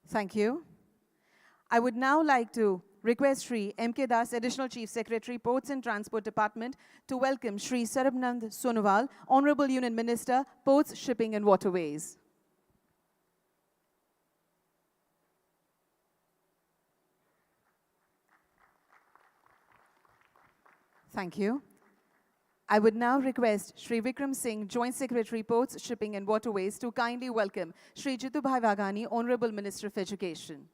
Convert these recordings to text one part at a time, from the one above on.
Thank you. I would now like to request Shri M.K. Das, Additional Chief Secretary, Ports and Transport Department, to welcome Shri Sarabnand Sonowal, Honorable Union Minister, Ports, Shipping and Waterways. Thank you. I would now request Shri Vikram Singh, Joint Secretary, Ports, Shipping and Waterways, to kindly welcome Shri Jitubhai Waghani, Honorable Minister of Education.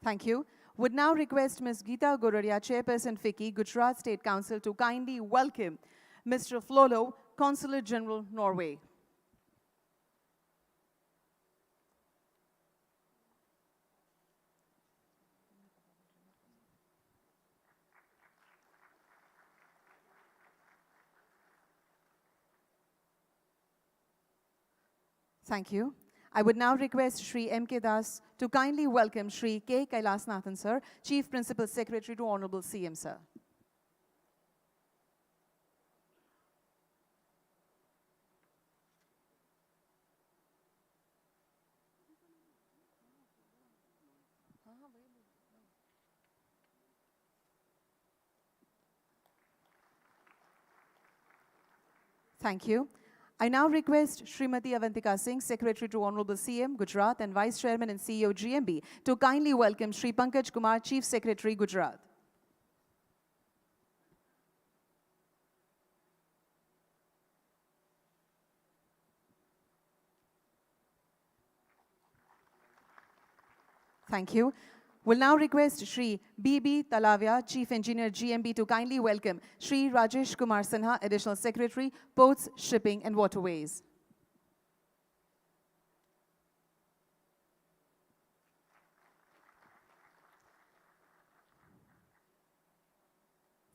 Thank you. Would now request Ms. Geeta Goradia, Chairperson FICCI, Gujarat State Council, to kindly welcome Mr. Flolo, Consulate General, Norway. Thank you. I would now request Shri M.K. Das to kindly welcome Shri K. Kailasnathan, sir, Chief Principal Secretary to Honorable CM, sir. Thank you. I now request Srimati Avantika Singh, Secretary to Honorable CM, Gujarat, and Vice Chairman and CEO, GMB, to kindly welcome Shri Pankaj Kumar, Chief Secretary, Gujarat. Thank you. We'll now request Shri B.B. Talavia, Chief Engineer, GMB, to kindly welcome Shri Rajesh Kumar Sinha, Additional Secretary, Ports, Shipping and Waterways.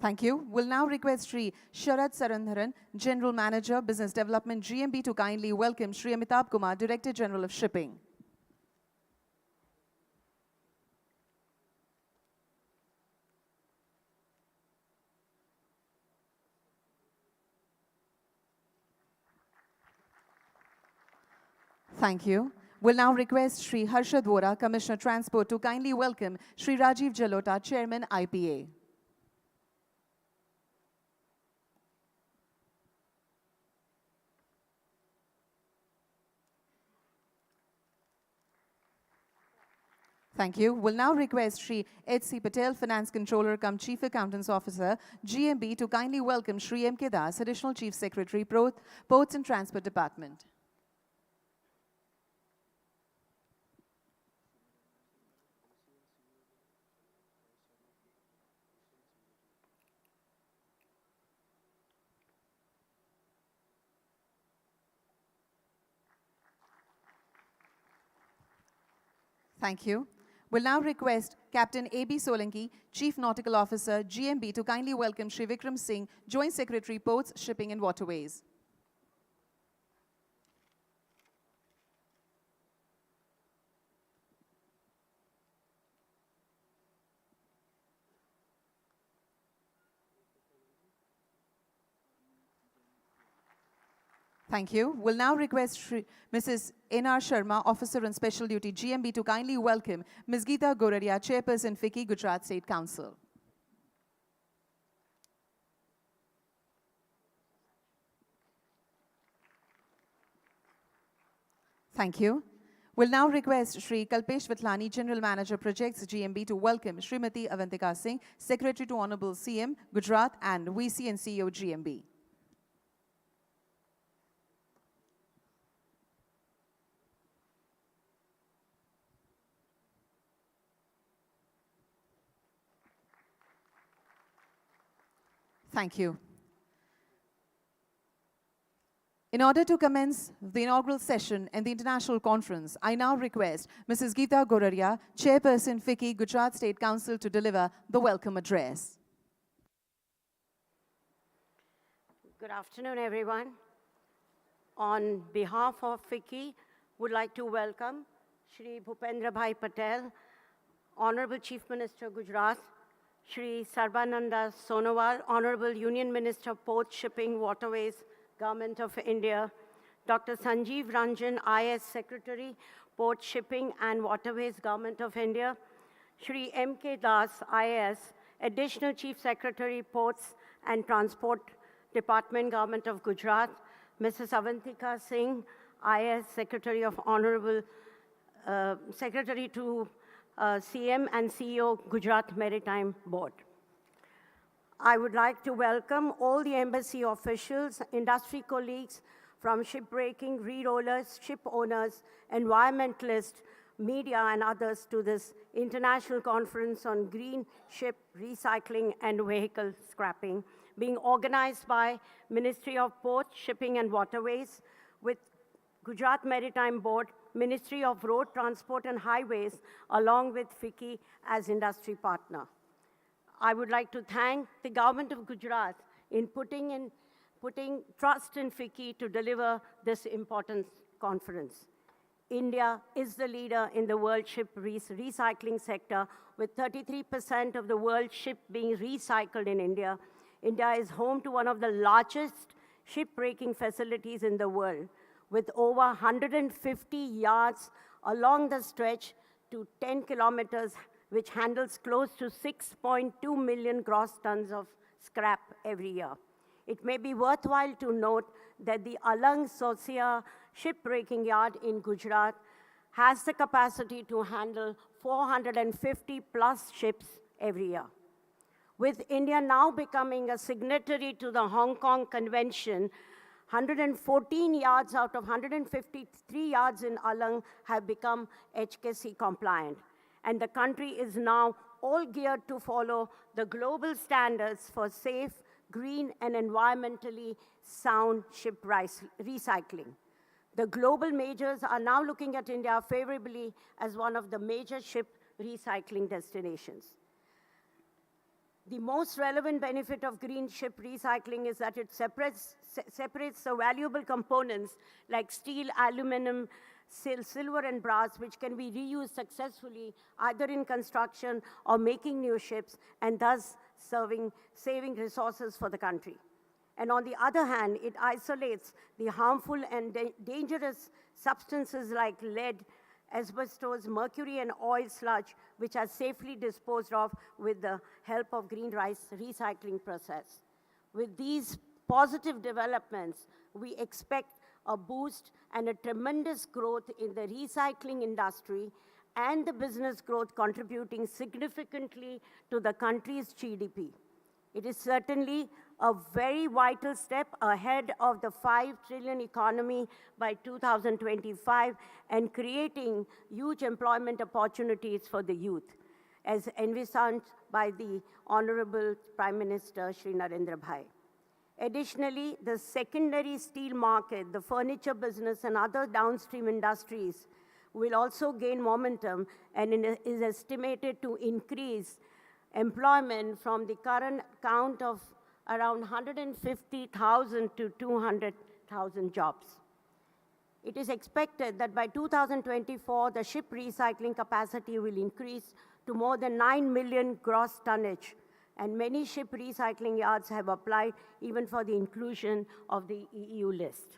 Thank you. We'll now request Shri Sharad Sarandharan, General Manager, Business Development, GMB, to kindly welcome Shri Amitabh Kumar, Director General of Shipping. Thank you. We'll now request Shri Harshad Vora, Commissioner Transport, to kindly welcome Shri Rajiv Jalota, Chairman, IPA. Thank you. We'll now request Shri H.C. Patel, Finance Controller cum Chief Accountants Officer, GMB, to kindly welcome Shri M.K. Das, Additional Chief Secretary, Ports and Transport Department. Thank you. We'll now request Captain A.B. Solanki, Chief Nautical Officer, GMB, to kindly welcome Shri Vikram Singh, Joint Secretary, Ports, Shipping and Waterways. Thank you. We'll now request Mrs. N.R. Sharma, Officer on Special Duty, GMB, to kindly welcome Ms. Geeta Goradia, Chairperson, FICCI, Gujarat State Council. Thank you. We'll now request Shri Kalpesh Vitlani, General Manager, Projects, GMB, to welcome Srimati Avantika Singh, Secretary to Honorable CM, Gujarat, and VC and CEO, GMB. Thank you. In order to commence the inaugural session and the international conference, I now request Mrs. Geeta Goradia, Chairperson, FICCI, Gujarat State Council, to deliver the welcome address. Good afternoon, everyone. On behalf of FICCI, would like to welcome Shri Bhupendra Bhai Patel, Honorable Chief Minister Gujarat, Shri Sarbananda Sonowal, Honorable Union Minister Ports, Shipping, Waterways, Government of India, Dr. Sanjeev Ranjan, IS Secretary, Ports, Shipping and Waterways, Government of India, Shri M.K. Das, IS, Additional Chief Secretary, Ports and Transport Department, Government of Gujarat, Mrs. Avantika Singh, IS Secretary of Honorable Secretary to CM and CEO, Gujarat Maritime Board. I would like to welcome all the embassy officials, industry colleagues from shipbreaking, re-rollers, ship owners, environmentalists, media and others to this international conference on green ship recycling and vehicle scrapping, being organized by Ministry of Ports, Shipping and Waterways with Gujarat Maritime Board, Ministry of Road Transport and Highways, along with FICCI as industry partner. I would like to thank the government of Gujarat in putting trust in FICCI to deliver this important conference. India is the leader in the world ship recycling sector, with 33% of the world ship being recycled in India. India is home to one of the largest shipbreaking facilities in the world, with over 150 yards along the stretch to 10 kilometers, which handles close to 6.2 million gross tons of scrap every year. It may be worthwhile to note that the Alang Sosia shipbreaking yard in Gujarat has the capacity to handle 450 plus ships every year. With India now becoming a signatory to the Hong Kong Convention, 114 yards out of 153 yards in Alang have become HKC compliant. And the country is now all geared to follow the global standards for safe, green, and environmentally sound ship recycling. The global majors are now looking at India favorably as one of the major ship recycling destinations. The most relevant benefit of green ship recycling is that it separates the valuable components like steel, aluminum, silver, and brass, which can be reused successfully either in construction or making new ships, and thus saving resources for the country. And on the other hand, it isolates the harmful and dangerous substances like lead, asbestos, mercury, and oil sludge, which are safely disposed of with the help of green rice recycling process. With these positive developments, we expect a boost and a tremendous growth in the recycling industry and the business growth contributing significantly to the country's GDP. It is certainly a very vital step ahead of the 5 trillion economy by 2025 and creating huge employment opportunities for the youth, as envisaged by the Honorable Prime Minister Shri Narendra Bhai. Additionally, the secondary steel market, the furniture business, and other downstream industries will also gain momentum and is estimated to increase employment from the current count of around 150,000 to 200,000 jobs. It is expected that by 2024, the ship recycling capacity will increase to more than 9 million gross tonnage, and many ship recycling yards have applied even for the inclusion of the EU list.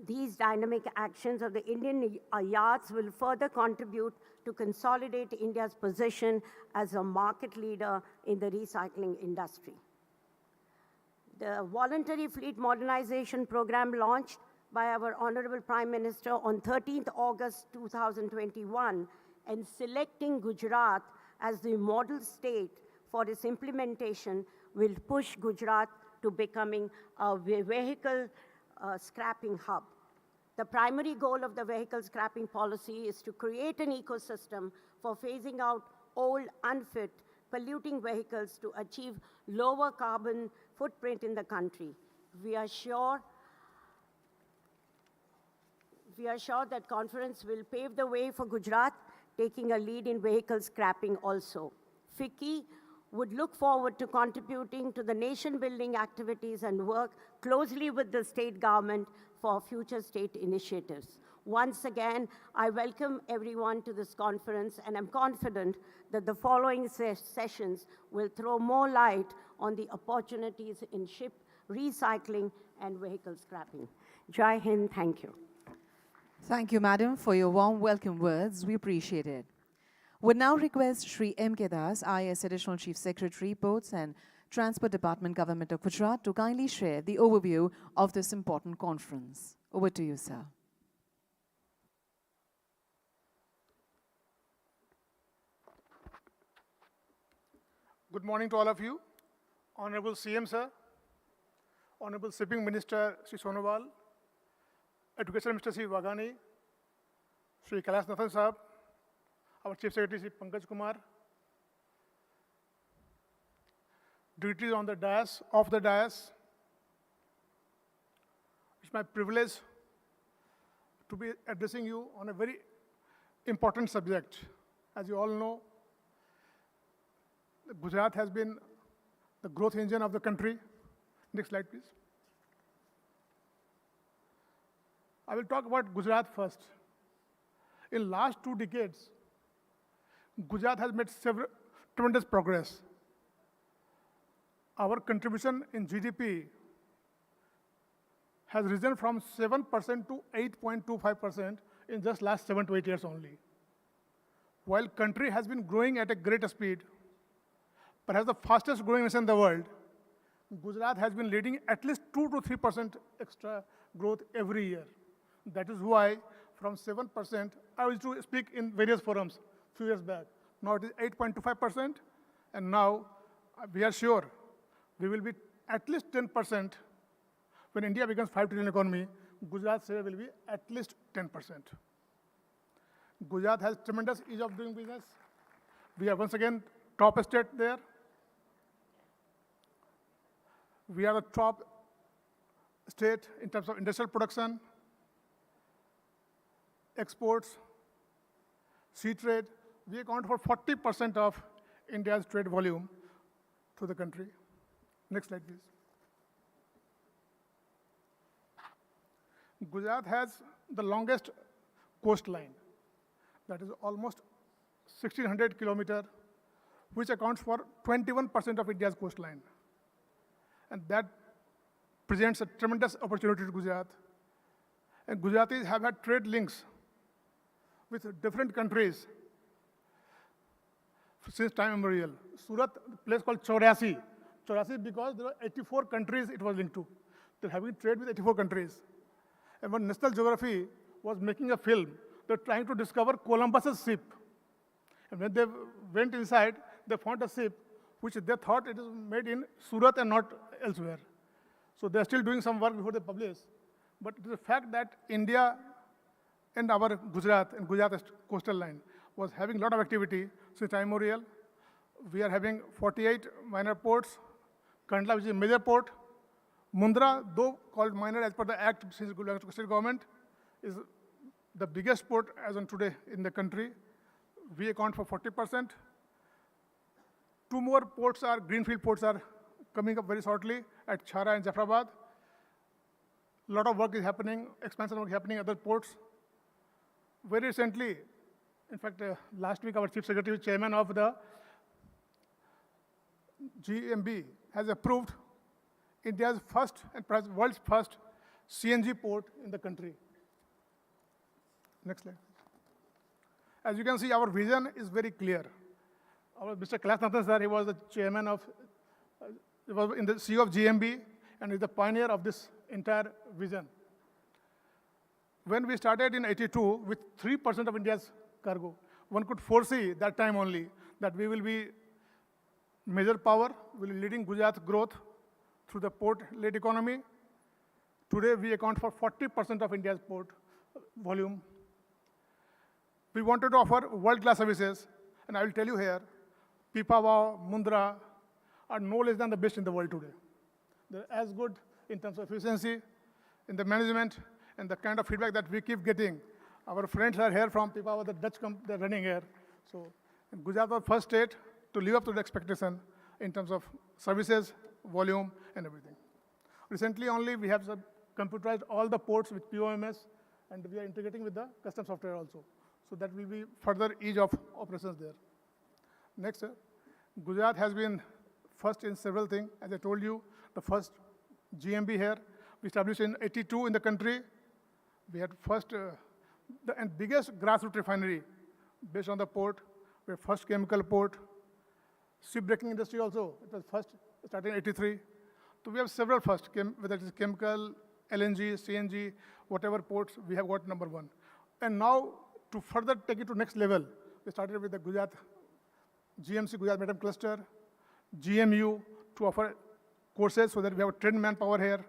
These dynamic actions of the Indian yards will further contribute to consolidate India's position as a market leader in the recycling industry. The voluntary fleet modernization program launched by our Honorable Prime Minister on 13th August 2021 and selecting Gujarat as the model state for its implementation will push Gujarat to becoming a vehicle scrapping hub. The primary goal of the vehicle scrapping policy is to create an ecosystem for phasing out old, unfit, polluting vehicles to achieve lower carbon footprint in the country. We are sure that conference will pave the way for Gujarat, taking a lead in vehicle scrapping also. FICCI would look forward to contributing to the nation-building activities and work closely with the state government for future state initiatives. Once again, I welcome everyone to this conference, and I'm confident that the following sessions will throw more light on the opportunities in ship recycling and vehicle scrapping. Jai Hind, thank you. Thank you, Madam, for your warm welcome words. We appreciate it. Would now request Shri M.K. Das, IAS Additional Chief Secretary, Ports and Transport Department, Government of Gujarat, to kindly share the overview of this important conference. Over to you, sir. Good morning to all of you. Honorable CM, sir. Honorable Shipping Minister, Shri Sonowal. Education Minister, Shri Waghani. Shri Kailash Nathan Sahab. Our Chief Secretary, Shri Pankaj Kumar. Dignitaries on the dais, off the dais. It's my privilege to be addressing you on a very important subject. As you all know, Gujarat has been the growth engine of the country. Next slide, please. I will talk about Gujarat first. In last 2 decades, Gujarat has made tremendous progress. Our contribution in GDP has risen from 7% to 8.25% in just last 7 to 8 years only. While country has been growing at a great speed, perhaps the fastest growing nation in the world, Gujarat has been leading at least 2 to 3% extra growth every year. That is why from 7%, I used to speak in various forums a few years back. Now it is 8.25%, and now we are sure we will be at least 10%. When India becomes 5 trillion economy, Gujarat's share will be at least 10%. Gujarat has tremendous ease of doing business. We are once again top state there. We are the top state in terms of industrial production, exports, sea trade. We account for 40% of India's trade volume to the country. Next slide, please. Gujarat has the longest coastline. That is almost 1,600 kilometers, which accounts for 21% of India's coastline. And that presents a tremendous opportunity to Gujarat. And Gujaratis have had trade links with different countries since time immemorial. Surat, a place called 84. 84 because there were 84 countries it was linked to. They're having trade with 84 countries. And when National Geography was making a film, they're trying to discover Columbus's ship. And when they went inside, they found a ship which they thought it is made in Surat and not elsewhere. So they're still doing some work before they publish. But it is a fact that India and our Gujarat and Gujarat coastal line was having a lot of activity since time immemorial. We are having 48 minor ports. Kandla, which is a major port. Mundra, though called minor as per the act since Gujarat state government, is the biggest port as on today in the country. We account for 40%. 2 more ports are, greenfield ports are coming up very shortly at Chhara and Jafrabad. A lot of work is happening, expansion work happening at other ports. Very recently, in fact, last week our Chief Secretary, Chairman of the GMB, has approved India's first and perhaps world's first CNG port in the country. Next slide. As you can see, our vision is very clear. Our Mr. Kailash Nathan sir, he was the chairman of, he was in the CEO of GMB and is the pioneer of this entire vision. When we started in 82 with 3% of India's cargo, one could foresee that time only that we will be major power, will be leading Gujarat's growth through the port-led economy. Today, we account for 40% of India's port volume. We wanted to offer world-class services, and I will tell you here, Pipavav, Mundra are no less than the best in the world today. They're as good in terms of efficiency, in the management, and the kind of feedback that we keep getting. Our friends are here from Pipavav, the Dutch company, they're running here. So Gujarat was the first state to live up to the expectation. in terms of services, volume, and everything. Recently only, we have computerized all the ports with POMS, and we are integrating with the custom software also. So that will be further ease of operations there. Next, Gujarat has been first in several things. As I told you, the first GMB here, we established in '82 in the country. We had first and biggest grassroots refinery based on the port. We had first chemical port. Shipbreaking industry also, it was first started in '83. So we have several first, whether it is chemical, LNG, CNG, whatever ports, we have got number one. And now, to further take it to next level, we started with the Gujarat, GMC, Gujarat Maritime Cluster, GMU, to offer courses so that we have a trained manpower here,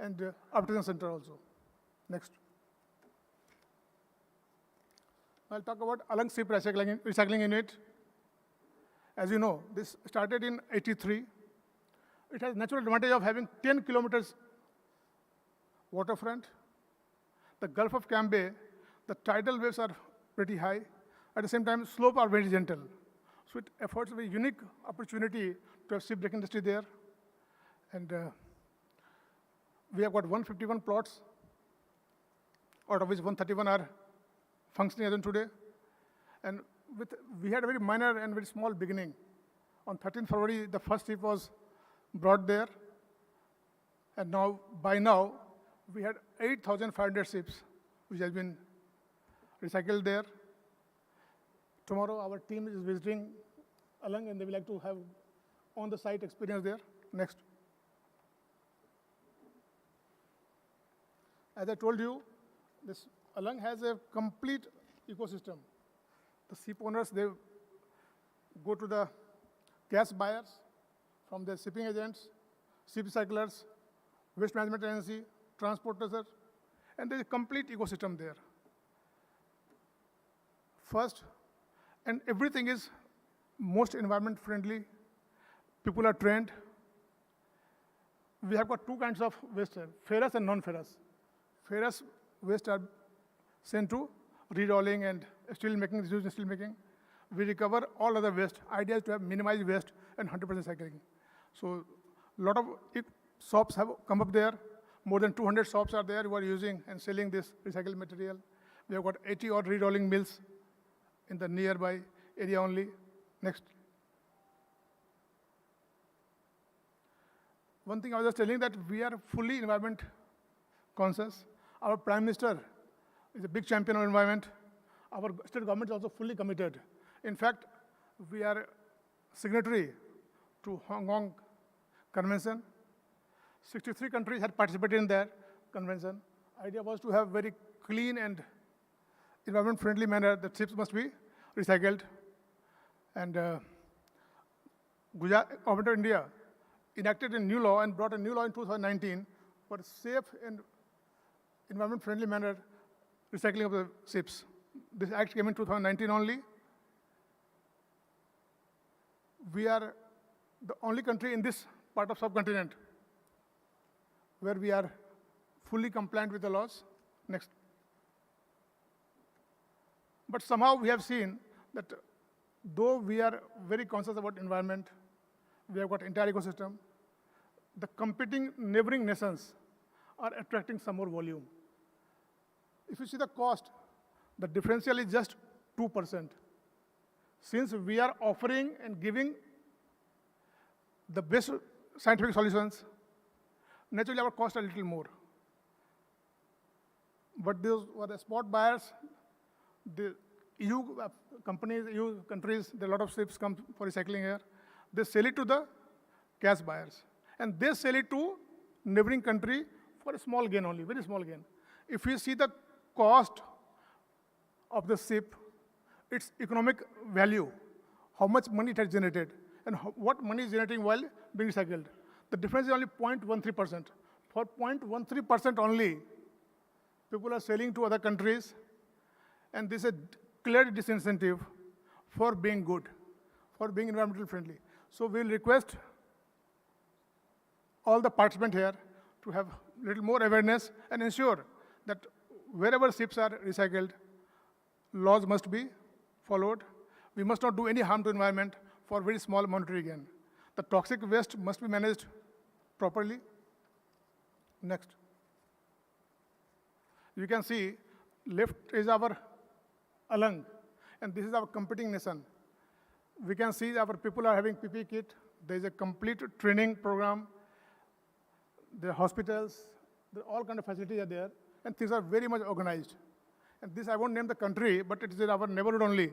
and arbitration center also. Next. I'll talk about Alang Ship Recycling Unit. As you know, this started in '83. It has natural advantage of having 10 kilometers waterfront. The Gulf of Cambay, the tidal waves are pretty high. At the same time, slope are very gentle. So it affords a very unique opportunity to have shipbreak industry there. And we have got 151 plots, out of which 131 are functioning as on today. And we had a very minor and very small beginning. On 13th February, the first ship was brought there. And now, by now, we had 8,500 ships which has been recycled there. Tomorrow, our team is visiting Alang, and they will like to have on-the-site experience there. Next. As I told you, this Alang has a complete ecosystem. The ship owners, they go to the gas buyers, from the shipping agents, ship recyclers, waste management agency, transporters, and there is a complete ecosystem there. First, and everything is most environment friendly. People are trained. We have got two kinds of waste here, ferrous and non-ferrous. Ferrous waste are sent to re-rolling and steel making, used in steel making. We recover all other waste. Idea is to have minimized waste and 100% recycling. So a lot of shops have come up there. More than 200 shops are there who are using and selling this recycled material. We have got 80 odd re-rolling mills in the nearby area only. Next. One thing I was just telling that we are fully environment conscious. Our Prime Minister is a big champion of environment. Our state government is also fully committed. In fact, we are signatory to Hong Kong Convention. 63 countries had participated in that convention. Idea was to have very clean and environment-friendly manner that ships must be recycled. And Gujarat, Government of India enacted a new law and brought a new law in 2019 for safe and environment-friendly manner recycling of the ships. This act came in 2019 only. We are the only country in this part of subcontinent where we are fully compliant with the laws. Next. But somehow we have seen that though we are very conscious about environment, we have got entire ecosystem, the competing neighboring nations are attracting some more volume. If you see the cost, the differential is just 2%. Since we are offering and giving the best scientific solutions, naturally our costs are a little more. But those were the spot buyers, the EU companies, EU countries, there are a lot of ships come for recycling here. They sell it to the cash buyers. And they sell it to neighboring country for a small gain only, very small gain. If we see the cost of the ship, its economic value, how much money it has generated, and what money is generating while being recycled. The difference is only 0.13%. For 0.13% only, people are selling to other countries, and this is a clear disincentive for being good, for being environmental friendly. So we'll request all the participants here to have a little more awareness and ensure that wherever ships are recycled, laws must be followed. We must not do any harm to environment for very small monetary gain. The toxic waste must be managed properly. Next. You can see left is our Alang, and this is our competing nation. We can see our people are having PPE kit. There is a complete training program. There are hospitals. There all kind of facilities are there, and things are very much organized. And this, I won't name the country, but it is in our neighborhood only.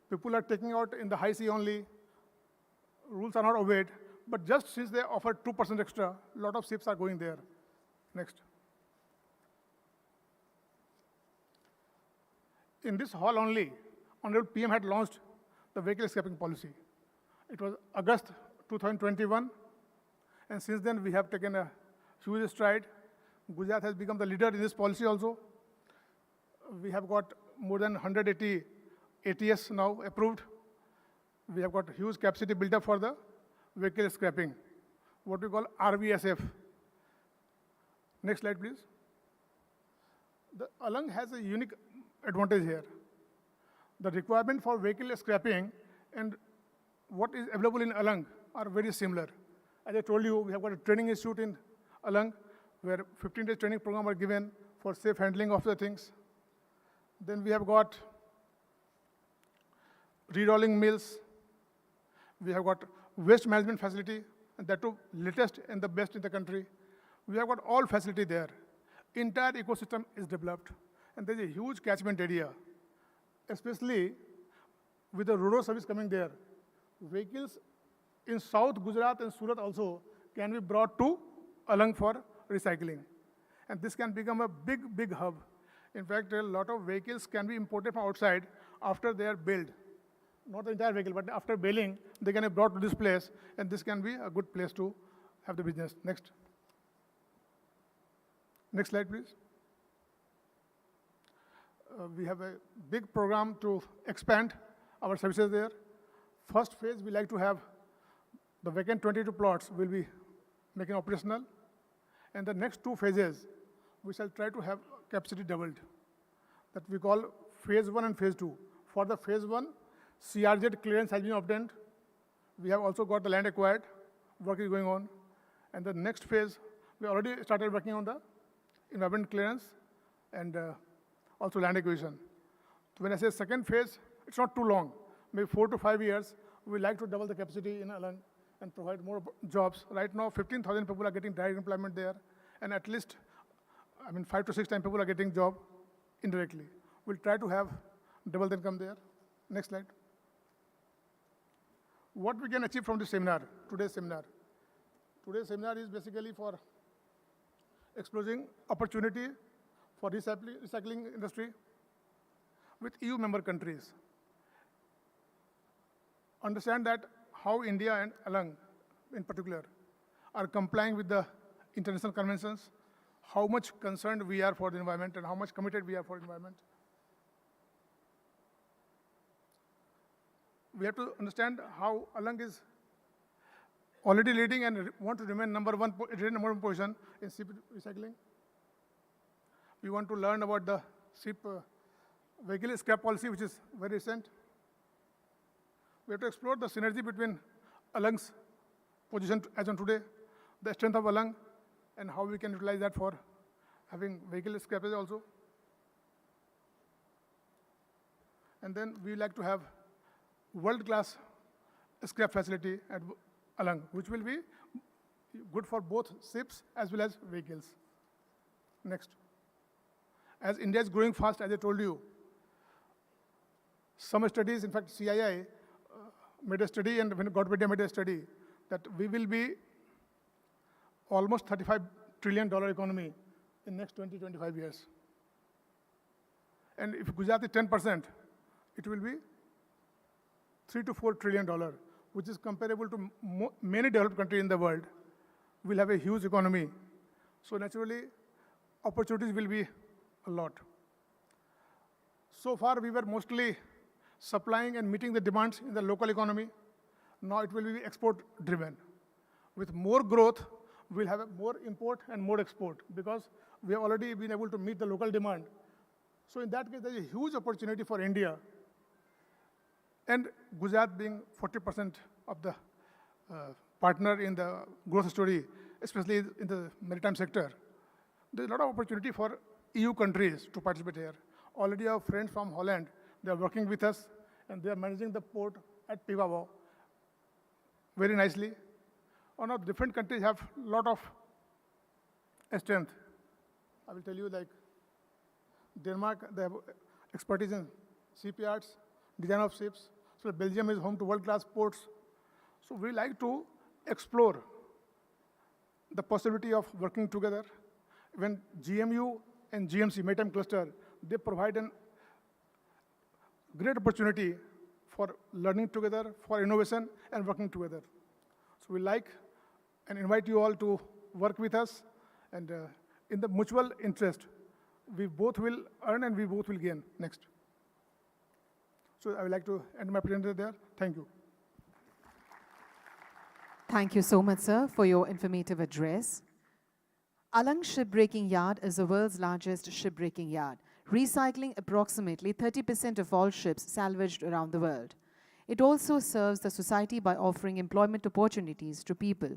People are taking out in the high sea only. Rules are not obeyed. But just since they offered 2% extra, a lot of ships are going there. Next. In this hall only, Honorable PM had launched the vehicle scrapping policy. It was August 2021, and since then we have taken a huge stride. Gujarat has become the leader in this policy also. We have got more than 180 ATS now approved. We have got huge capacity built up for the vehicle scrapping, what we call RVSF. Next slide, please. The Alang has a unique advantage here. The requirement for vehicle scrapping and what is available in Alang are very similar. As I told you, we have got a training institute in Alang where 15-day training program are given for safe handling of the things. Then we have got re-rolling mills. We have got waste management facility, and that too latest and the best in the country. We have got all facility there. Entire ecosystem is developed, and there's a huge catchment area, especially with the rural service coming there. Vehicles in South Gujarat and Surat also can be brought to Alang for recycling. And this can become a big, big hub. In fact, a lot of vehicles can be imported from outside after they are built. Not the entire vehicle, but after bailing, they can be brought to this place, and this can be a good place to have the business. Next. Next slide, please. We have a big program to expand our services there. First phase, we like to have the vacant 22 plots will be making operational. And the next 2 phases, we shall try to have capacity doubled. That we call phase 1 and phase 2. For the phase 1, CRZ clearance has been obtained. We have also got the land acquired. Work is going on. And the next phase, we already started working on the environment clearance and also land acquisition. So when I say second phase, it's not too long. Maybe 4 to 5 years, we like to double the capacity in Alang and provide more jobs. Right now, 15,000 people are getting direct employment there, and at least, 5 to 6 times people are getting job indirectly. We'll try to have double the income there. Next slide. What we can achieve from this seminar, today's seminar? Today's seminar is basically for exploring opportunity for recycling industry with EU member countries. Understand that how India and Alang, in particular, are complying with the international conventions, how much concerned we are for the environment, and how much committed we are for the environment. We have to understand how Alang is already leading and want to remain number one position in ship recycling. We want to learn about the ship vehicle scrap policy, which is very recent. We have to explore the synergy between Alang's position as on today, the strength of Alang, and how we can utilize that for having vehicle scrappage also. And then we like to have world-class scrap facility at Alang, which will be good for both ships as well as vehicles. Next. As India is growing fast, as I told you, some studies, in fact, CII made a study, and Godpedia made a study, that we will be almost $35 trillion economy in next 20-25 years. And if Gujarat is 10%, it will be $3 to $4 trillion, which is comparable to many developed countries in the world. We'll have a huge economy. So naturally, opportunities will be a lot. So far, we were mostly supplying and meeting the demands in the local economy. Now it will be export-driven. With more growth, we'll have more import and more export, because we have already been able to meet the local demand. So in that case, there's a huge opportunity for India. And Gujarat being 40% of the partner in the growth story, especially in the maritime sector. There's a lot of opportunity for EU countries to participate here. Already our friends from Holland, they are working with us, and they are managing the port at Pivavo very nicely. One of different countries have a lot of strength. I will tell you, like Denmark, they have expertise in shipyards, design of ships. So Belgium is home to world-class ports. So we like to explore the possibility of working together. When GMU and GMC, Maritime Cluster, they provide a great opportunity for learning together, for innovation, and working together. So we like and invite you all to work with us, and in the mutual interest, we both will earn and we both will gain. Next. So I would like to end my presentation there. Thank you. Thank you so much, sir, for your informative address. Alang Shipbreaking Yard is the world's largest shipbreaking yard, recycling approximately 30% of all ships salvaged around the world. It also serves the society by offering employment opportunities to people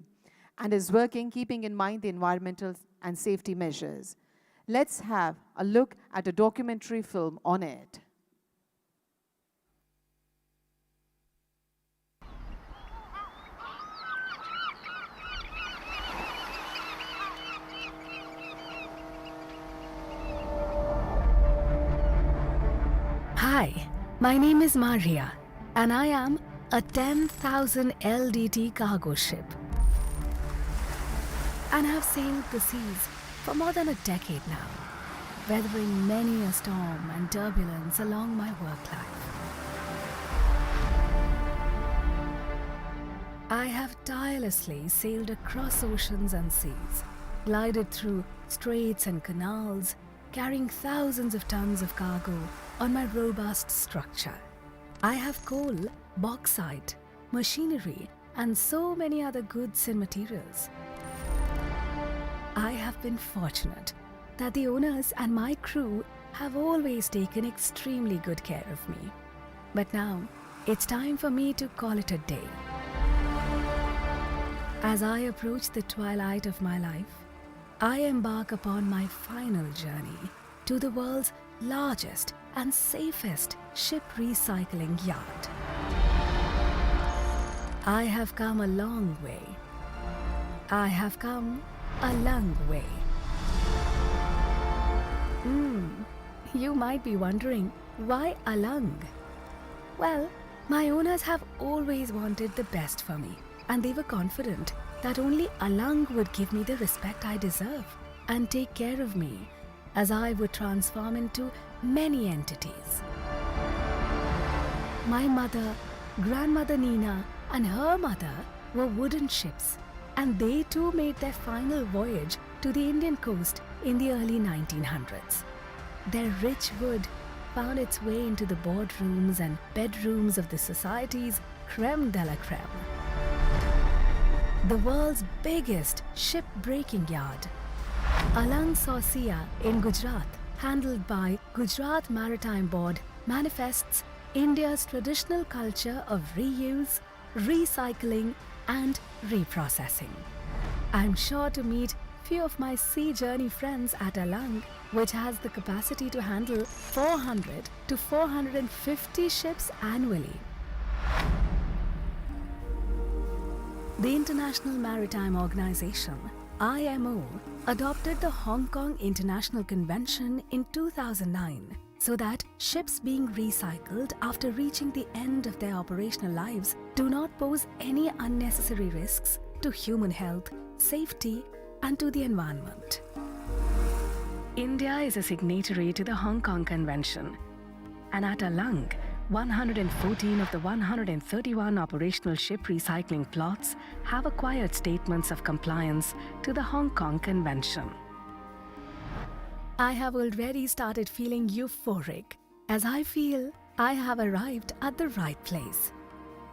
and is working keeping in mind the environmental and safety measures. Let's have a look at a documentary film on it. Hi, my name is Maria, and I am a 10,000 LDT cargo ship, and have sailed the seas for more than a decade now, weathering many a storm and turbulence along my work life. I have tirelessly sailed across oceans and seas, glided through straits and canals, carrying thousands of tons of cargo on my robust structure. I have coal, bauxite, machinery, and so many other goods and materials. I have been fortunate that the owners and my crew have always taken extremely good care of me. But now, it's time for me to call it a day. As I approach the twilight of my life, I embark upon my final journey to the world's largest and safest ship recycling yard. I have come a long way. I have come a long way. You might be wondering, why Alang? Well, my owners have always wanted the best for me, and they were confident that only Alang would give me the respect I deserve and take care of me as I would transform into many entities. My mother, grandmother Nina, and her mother were wooden ships, and they too made their final voyage to the Indian coast in the early 1900s. Their rich wood found its way into the boardrooms and bedrooms of the society's creme de la creme. The world's biggest ship-breaking yard, Alang Saucia in Gujarat, handled by Gujarat Maritime Board, manifests India's traditional culture of reuse, recycling, and reprocessing. I'm sure to meet few of my sea journey friends at Alang, which has the capacity to handle 400 to 450 ships annually. The International Maritime Organization, IMO, adopted the Hong Kong International Convention in 2009 so that ships being recycled after reaching the end of their operational lives do not pose any unnecessary risks to human health, safety, and to the environment. India is a signatory to the Hong Kong Convention, and at Alang, 114 of the 131 operational ship recycling plots have acquired statements of compliance to the Hong Kong Convention. I have already started feeling euphoric as I feel I have arrived at the right place.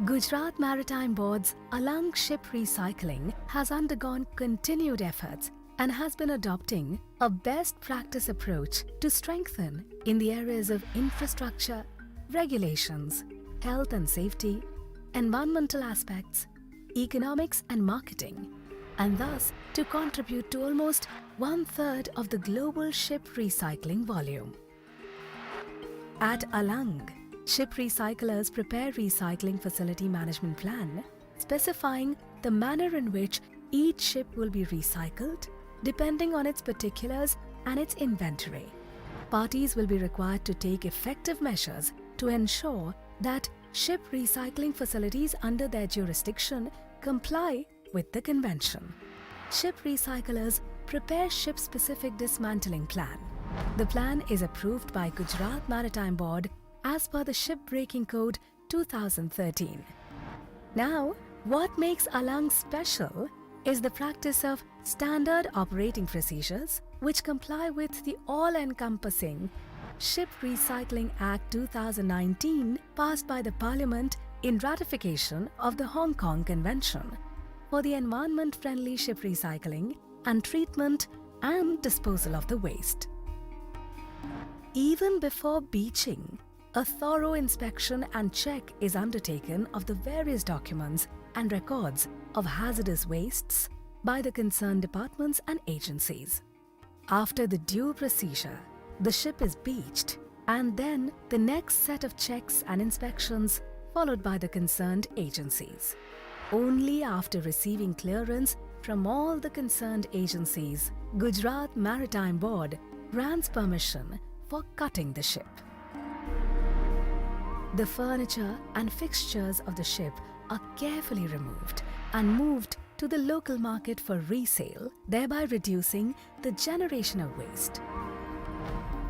Gujarat Maritime Board's Alang Ship Recycling has undergone continued efforts and has been adopting a best practice approach to strengthen in the areas of infrastructure, regulations, health and safety, environmental aspects, economics and marketing, and thus to contribute to almost 1/3 of the global ship recycling volume. At Alang, ship recyclers prepare recycling facility management plan specifying the manner in which each ship will be recycled depending on its particulars and its inventory. Parties will be required to take effective measures to ensure that ship recycling facilities under their jurisdiction comply with the convention. Ship recyclers prepare ship-specific dismantling plan. The plan is approved by Gujarat Maritime Board as per the Shipbreaking Code 2013. Now, what makes Alang special is the practice of standard operating procedures which comply with the all-encompassing Ship Recycling Act 2019 passed by the Parliament in ratification of the Hong Kong Convention for the environment-friendly ship recycling and treatment and disposal of the waste. Even before beaching, a thorough inspection and check is undertaken of the various documents and records of hazardous wastes by the concerned departments and agencies. After the due procedure, the ship is beached and then the next set of checks and inspections followed by the concerned agencies. Only after receiving clearance from all the concerned agencies, Gujarat Maritime Board grants permission for cutting the ship. The furniture and fixtures of the ship are carefully removed and moved to the local market for resale, thereby reducing the generation of waste.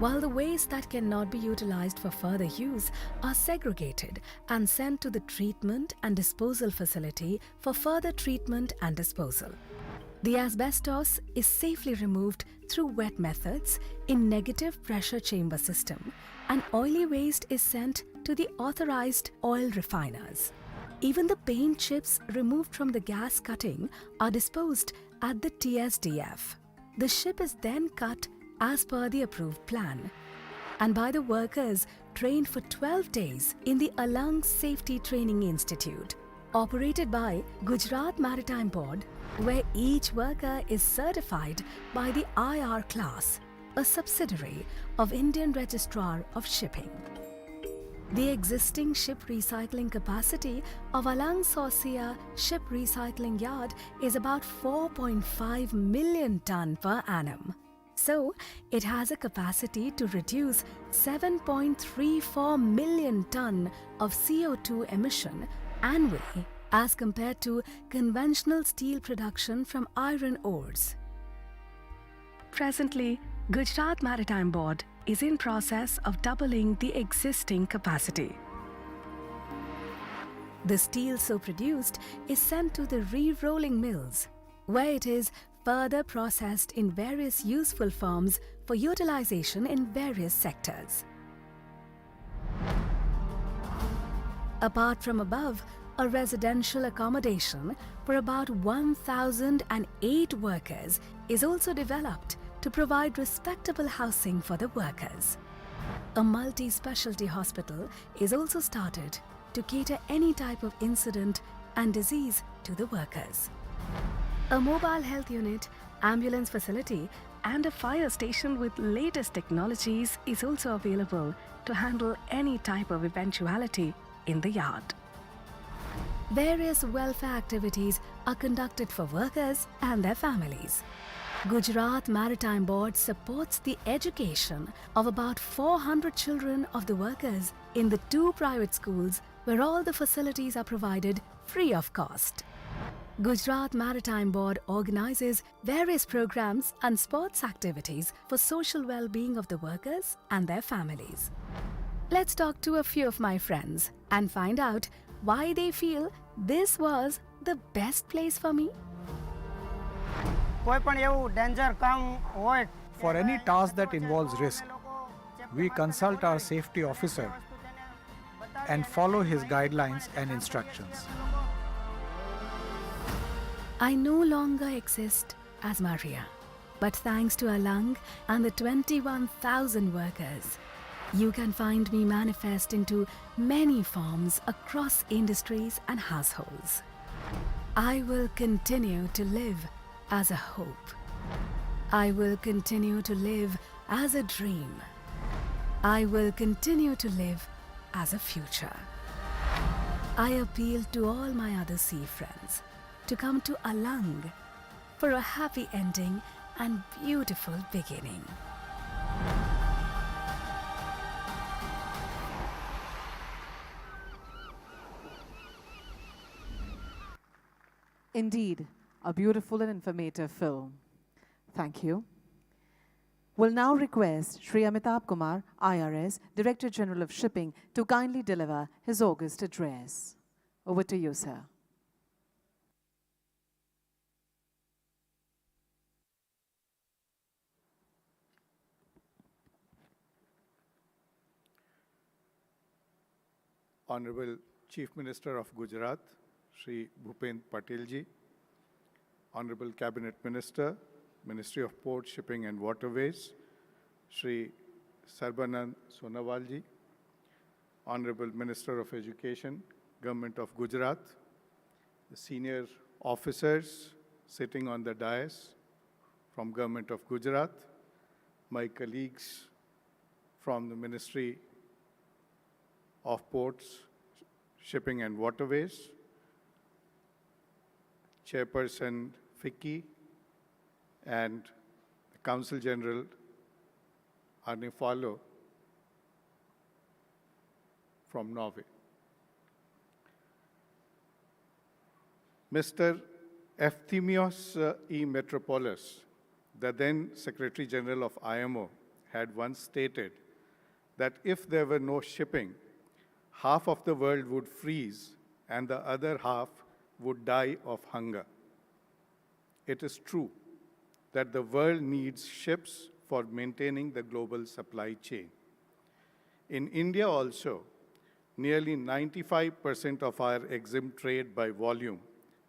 While the waste that cannot be utilized for further use are segregated and sent to the treatment and disposal facility for further treatment and disposal. The asbestos is safely removed through wet methods in negative pressure chamber system, and oily waste is sent to the authorized oil refiners. Even the paint chips removed from the gas cutting are disposed at the TSDF. The ship is then cut as per the approved plan and by the workers trained for 12 days in the Alang Safety Training Institute, operated by Gujarat Maritime Board, where each worker is certified by the IR class, a subsidiary of Indian Registrar of Shipping. The existing ship recycling capacity of Alang Saucia Ship Recycling Yard is about 4.5 million ton per annum. So, it has a capacity to reduce 7.34 million ton of CO2 emission annually as compared to conventional steel production from iron ores. Presently, Gujarat Maritime Board is in process of doubling the existing capacity. The steel so produced is sent to the re-rolling mills, where it is further processed in various useful forms for utilization in various sectors. Apart from above, a residential accommodation for about 1,008 workers is also developed to provide respectable housing for the workers. A multi-specialty hospital is also started to cater any type of incident and disease to the workers. A mobile health unit, ambulance facility, and a fire station with latest technologies is also available to handle any type of eventuality in the yard. Various welfare activities are conducted for workers and their families. Gujarat Maritime Board supports the education of about 400 children of the workers in the 2 private schools where all the facilities are provided free of cost. Gujarat Maritime Board organizes various programs and sports activities for social well-being of the workers and their families. Let's talk to a few of my friends and find out why they feel this was the best place for me. For any task that involves risk, we consult our safety officer and follow his guidelines and instructions. I no longer exist as Maria, but thanks to Alang and the 21,000 workers, you can find me manifest into many forms across industries and households. I will continue to live as a hope. I will continue to live as a dream. I will continue to live as a future. I appeal to all my other sea friends to come to Alang for a happy ending and beautiful beginning. Indeed, a beautiful and informative film. Thank you. Will now request Shri Amitabh Kumar, IRS, Director General of Shipping, to kindly deliver his August address. Over to you, sir. Honorable Chief Minister of Gujarat, Shri Bhupendra Patel ji, Honorable Cabinet Minister, Ministry of Port, Shipping and Waterways, Shri Sarbanand Sonowal ji, Honorable Minister of Education, Government of Gujarat, the senior officers sitting on the dais from Government of Gujarat, my colleagues from the Ministry of Ports, Shipping and Waterways, Chairperson FICCI, and the Council General Arne Follo from Norway. Mr. Efthymios E. Metropoulos, the then Secretary General of IMO, had once stated that if there were no shipping, half of the world would freeze and the other half would die of hunger. It is true that the world needs ships for maintaining the global supply chain. In India also, nearly 95% of our EXIM trade by volume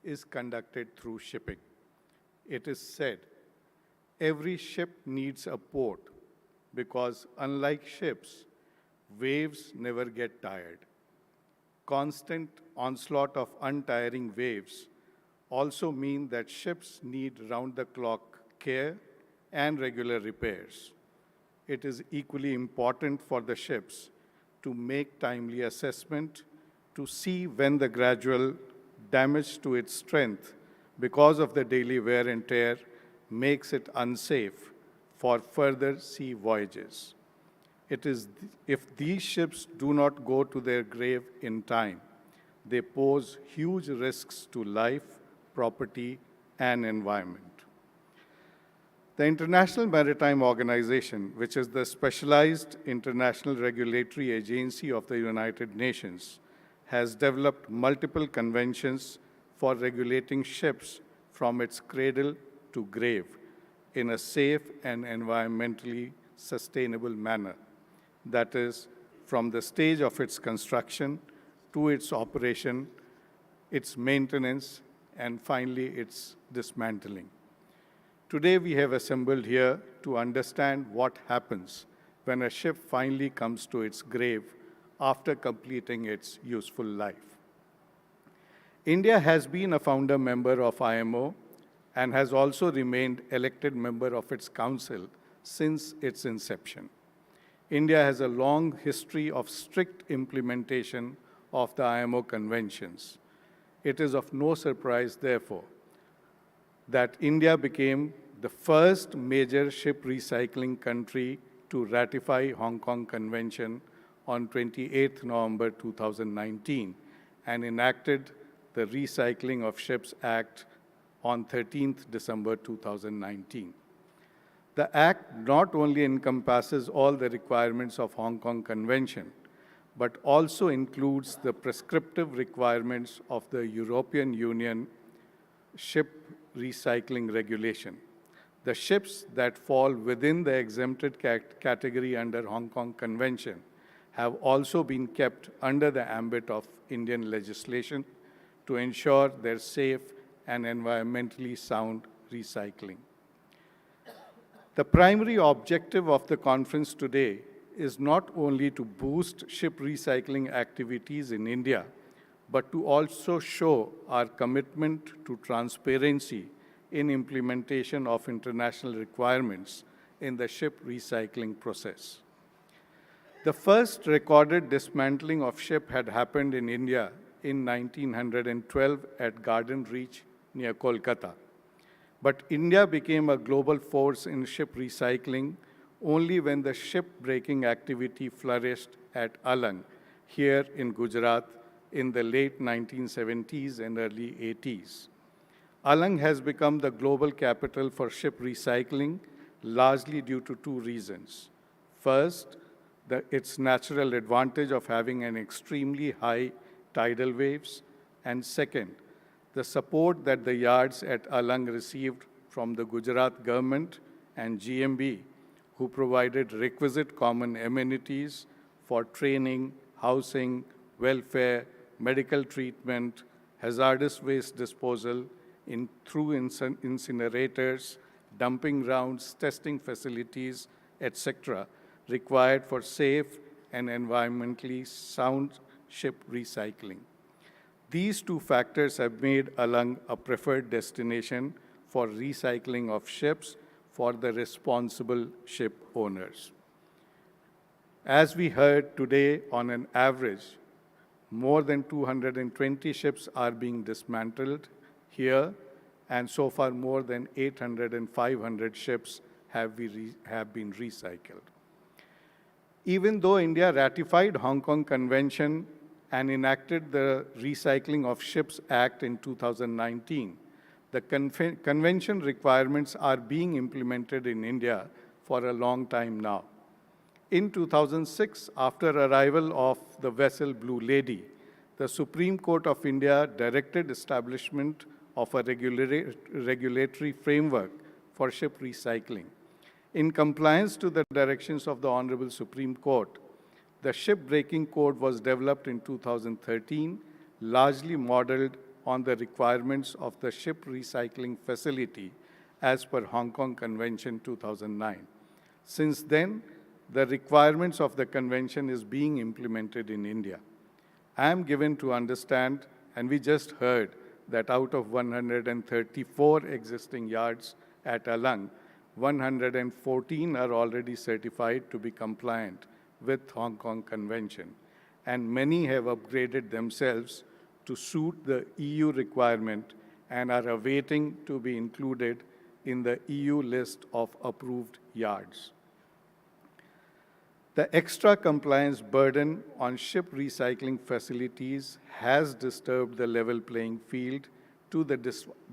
is conducted through shipping. It is said, every ship needs a port because unlike ships, waves never get tired. Constant onslaught of untiring waves also mean that ships need round-the-clock care and regular repairs. It is equally important for the ships to make timely assessment to see when the gradual damage to its strength because of the daily wear and tear makes it unsafe for further sea voyages. It is if these ships do not go to their grave in time, they pose huge risks to life, property, and environment. The International Maritime Organization, which is the specialized international regulatory agency of the United Nations, has developed multiple conventions for regulating ships from its cradle to grave in a safe and environmentally sustainable manner. That is, from the stage of its construction to its operation, its maintenance, and finally its dismantling. Today we have assembled here to understand what happens when a ship finally comes to its grave after completing its useful life. India has been a founder member of IMO and has also remained elected member of its council since its inception. India has a long history of strict implementation of the IMO conventions. It is of no surprise, therefore, that India became the first major ship recycling country to ratify Hong Kong Convention on 28 November 2019 and enacted the Recycling of Ships Act on 13th December 2019. The Act not only encompasses all the requirements of Hong Kong Convention, but also includes the prescriptive requirements of the European Union Ship Recycling Regulation. The ships that fall within the exempted category under Hong Kong Convention have also been kept under the ambit of Indian legislation to ensure their safe and environmentally sound recycling. The primary objective of the conference today is not only to boost ship recycling activities in India, but to also show our commitment to transparency in implementation of international requirements in the ship recycling process. The first recorded dismantling of ship had happened in India in 1912 at Garden Reach near Kolkata. But India became a global force in ship recycling only when the ship-breaking activity flourished at Alang, here in Gujarat, in the late 1970s and early 80s. Alang has become the global capital for ship recycling, largely due to two reasons. First, its natural advantage of having an extremely high tidal waves, and second, the support that the yards at Alang received from the Gujarat government and GMB, who provided requisite common amenities for training, housing, welfare, medical treatment, hazardous waste disposal, through incinerators, dumping grounds, testing facilities, etc., required for safe and environmentally sound ship recycling. These two factors have made Alang a preferred destination for recycling of ships for the responsible ship owners. As we heard today, on an average, more than 220 ships are being dismantled here, and so far more than 800 and 500 ships have been recycled. Even though India ratified Hong Kong Convention and enacted the Recycling of Ships Act in 2019, the convention requirements are being implemented in India for a long time now. In 2006, after arrival of the vessel Blue Lady, the Supreme Court of India directed establishment of a regulatory framework for ship recycling. In compliance to the directions of the Honorable Supreme Court, the Ship-Breaking Code was developed in 2013, largely modeled on the requirements of the Ship Recycling Facility as per Hong Kong Convention 2009. Since then, the requirements of the convention is being implemented in India. I am given to understand, and we just heard, that out of 134 existing yards at Alang, 114 are already certified to be compliant with Hong Kong Convention, and many have upgraded themselves to suit the EU requirement and are awaiting to be included in the EU list of approved yards. The extra compliance burden on ship recycling facilities has disturbed the level playing field to the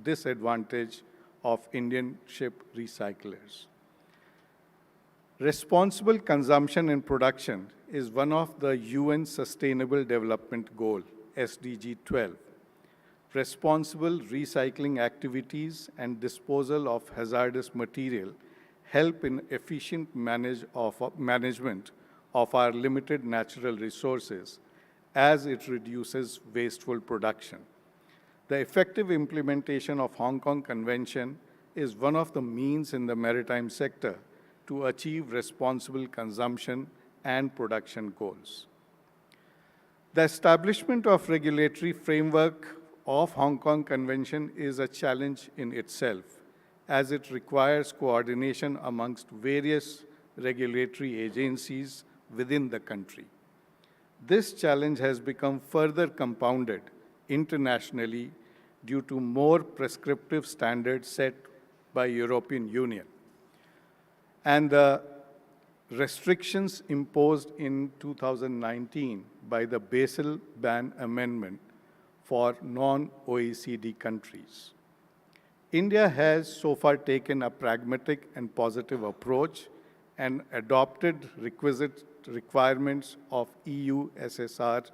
disadvantage of Indian ship recyclers. Responsible consumption and production is one of the UN Sustainable Development Goal, SDG 12. Responsible recycling activities and disposal of hazardous material help in efficient management of our limited natural resources as it reduces wasteful production. The effective implementation of Hong Kong Convention is one of the means in the maritime sector to achieve responsible consumption and production goals. The establishment of regulatory framework of Hong Kong Convention is a challenge in itself, as it requires coordination amongst various regulatory agencies within the country. This challenge has become further compounded internationally due to more prescriptive standards set by European Union and the restrictions imposed in 2019 by the Basel Ban Amendment for non-OECD countries. India has so far taken a pragmatic and positive approach and adopted requisite requirements of EU SRR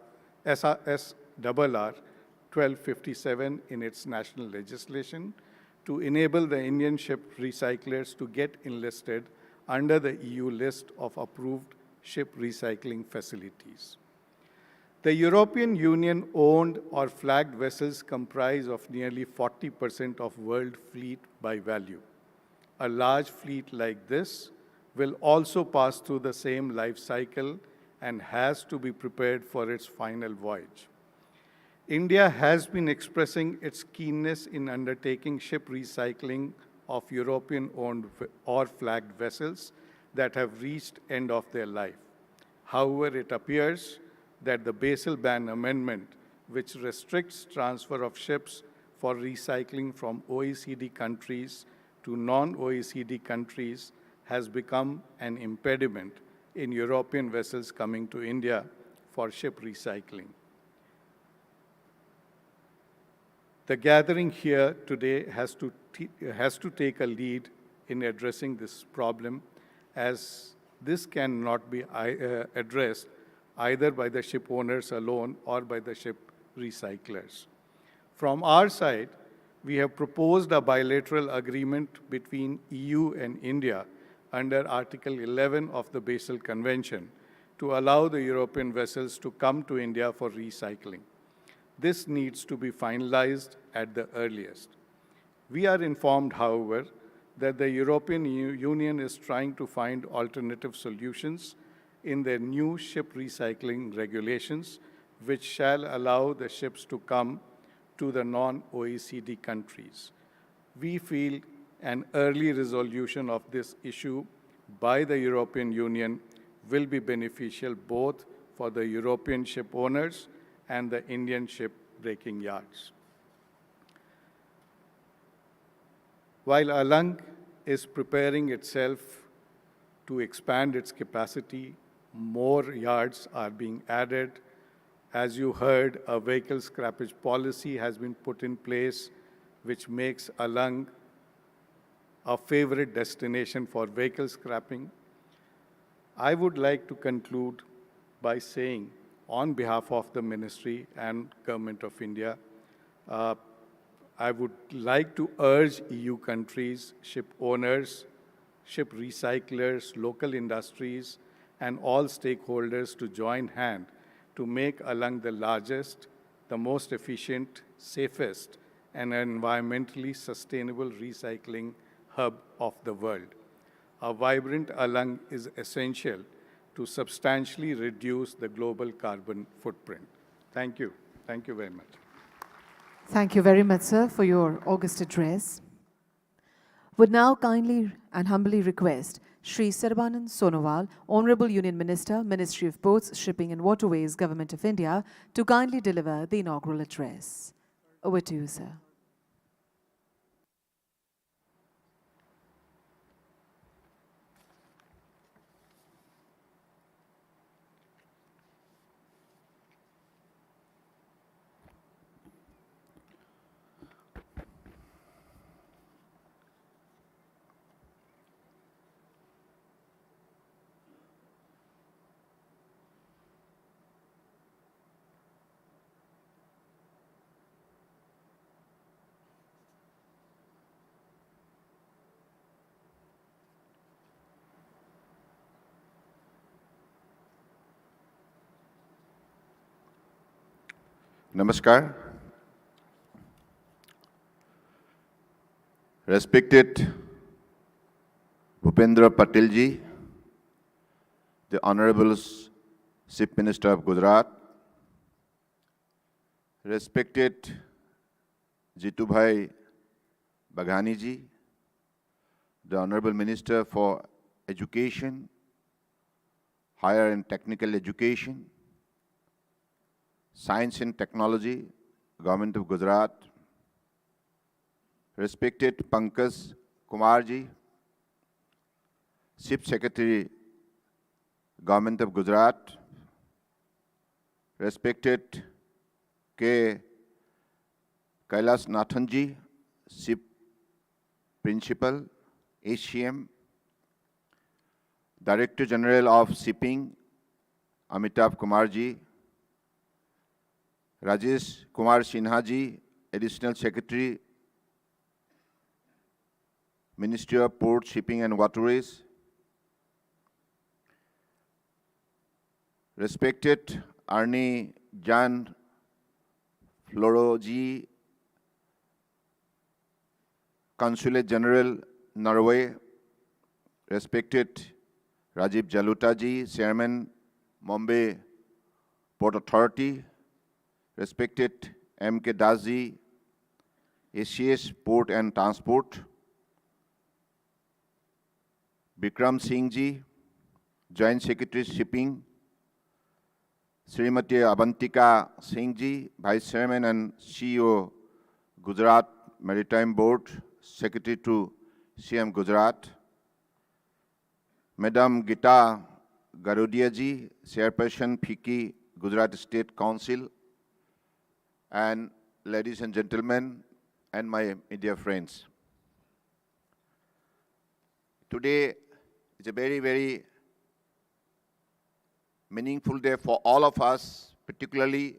1257 in its national legislation to enable the Indian ship recyclers to get enlisted under the EU list of approved ship recycling facilities. The European Union owned or flagged vessels comprise of nearly 40% of world fleet by value. A large fleet like this will also pass through the same life cycle and has to be prepared for its final voyage. India has been expressing its keenness in undertaking ship recycling of European-owned or flagged vessels that have reached end of their life. However, it appears that the Basel Ban Amendment, which restricts transfer of ships for recycling from OECD countries to non-OECD countries, has become an impediment in European vessels coming to India for ship recycling. The gathering here today has to take a lead in addressing this problem, as this cannot be addressed either by the ship owners alone or by the ship recyclers. From our side, we have proposed a bilateral agreement between EU and India under Article 11 of the Basel Convention to allow the European vessels to come to India for recycling. This needs to be finalized at the earliest. We are informed, however, that the European Union is trying to find alternative solutions in their new ship recycling regulations, which shall allow the ships to come to the non-OECD countries. We feel an early resolution of this issue by the European Union will be beneficial both for the European ship owners and the Indian ship breaking yards. While Alang is preparing itself to expand its capacity, more yards are being added. As you heard, a vehicle scrappage policy has been put in place, which makes Alang a favorite destination for vehicle scrapping. I would like to conclude by saying, on behalf of the Ministry and Government of India, I would like to urge EU countries, ship owners, ship recyclers, local industries, and all stakeholders to join hand to make Alang the largest, the most efficient, safest, and environmentally sustainable recycling hub of the world. A vibrant Alang is essential to substantially reduce the global carbon footprint. Thank you. Thank you very much. Thank you very much, sir, for your august address. Would now kindly and humbly request Shri Sarbanand Sonowal, Honorable Union Minister, Ministry of Ports, Shipping and Waterways, Government of India, to kindly deliver the inaugural address. Over to you, sir. Namaskar. Respected Bhupendra Patel ji, the Honorable Chief Minister of Gujarat, respected Jitubhai Baghani ji, the Honorable Minister for Education, Higher and Technical Education, Science and Technology, Government of Gujarat, respected Pankaj Kumar ji, Chief Secretary, Government of Gujarat, respected K. Kailas Nathan ji, Chief Principal, HCM, Director General of Shipping, Amitabh Kumar ji, Rajesh Kumar Sinha ji, Additional Secretary, Ministry of Port, Shipping and Waterways, respected Arnie Jan Floro ji, Consulate General, Norway, respected Rajiv Jaluta ji, Chairman, Mumbai Port Authority, respected M.K. Dasji, ACS Port and Transport, Bikram Singh ji, Joint Secretary Shipping, Srimati Avantika Singh ji, Vice Chairman and CEO, Gujarat Maritime Board, Secretary to CM Gujarat, Madam Gita Garodia ji, Chairperson FICCI, Gujarat State Council, and ladies and gentlemen, and my media friends. Today is a very, very meaningful day for all of us, particularly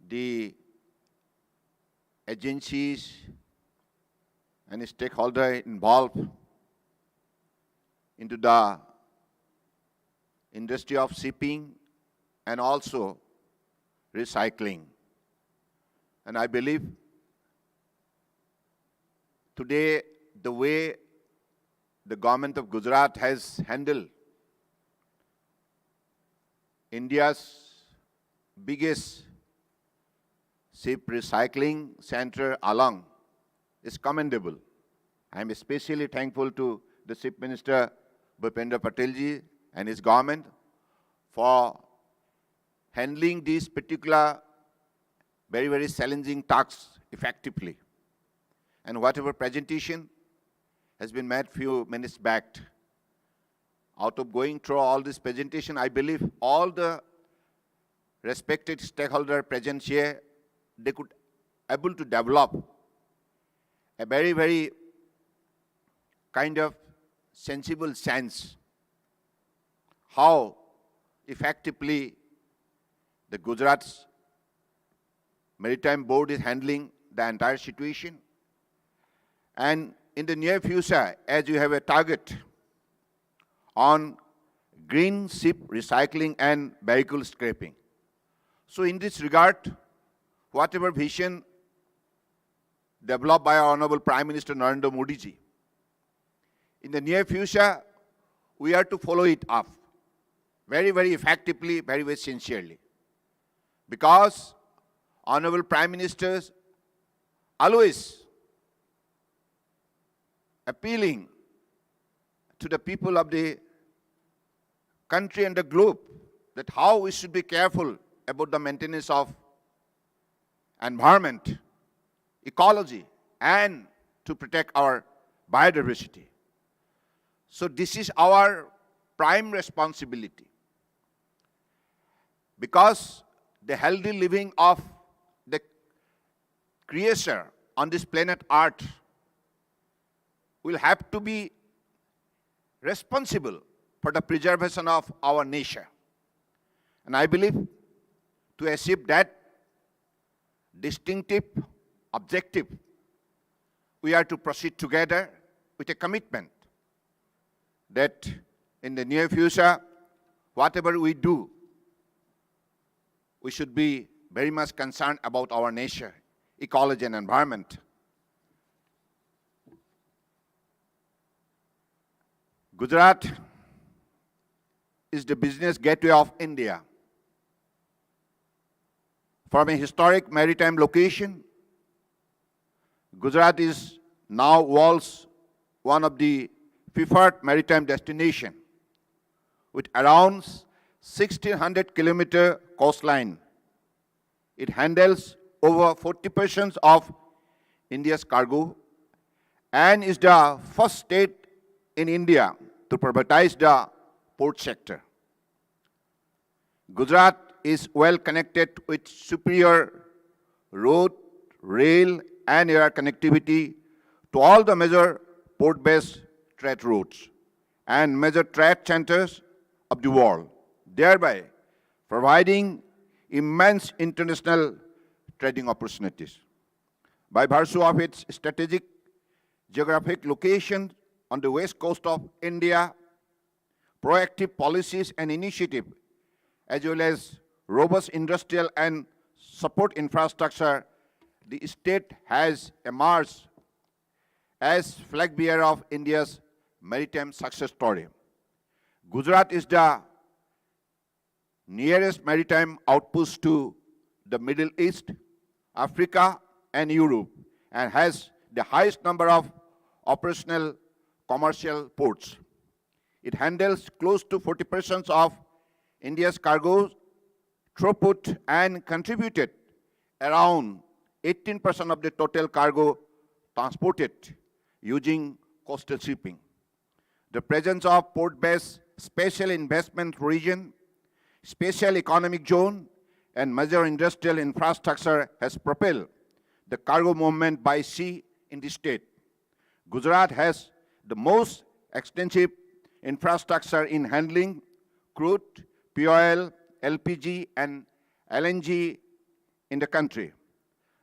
the agencies and stakeholders involved into the industry of shipping and also recycling. And I believe today the way the government of Gujarat has handled India's biggest ship recycling center along is commendable. I am especially thankful to the Chief Minister Bhupendra Patel ji and his government for handling these particular very, very challenging tasks effectively. And whatever presentation has been made few minutes back, out of going through all this presentation, I believe all the respected stakeholders present here, they could able to develop a very, very kind of sensible sense how effectively the Gujarat's Maritime Board is handling the entire situation. And in the near future, as you have a target on green ship recycling and vehicle scrapping. So in this regard, whatever vision developed by our Honorable Prime Minister Narendra Modi ji, in the near future, we are to follow it up very, very effectively, very, very sincerely. Because Honorable Prime Ministers always appealing to the people of the country and the globe that how we should be careful about the maintenance of environment, ecology, and to protect our biodiversity. So this is our prime responsibility. Because the healthy living of the creature on this planet Earth will have to be responsible for the preservation of our nature. And I believe to achieve that distinctive objective, we are to proceed together with a commitment that in the near future, whatever we do, we should be very much concerned about our nature, ecology, and environment. Gujarat is the business gateway of India. From a historic maritime location, Gujarat is now world's one of the preferred maritime destination with around 1,600-kilometer coastline. It handles over 40% of India's cargo and is the first state in India to privatize the port sector. Gujarat is well connected with superior road, rail, and air connectivity to all the major port-based trade routes and major trade centers of the world, thereby providing immense international trading opportunities. By virtue of its strategic geographic location on the west coast of India, proactive policies and initiatives, as well as robust industrial and support infrastructure, the state has emerged as flag bearer of India's maritime success story. Gujarat is the nearest maritime outpost to the Middle East, Africa, and Europe, and has the highest number of operational commercial ports. It handles close to 40% of India's cargo throughput and contributed around 18% of the total cargo transported using coastal shipping. The presence of port-based special investment region, special economic zone, and major industrial infrastructure has propelled the cargo movement by sea in the state. Gujarat has the most extensive infrastructure in handling crude, fuel, LPG, and LNG in the country.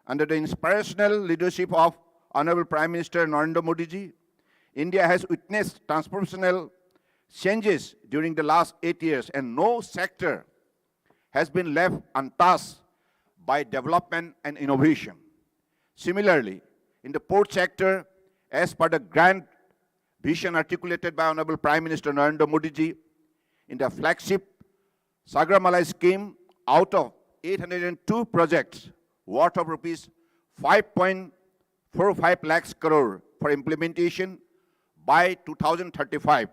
Under the inspirational leadership of Honorable Prime Minister Narendra Modi ji, India has witnessed transformational changes during the last 8 years, and no sector has been left untouched by development and innovation. Similarly, in the port sector, as per the grand vision articulated by Honorable Prime Minister Narendra Modi ji, in the flagship Sagarmala scheme, out of 802 projects, worth of rupees 5.45 lakhs crore for implementation by 2035.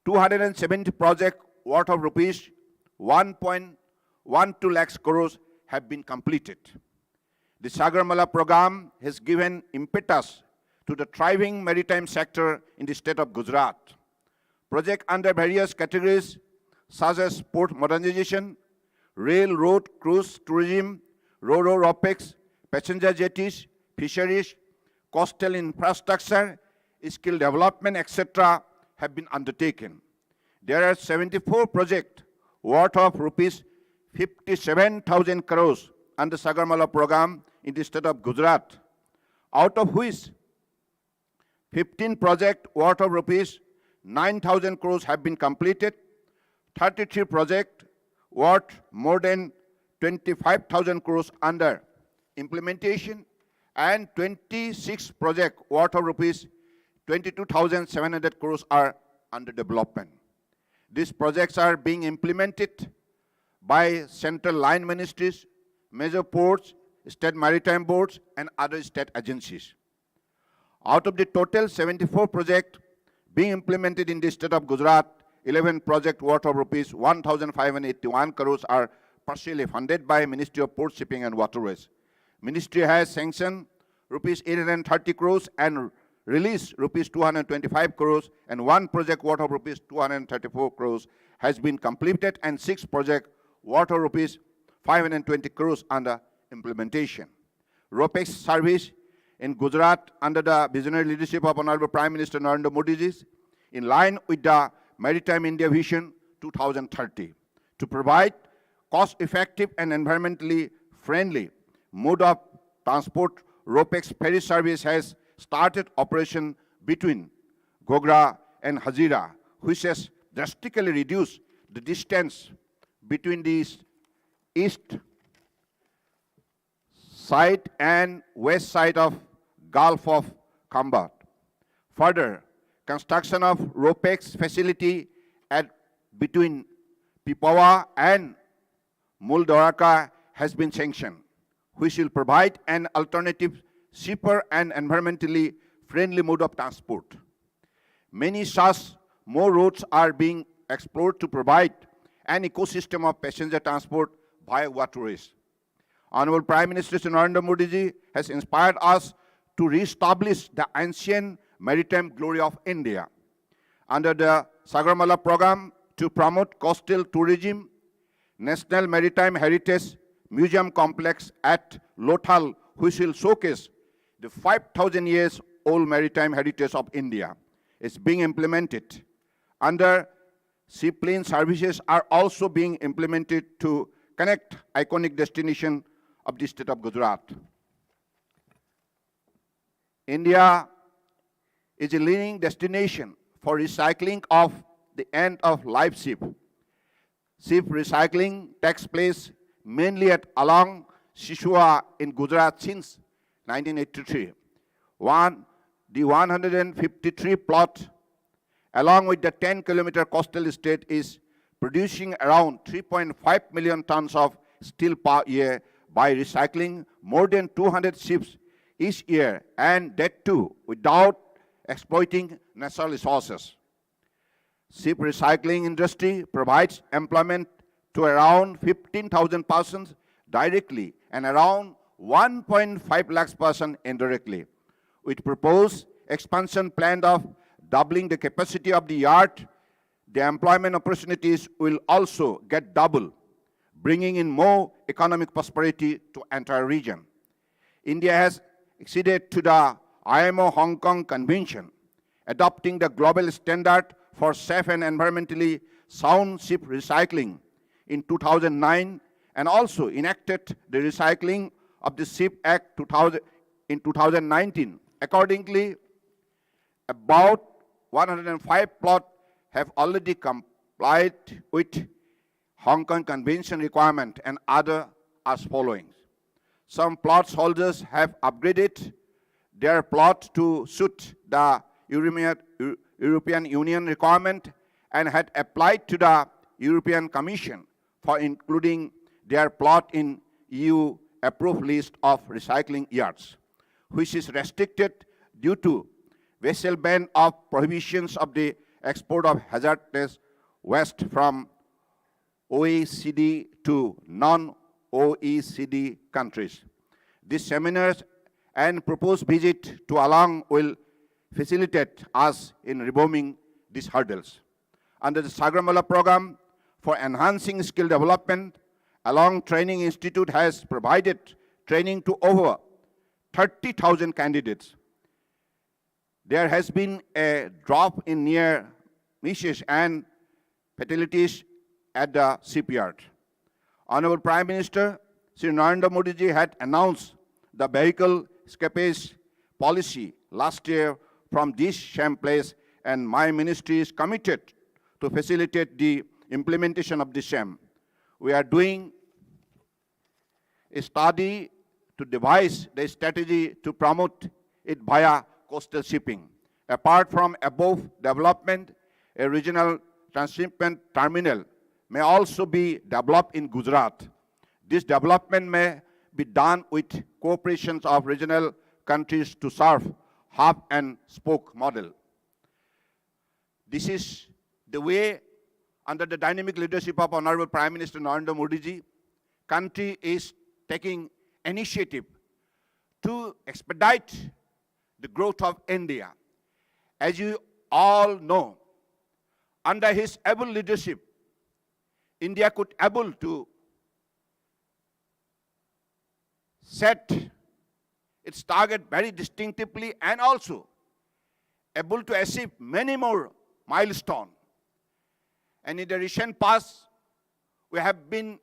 270 projects worth of rupees 1.12 lakhs crores have been completed. The Sagarmala program has given impetus to the thriving maritime sector in the state of Gujarat. Projects under various categories such as port modernization, rail, road, cruise, tourism, ro-ro, ROPEX, passenger jetties, fisheries, coastal infrastructure, skill development, etc. have been undertaken. There are 74 projects worth of rupees 57,000 crores under Sagarmala program in the state of Gujarat, out of which 15 projects worth of rupees 9,000 crores have been completed, 33 projects worth more than 25,000 crores under implementation, and 26 projects worth of rupees 22,700 crores are under development. These projects are being implemented by central line ministries, major ports, state maritime boards, and other state agencies. Out of the total 74 projects being implemented in the state of Gujarat, 11 projects worth of rupees 1,581 crores are partially funded by Ministry of Port Shipping and Waterways. Ministry has sanctioned rupees 830 crores and released rupees 225 crores, and one project worth of rupees 234 crores has been completed, and 6 projects worth of rupees 520 crores under implementation. ROPEX service in Gujarat under the visionary leadership of Honorable Prime Minister Narendra Modi ji, in line with the Maritime India Vision 2030, to provide cost-effective and environmentally friendly mode of transport. ROPEX ferry service has started operation between Gogra and Hazira, which has drastically reduced the distance between the east side and west side of Gulf of Khambat. Further, construction of ROPEX facility between Pipawa and Muldwarka has been sanctioned, which will provide an alternative, cheaper and environmentally friendly mode of transport. Many such more routes are being explored to provide an ecosystem of passenger transport via waterways. Honorable Prime Minister Narendra Modi ji has inspired us to re-establish the ancient maritime glory of India. Under the Sagarmala program to promote coastal tourism, National Maritime Heritage Museum Complex at Lothal, which will showcase the 5,000 years old maritime heritage of India, is being implemented. Under seaplane services are also being implemented to connect iconic destination of the state of Gujarat. India is a leading destination for recycling of the end-of-life ship. Ship recycling takes place mainly along Shisua in Gujarat since 1983. The 153 plot, along with the 10-kilometer coastal state, is producing around 3.5 million tons of steel per year by recycling more than 200 ships each year, and that too without exploiting natural resources. Ship recycling industry provides employment to around 15,000 persons directly and around 1.5 lakhs persons indirectly. With proposed expansion plan of doubling the capacity of the yard, the employment opportunities will also get double, bringing in more economic prosperity to entire region. India has acceded to the IMO Hong Kong Convention, adopting the global standard for safe and environmentally sound ship recycling in 2009, and also enacted the Recycling of the Ship Act 2000 in 2019. Accordingly, about 105 plots have already complied with Hong Kong Convention requirement, and other as following. Some plot holders have upgraded their plot to suit the European Union requirement and had applied to the European Commission for including their plot in EU approved list of recycling yards, which is restricted due to vessel ban of prohibitions of the export of hazardous waste from OECD to non-OECD countries. These seminars and proposed visit to Alang will facilitate us in removing these hurdles. Under the Sagramala program for enhancing skill development, Alang Training Institute has provided training to over 30,000 candidates. There has been a drop in near misses and fatalities at the shipyard. Honorable Prime Minister Sri Narendra Modi ji had announced the vehicle escapage policy last year from this same place, and my ministry is committed to facilitate the implementation of the same. We are doing a study to devise the strategy to promote it via coastal shipping. Apart from above development, a regional transshipment terminal may also be developed in Gujarat. This development may be done with cooperations of regional countries to serve hub and spoke model. This is the way, under the dynamic leadership of Honorable Prime Minister Narendra Modi ji, country is taking initiative to expedite the growth of India. As you all know, under his able leadership, India could able to set its target very distinctively and also able to achieve many more milestones. And in the recent past, we have been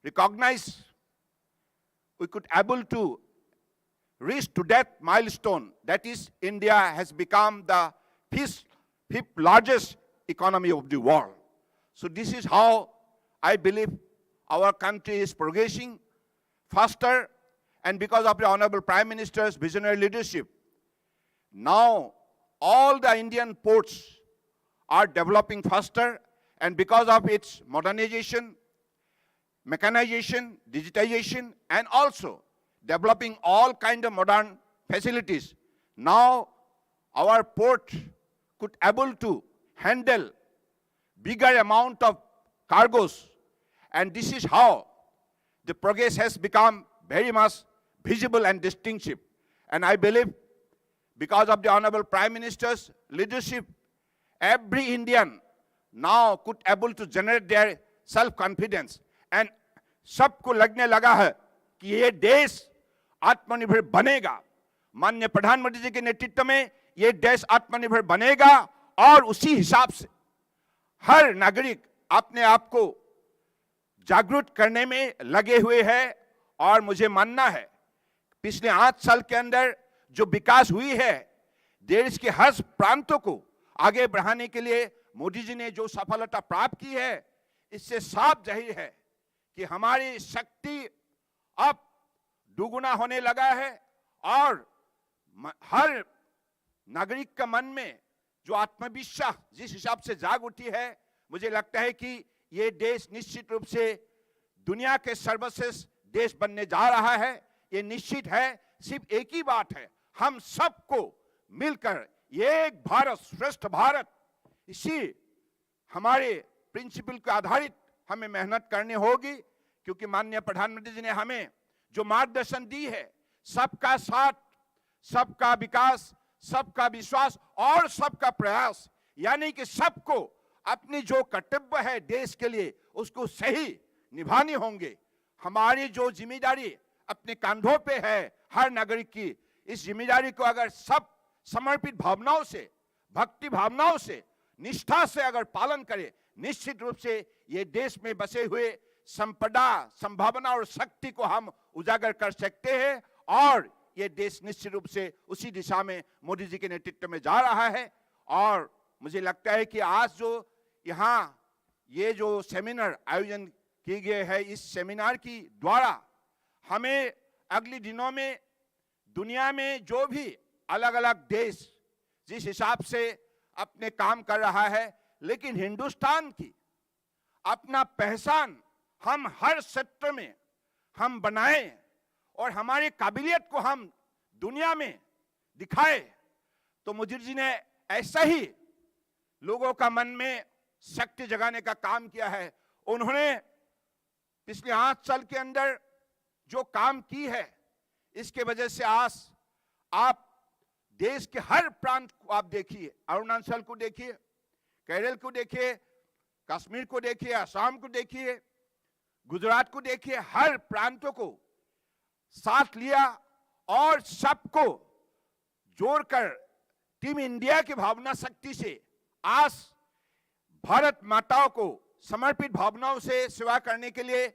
recognized, we could able to reach to that milestone. That is, India has become the fifth largest economy of the world. So this is how I believe our country is progressing faster, and because of the Honorable Prime Minister's visionary leadership, now all the Indian ports are developing faster, and because of its modernization, mechanization, digitization, and also developing all kinds of modern facilities, now our port could able to handle bigger amount of cargoes, and this is how the progress has become very much visible and distinctive. And I believe because of the Honorable Prime Minister's leadership, every Indian now could able to generate their self-confidence, and सबको लगने लगा है कि ये देश आत्मनिर्भर बनेगा. माननीय प्रधानमंत्री जी के नेतृत्व में ये देश आत्मनिर्भर बनेगा, और उसी हिसाब से हर नागरिक अपने आप को जागरूक करने में लगे हुए हैं. और मुझे मानना है पिछले 8 साल के अंदर जो विकास हुई है, देश के हर प्रांतों को आगे बढ़ाने के लिए मोदी जी ने जो सफलता प्राप्त की है, इससे साफ जाहिर है कि हमारी शक्ति अब दुगुना होने लगा है, और हर नागरिक का मन में जो आत्मविश्वास जिस हिसाब से जाग उठी है, मुझे लगता है कि ये देश निश्चित रूप से दुनिया के सर्वश्रेष्ठ देश बनने जा रहा है। ये निश्चित है। सिर्फ एक ही बात है, हम सबको मिलकर एक भारत श्रेष्ठ भारत, इसी हमारे प्रिंसिपल के आधारित हमें मेहनत करनी होगी। क्योंकि माननीय प्रधानमंत्री जी ने हमें जो मार्गदर्शन दी है, सबका साथ, सबका विकास, सबका विश्वास और सबका प्रयास, यानी कि सबको अपनी जो कर्तव्य है देश के लिए उसको सही निभानी होंगे। हमारी जो जिम्मेदारी अपने कंधों पे है हर नागरिक की, इस जिम्मेदारी को अगर सब समर्पित भावनाओं से, भक्ति भावनाओं से, निष्ठा से अगर पालन करें, निश्चित रूप से ये देश में बसे हुए संपदा, संभावना और शक्ति को हम उजागर कर सकते हैं। और ये देश निश्चित रूप से उसी दिशा में मोदी जी के नेतृत्व में जा रहा है। और मुझे लगता है कि आज जो यहाँ ये जो सेमिनार आयोजन की गए है, इस सेमिनार की द्वारा हमें अगले दिनों में दुनिया में जो भी अलग अलग देश जिस हिसाब से अपने काम कर रहा है, लेकिन हिंदुस्तान की अपना पहचान हम हर क्षेत्र में हम बनाएं और हमारी काबिलियत को हम दुनिया में दिखाए। तो मोदी जी ने ऐसा ही लोगों का मन में शक्ति जगाने का काम किया है। उन्होंने पिछले 8 साल के अंदर जो काम की है, इसके वजह से आज आप देश के हर प्रांत को आप देखिए, अरुणाचल को देखिए, केरल को देखिए, कश्मीर को देखिए, असम को देखिए, गुजरात को देखिए, हर प्रांतों को साथ लिया और सबको जोड़कर टीम इंडिया की भावना शक्ति से आज भारत माताओं को समर्पित भावनाओं से सेवा करने के लिए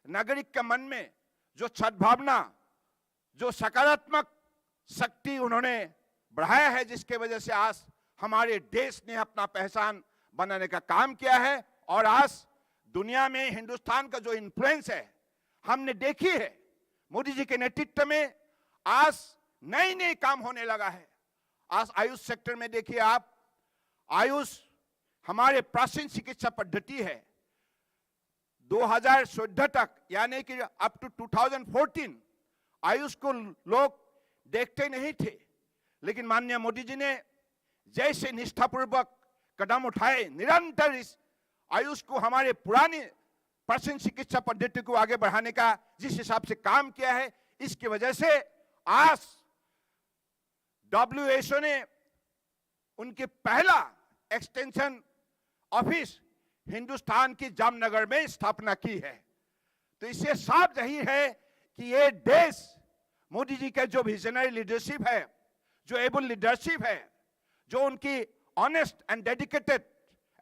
नागरिक के मन में जो सद्भावना, जो सकारात्मक शक्ति उन्होंने बढ़ाया है, जिसके वजह से आज हमारे देश ने अपना पहचान बनाने का काम किया है। और आज दुनिया में हिंदुस्तान का जो इन्फ्लुएंस है हमने देखी है। मोदी जी के नेतृत्व में आज नए नए काम होने लगा है। आज आयुष सेक्टर में देखिए आप, आयुष हमारे प्राचीन चिकित्सा पद्धति है। 2014 तक, यानी कि अप टू 2014 आयुष को लोग देखते नहीं थे, लेकिन माननीय मोदी जी ने जैसे निष्ठापूर्वक कदम उठाए, निरंतर इस आयुष को, हमारे पुरानी प्राचीन चिकित्सा पद्धति को आगे बढ़ाने का जिस हिसाब से काम किया है, इसकी वजह से आज WHO ने उनके पहला एक्सटेंशन ऑफिस हिंदुस्तान की जामनगर में स्थापना की है। तो इससे साफ जाहिर है कि ये देश मोदी जी का जो विजनरी लीडरशिप है, जो एबल लीडरशिप है, जो उनकी honest and dedicated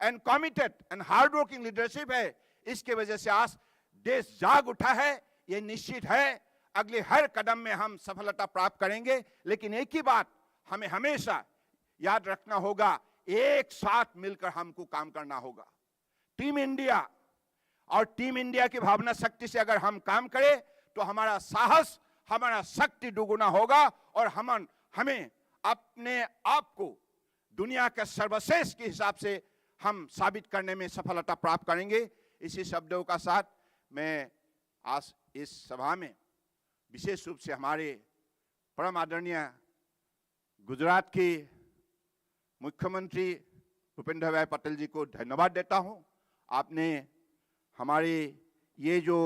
and committed and hard working leadership है, इसके वजह से आज देश जाग उठा है। ये निश्चित है अगले हर कदम में हम सफलता प्राप्त करेंगे। लेकिन एक ही बात हमें हमेशा याद रखना होगा, एक साथ मिलकर हमको काम करना होगा। टीम इंडिया और टीम इंडिया की भावना शक्ति से अगर हम काम करें तो हमारा साहस, हमारा शक्ति दुगुना होगा और हमें अपने आप को दुनिया के सर्वश्रेष्ठ के हिसाब से हम साबित करने में सफलता प्राप्त करेंगे। इसी शब्दों का साथ मैं आज इस सभा में विशेष रूप से हमारे परम आदरणीय गुजरात के मुख्यमंत्री भूपेंद्र भाई पटेल जी को धन्यवाद देता हूं। आपने हमारे ये जो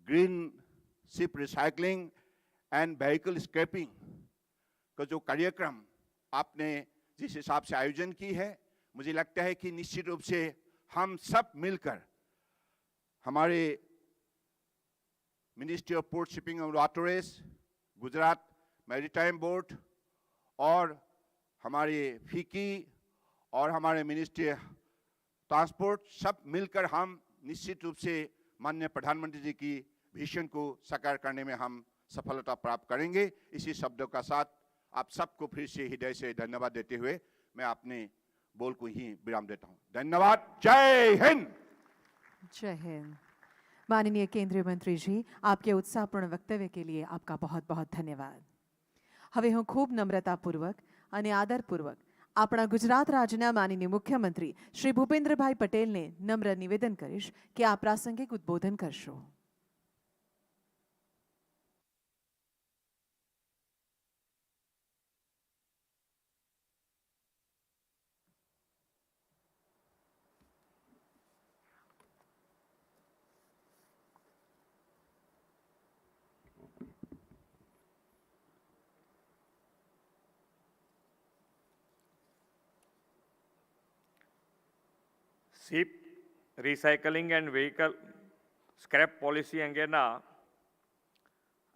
green ship recycling and vehicle scrapping का जो कार्यक्रम आपने जिस हिसाब से आयोजन की है, मुझे लगता है कि निश्चित रूप से हम सब मिलकर हमारे ministry of port shipping and waterways, Gujarat maritime board और हमारे फीकी और हमारे मिनिस्ट्री ट्रांसपोर्ट, सब मिलकर हम निश्चित रूप से माननीय प्रधानमंत्री जी की विजन को साकार करने में हम सफलता प्राप्त करेंगे। इसी शब्दों का साथ आप सबको फिर से हृदय से धन्यवाद देते हुए मैं अपने बोल को ही विराम देता हूं। धन्यवाद। जय हिंद। जय हिंद। माननीय केंद्रीय मंत्री जी, आपके उत्साहपूर्ण वक्तव्य के लिए आपका बहुत बहुत धन्यवाद। હવે હું ખૂબ નમ્રતાપૂર્વક અને આદરપૂર્વક આપણા ગુજરાત રાજ્યના માનનીય મુખ્યમંત્રી શ્રી ભૂપેન્દ્રભાઈ પટેલને નમ્ર નિવેદન કરીશ કે આ પ્રાસંગિક ઉદ્બોધન કરશો. Ship recycling and vehicle scrap policy અંગેના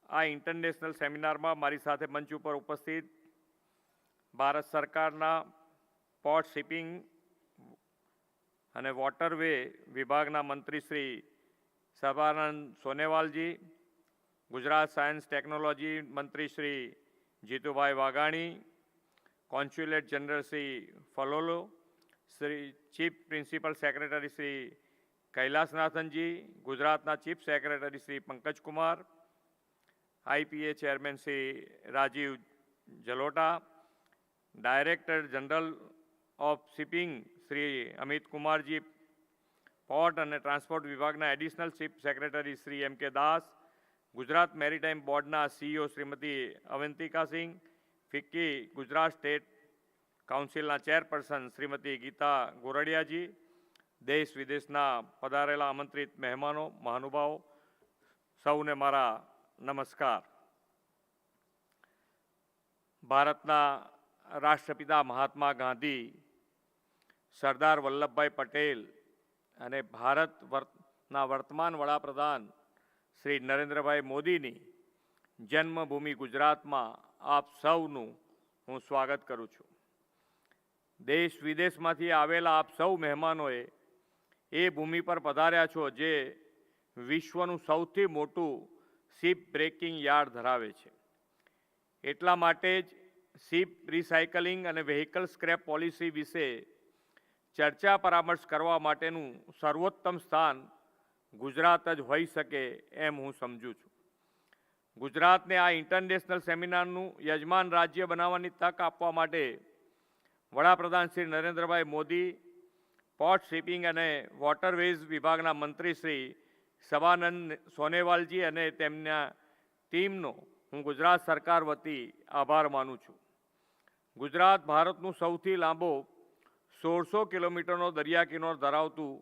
આ ઇન્ટરનેશનલ સેમિનારમાં મારી સાથે મંચ ઉપર ઉપસ્થિત ભારત સરકારના પોર્ટ શિપિંગ અને વોટરવે વિભાગના મંત્રી શ્રી સર્બાનંદ સોનેવાલજી, ગુજરાત સાયન્સ ટેકનોલોજી મંત્રી શ્રી જીતુભાઈ વાઘાણી, કોન્સ્યુલેટ જનરલ શ્રી ફલોલો, Shri chief principal secretary Shri Kailasnathan ji, ગુજરાતના chief secretary Shri Pankajkumar, IPA chairman Shri Rajiv Jalota, director general of shipping Shri Amit Kumar ji, port અને ટ્રાન્સપોર્ટ વિભાગના additional chief secretary Shri M K Das, Gujarat maritime બોર્ડના CEO Shrimati Avantika Singh, FICCI Gujarat state કાઉન્સિલના ચેરપર્સન શ્રીમતી ગીતા ગોરડિયાજી, દેશ વિદેશના પધારેલા આમંત્રિત મહેમાનો, મહાનુભાવો, સૌને મારા નમસ્કાર. ભારતના રાષ્ટ્રપિતા મહાત્મા ગાંધી, સરદાર વલ્લભભાઈ પટેલ અને ભારતના વર્તમાન વડાપ્રધાન શ્રી નરેન્દ્રભાઈ મોદીની જન્મભૂમિ ગુજરાતમાં આપ સૌનું હું સ્વાગત કરું છું. દેશ વિદેશમાંથી આવેલા આપ સૌ મહેમાનોએ એ ભૂમિ પર પધાર્યા છો જે વિશ્વનું સૌથી મોટું શિપ બ્રેકિંગ યાર્ડ ધરાવે છે. એટલા માટે જ શિપ રિસાયકલિંગ અને વ્હીકલ સ્ક્રેપ પોલિસી વિશે ચર્ચા પરામર્શ કરવા માટેનું સર્વોત્તમ સ્થાન ગુજરાત જ હોઈ શકે એમ હું સમજું છું. ગુજરાતને આ ઇન્ટરનેશનલ સેમિનારનું યજમાન રાજ્ય બનાવવાની તક આપવા માટે વડાપ્રધાન શ્રી નરેન્દ્રભાઈ મોદી, પોર્ટ શિપિંગ અને વોટરવેઝ વિભાગના મંત્રી શ્રી સર્બાનંદ સોનેવાલજી અને તેમના ટીમનો હું ગુજરાત સરકાર વતી આભાર માનું છું. ગુજરાત ભારતનું સૌથી લાંબો 1600 કિલોમીટરનો દરિયા કિનારો ધરાવતું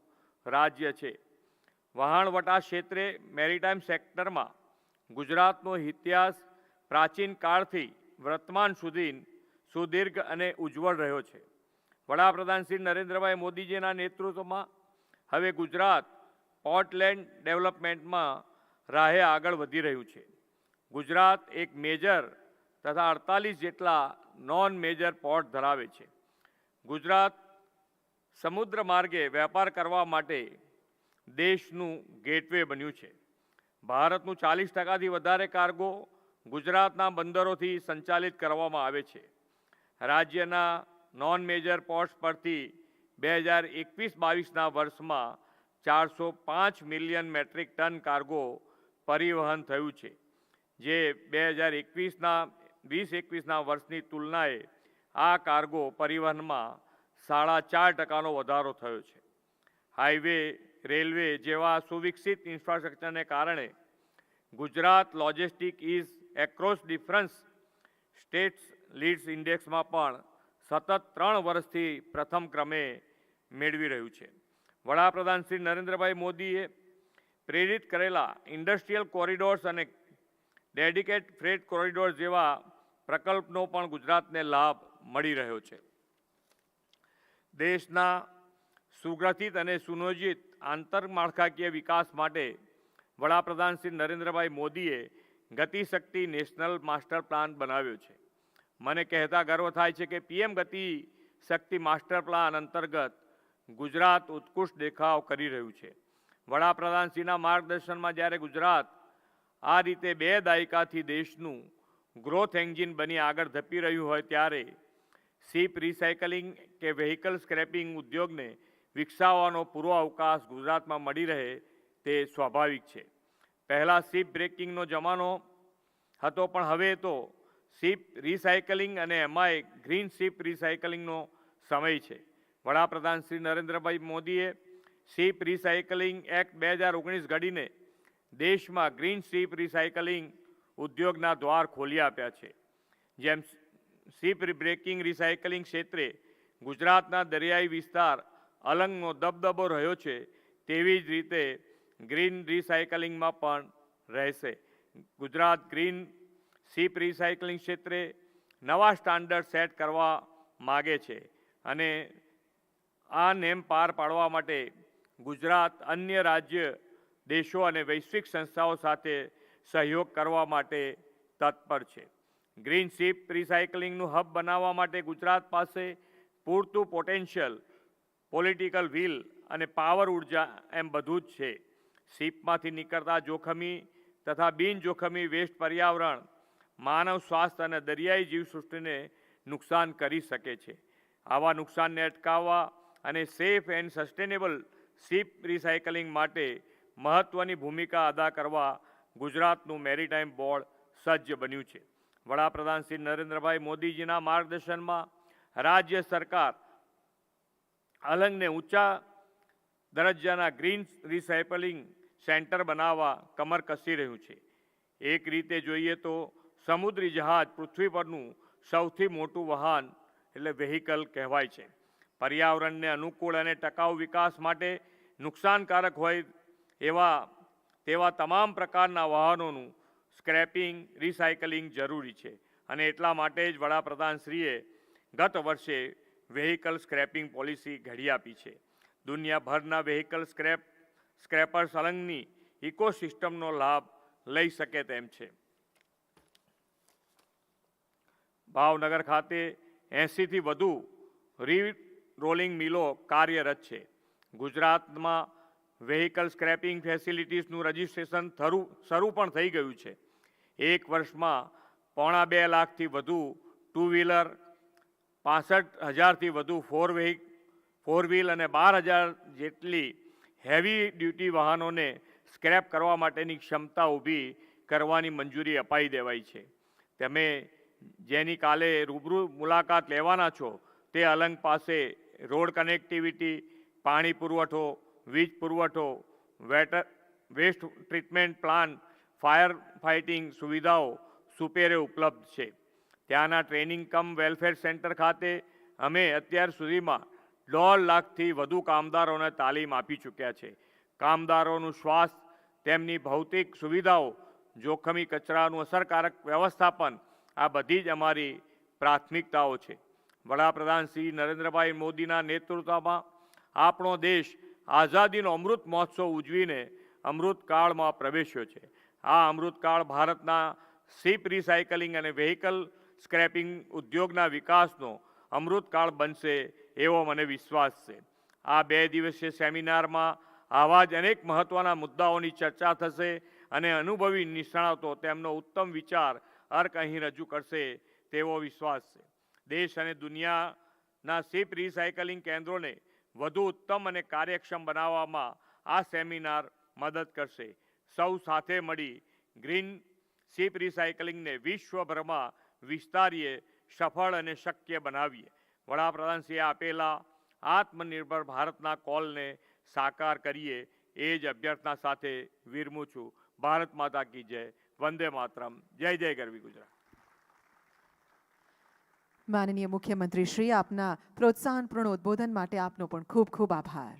રાજ્ય છે. વહાણવટા ક્ષેત્રે મેરીટાઈમ સેક્ટરમાં ગુજરાતનો ઇતિહાસ પ્રાચીન કાળથી વર્તમાન સુધી સુદીર્ઘ અને ઉજ્જવળ રહ્યો છે. વડાપ્રધાન શ્રી નરેન્દ્રભાઈ મોદીજીના નેતૃત્વમાં હવે ગુજરાત પોર્ટલેન્ડ ડેવલપમેન્ટમાં રાહે આગળ વધી રહ્યું છે. ગુજરાત એક મેજર તથા 48 જેટલા નોન મેજર પોર્ટ ધરાવે છે. ગુજરાત સમુદ્ર માર્ગે વેપાર કરવા માટે દેશનું ગેટવે બન્યું છે. ભારતનું 40%થી વધારે કાર્ગો ગુજરાતના બંદરોથી સંચાલિત કરવામાં આવે છે. રાજ્યના નોન મેજર પોર્ટ્સ પરથી 2021-22ના વર્ષમાં 405 મિલિયન મેટ્રિક ટન કાર્ગો પરિવહન થયું છે, જે 2021-ના વર્ષની તુલનાએ આ કાર્ગો પરિવહનમાં 4.5%નો વધારો થયો છે. હાઈવે, રેલવે જેવા સુવિકસિત ઇન્ફ્રાસ્ટ્રક્ચરને કારણે Gujarat logistic ease across difference states LEADS ઇન્ડેક્સમાં પણ સતત 3 વર્ષથી પ્રથમ ક્રમે મેળવી રહ્યું છે. વડાપ્રધાન શ્રી નરેન્દ્રભાઈ મોદીએ પ્રેરિત કરેલા ઇન્ડસ્ટ્રીયલ કોરિડોર્સ અને ડેડિકેટ ફ્રેટ કોરિડોર્સ જેવા પ્રકલ્પનો પણ ગુજરાતને લાભ મળી રહ્યો છે. દેશના સુગ્રથિત અને સુનિયોજિત આંતરમાળખાકીય વિકાસ માટે વડાપ્રધાન શ્રી નરેન્દ્રભાઈ મોદીએ ગતિશક્તિ નેશનલ માસ્ટર પ્લાન બનાવ્યો છે. મને કહેતા ગર્વ થાય છે કે પીએમ ગતિશક્તિ માસ્ટર પ્લાન અંતર્ગત ગુજરાત ઉત્કૃષ્ટ દેખાવ કરી રહ્યું છે. વડાપ્રધાનશ્રીના માર્ગદર્શનમાં જ્યારે ગુજરાત આ રીતે 2 દાયકાથી દેશનું ગ્રોથ એન્જિન બની આગળ ધપી રહ્યું હોય ત્યારે શિપ રિસાયકલિંગ કે વ્હીકલ સ્ક્રેપિંગ ઉદ્યોગને વિકસાવવાનો પૂરો અવકાશ ગુજરાતમાં મળી રહે તે સ્વાભાવિક છે. પહેલાં શિપ બ્રેકિંગનો જમાનો હતો, પણ હવે તો શિપ રિસાયકલિંગ અને એમાંય ગ્રીન શિપ રિસાયકલિંગનો સમય છે. વડાપ્રધાન શ્રી નરેન્દ્રભાઈ મોદીએ શિપ રિસાયકલિંગ એક્ટ 2019 ઘડીને દેશમાં ગ્રીન શિપ રિસાયકલિંગ ઉદ્યોગના દ્વાર ખોલી આપ્યા છે. જેમ શિપ બ્રેકિંગ રિસાયકલિંગ ક્ષેત્રે ગુજરાતના દરિયાઈ વિસ્તાર અલંગનો દબદબો રહ્યો છે, તેવી જ રીતે ગ્રીન રિસાયકલિંગમાં પણ રહેશે. ગુજરાત ગ્રીન શિપ રિસાયકલિંગ ક્ષેત્રે નવા સ્ટાન્ડર્ડ સેટ કરવા માગે છે અને આ નેમ પાર પાડવા માટે ગુજરાત અન્ય રાજ્ય દેશો અને વૈશ્વિક સંસ્થાઓ સાથે સહયોગ કરવા માટે તત્પર છે. ગ્રીન શિપ રિસાયકલિંગનું હબ બનાવવા માટે ગુજરાત પાસે પૂરતું પોટેન્શિયલ, પોલિટિકલ વિલ અને પાવર ઉર્જા એમ બધું જ છે. શિપમાંથી નીકળતા જોખમી તથા બિનજોખમી વેસ્ટ પર્યાવરણ, માનવ સ્વાસ્થ્ય અને દરિયાઈ જીવસૃષ્ટિને નુકસાન કરી શકે છે. આવા નુકસાનને અટકાવવા અને safe and sustainable ship recycling માટે મહત્ત્વની ભૂમિકા અદા કરવા ગુજરાતનું મેરીટાઈમ બોર્ડ સજ્જ બન્યું છે. વડાપ્રધાન શ્રી નરેન્દ્રભાઈ મોદીજીના માર્ગદર્શનમાં રાજ્ય સરકાર અલંગને ઊંચા દરજ્જાના ગ્રીન રિસાયકલિંગ સેન્ટર બનાવવા કમર કસી રહ્યું છે. એક રીતે જોઈએ તો સમુદ્રી જહાજ પૃથ્વી પરનું સૌથી મોટું વાહન એટલે વેહિકલ કહેવાય છે. પર્યાવરણને અનુકૂળ અને ટકાઉ વિકાસ માટે નુકસાનકારક હોય તેવા તમામ પ્રકારના વાહનોનું સ્ક્રેપિંગ, રિસાયકલિંગ જરૂરી છે અને એટલા માટે જ વડાપ્રધાનશ્રીએ ગત વર્ષે વેહિકલ સ્ક્રેપિંગ પોલિસી ઘડી આપી છે. દુનિયાભરના વેહિકલ સ્ક્રેપર્સ અલંગની ઇકોસિસ્ટમનો લાભ લઈ શકે તેમ છે. ભાવનગર ખાતે 80થી વધુ રોલિંગ મિલો કાર્યરત છે. ગુજરાતમાં વેહિકલ સ્ક્રેપિંગ ફેસિલિટીઝનું રજિસ્ટ્રેશન શરૂ પણ થઈ ગયું છે. એક વર્ષમાં 2.5 લાખથી વધુ ટુ વ્હીલર, 65,000થી વધુ ફોર વ્હીલ અને 12,000 જેટલી હેવી ડ્યુટી વાહનોને સ્ક્રેપ કરવા માટેની ક્ષમતા ઊભી કરવાની મંજૂરી અપાઈ દેવાઈ છે. તમે જેની કાલે રૂબરૂ મુલાકાત લેવાના છો તે અલંગ પાસે રોડ કનેક્ટિવિટી, પાણી પુરવઠો, વીજ પુરવઠો, waste treatment plant, fire fighting સુવિધાઓ સુપેરે ઉપલબ્ધ છે. ત્યાંના ટ્રેનિંગ કમ વેલફેર સેન્ટર ખાતે અમે અત્યાર સુધીમાં 1.5 લાખથી વધુ કામદારોને તાલીમ આપી ચૂક્યા છે. કામદારોનું સ્વાસ્થ્ય, તેમની ભૌતિક સુવિધાઓ, જોખમી કચરાનું અસરકારક વ્યવસ્થાપન આ બધી જ અમારી પ્રાથમિકતાઓ છે. વડાપ્રધાન શ્રી નરેન્દ્રભાઈ મોદીના નેતૃત્વમાં આપણો દેશ આઝાદીનો અમૃત મહોત્સવ ઉજવીને અમૃતકાળમાં પ્રવેશ્યો છે. આ અમૃતકાળ ભારતના શિપ રિસાયકલિંગ અને વેહિકલ સ્ક્રેપિંગ ઉદ્યોગના વિકાસનો અમૃતકાળ બનશે એવો મને વિશ્વાસ છે. આ 2 દિવસીય સેમિનારમાં આવા જ અનેક મહત્ત્વના મુદ્દાઓની ચર્ચા થશે અને અનુભવી નિષ્ણાતો તેમનો ઉત્તમ વિચાર અર્ક અહીં રજૂ કરશે તેવો વિશ્વાસ છે. દેશ અને દુનિયાના શિપ રિસાયકલિંગ કેન્દ્રોને વધુ ઉત્તમ અને કાર્યક્ષમ બનાવવામાં આ સેમિનાર મદદ કરશે. સૌ સાથે મળી ગ્રીન શિપ રિસાયકલિંગને વિશ્વભરમાં વિસ્તારીએ, સફળ અને શક્ય બનાવીએ. વડાપ્રધાનશ્રીએ આપેલા આત્મનિર્ભર ભારતના કોલને સાકાર કરીએ એ જ અભ્યર્થના સાથે વિરમું છું. ભારત માતા કી જય. વંદે માતરમ. જય જય ગરવી ગુજરાત. માનનીય મુખ્યમંત્રી શ્રી, આપના પ્રોત્સાહનપૂર્ણ ઉદ્બોધન માટે આપનો પણ ખૂબ ખૂબ આભાર.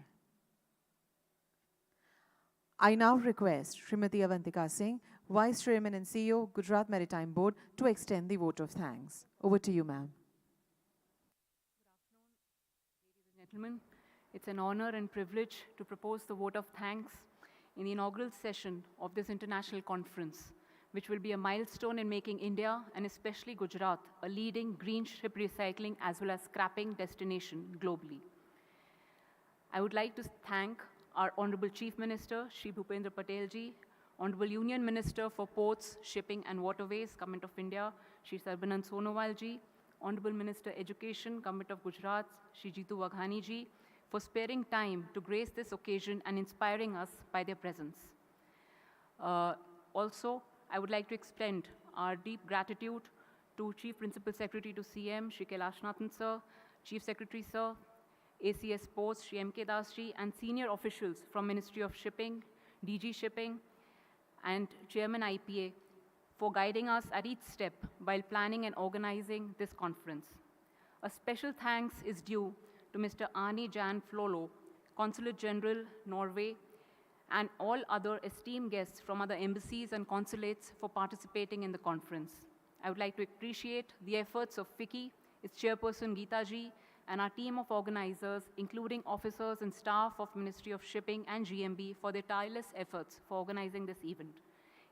I now request Srimati Avantika Singh, Vice Chairman and CEO, Gujarat Maritime Board, to extend the vote of thanks. Over to you, ma'am. Ladies and gentlemen, it's an honor and privilege to propose the vote of thanks in the inaugural session of this international conference, which will be a milestone in making India, and especially Gujarat, a leading green ship recycling as well as scrapping destination globally. I would like to thank our Honorable Chief Minister, Shri Bhupendra Patel ji, Honorable Union Minister for Ports, Shipping and Waterways, Government of India, Shri Sarbanand Sonowal ji, Honorable Minister Education, Government of Gujarat, Shri Jitu Waghani ji, for sparing time to grace this occasion and inspiring us by their presence. Also, I would like to extend our deep gratitude to Chief Principal Secretary to CM, Shri Kailashnathan Sir, Chief Secretary Sir, ACS Ports, Shri M.K. Das Ji, and senior officials from Ministry of Shipping, DG Shipping, and Chairman IPA for guiding us at each step while planning and organizing this conference. A special thanks is due to Mr. Arne Jan Flolo, Consulate General, Norway, and all other esteemed guests from other embassies and consulates for participating in the conference. I would like to appreciate the efforts of FICCI, its chairperson Geeta Ji, and our team of organizers, including officers and staff of Ministry of Shipping and GMB for their tireless efforts for organizing this event.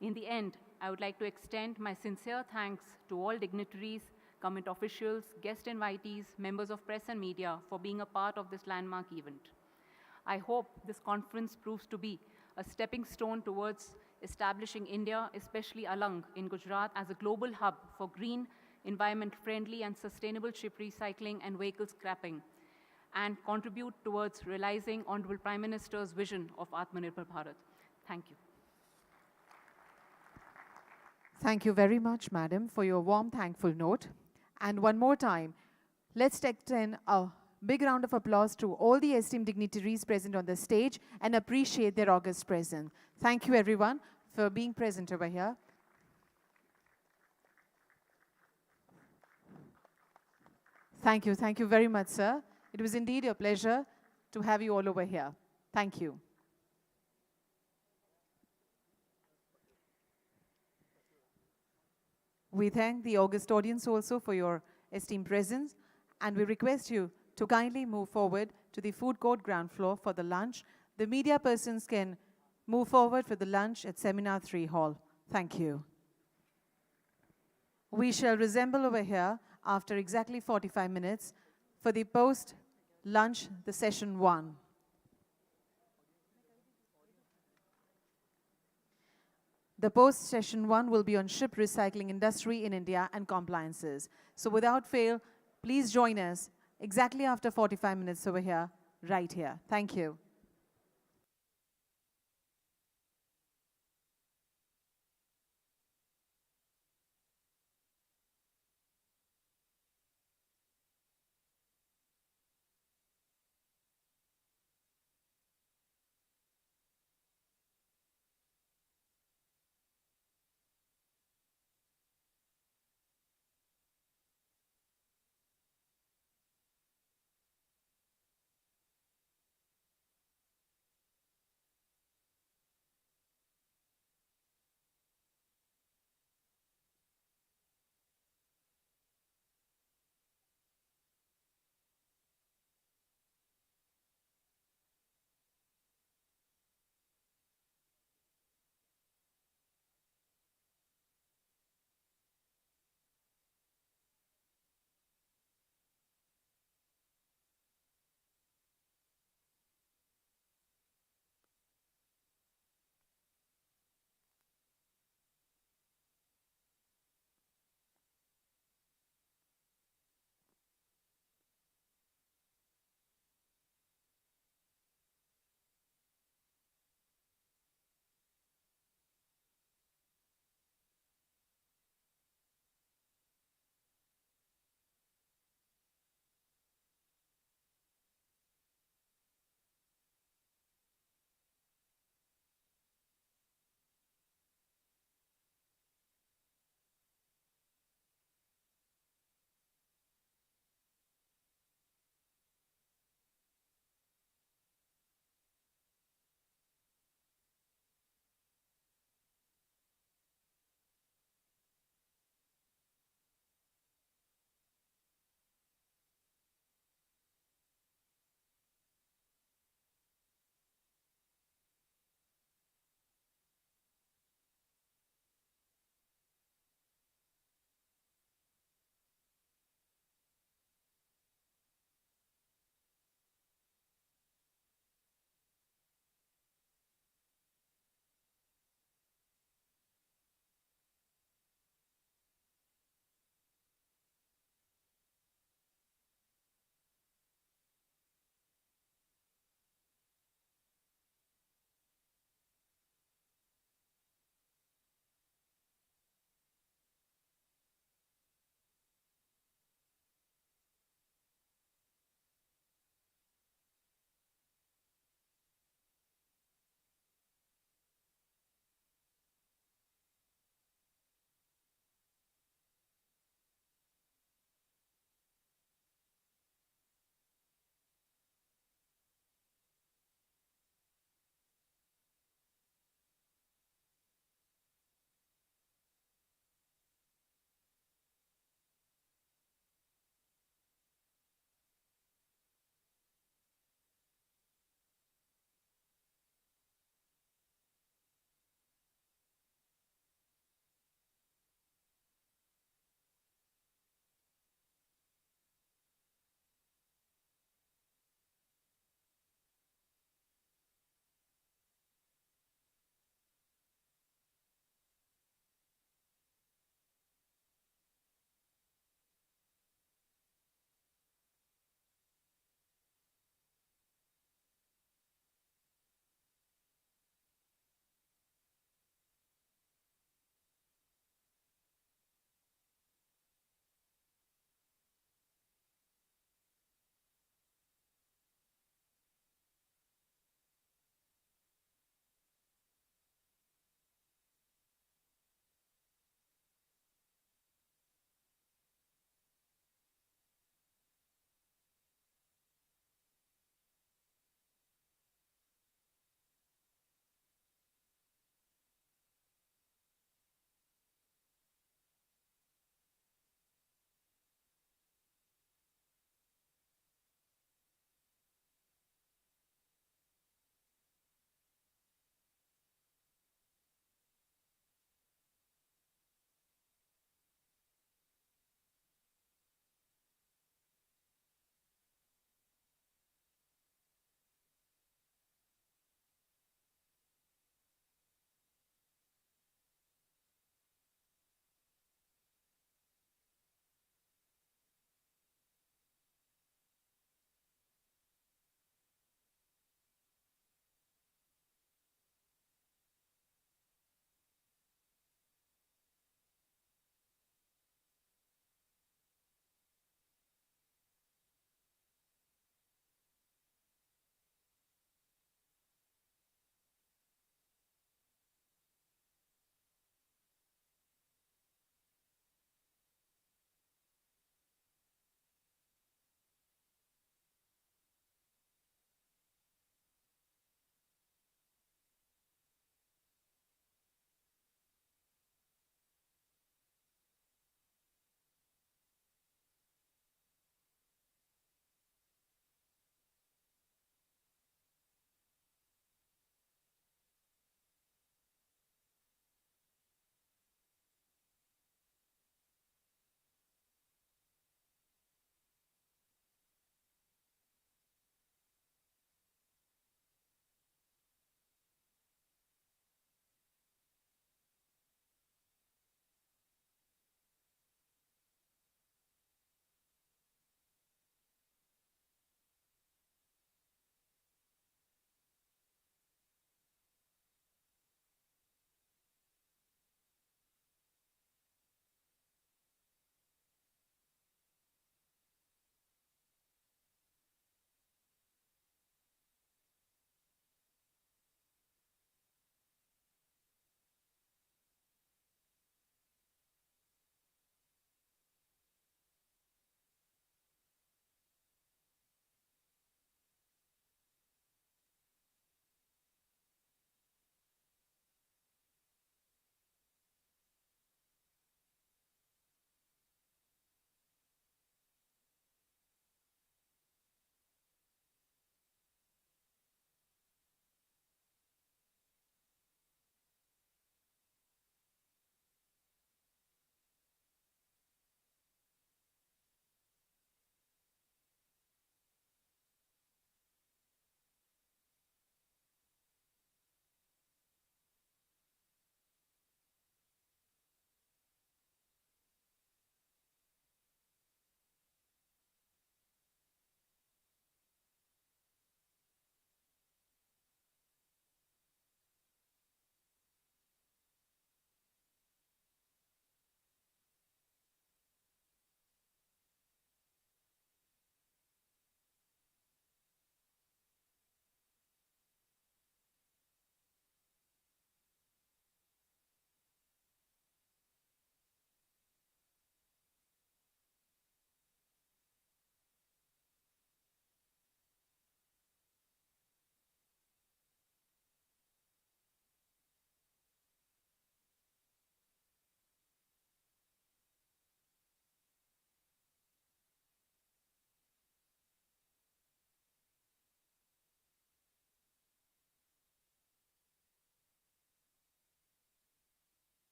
In the end, I would like to extend my sincere thanks to all dignitaries, government officials, guest invitees, members of press and media for being a part of this landmark event. I hope this conference proves to be a stepping stone towards establishing India, especially Alang in Gujarat, as a global hub for green, environment-friendly and sustainable ship recycling and vehicle scrapping, and contribute towards realizing Honorable Prime Minister's vision of Atmanirbhar Bharat. Thank you. Thank you very much, Madam, for your warm, thankful note. And one more time, let's extend a big round of applause to all the esteemed dignitaries present on the stage and appreciate their august presence. Thank you, everyone, for being present over here. Thank you very much, sir. It was indeed a pleasure to have you all over here. Thank you. We thank the august audience also for your esteemed presence, and we request you to kindly move forward to the food court ground floor for the lunch. The media persons can move forward for the lunch at Seminar 3 Hall. Thank you. We shall resemble over here after exactly 45 minutes for the post-lunch, the session 1. The post-session 1 will be on ship recycling industry in India and compliances. So without fail, please join us exactly after 45 minutes over here, right here. Thank you.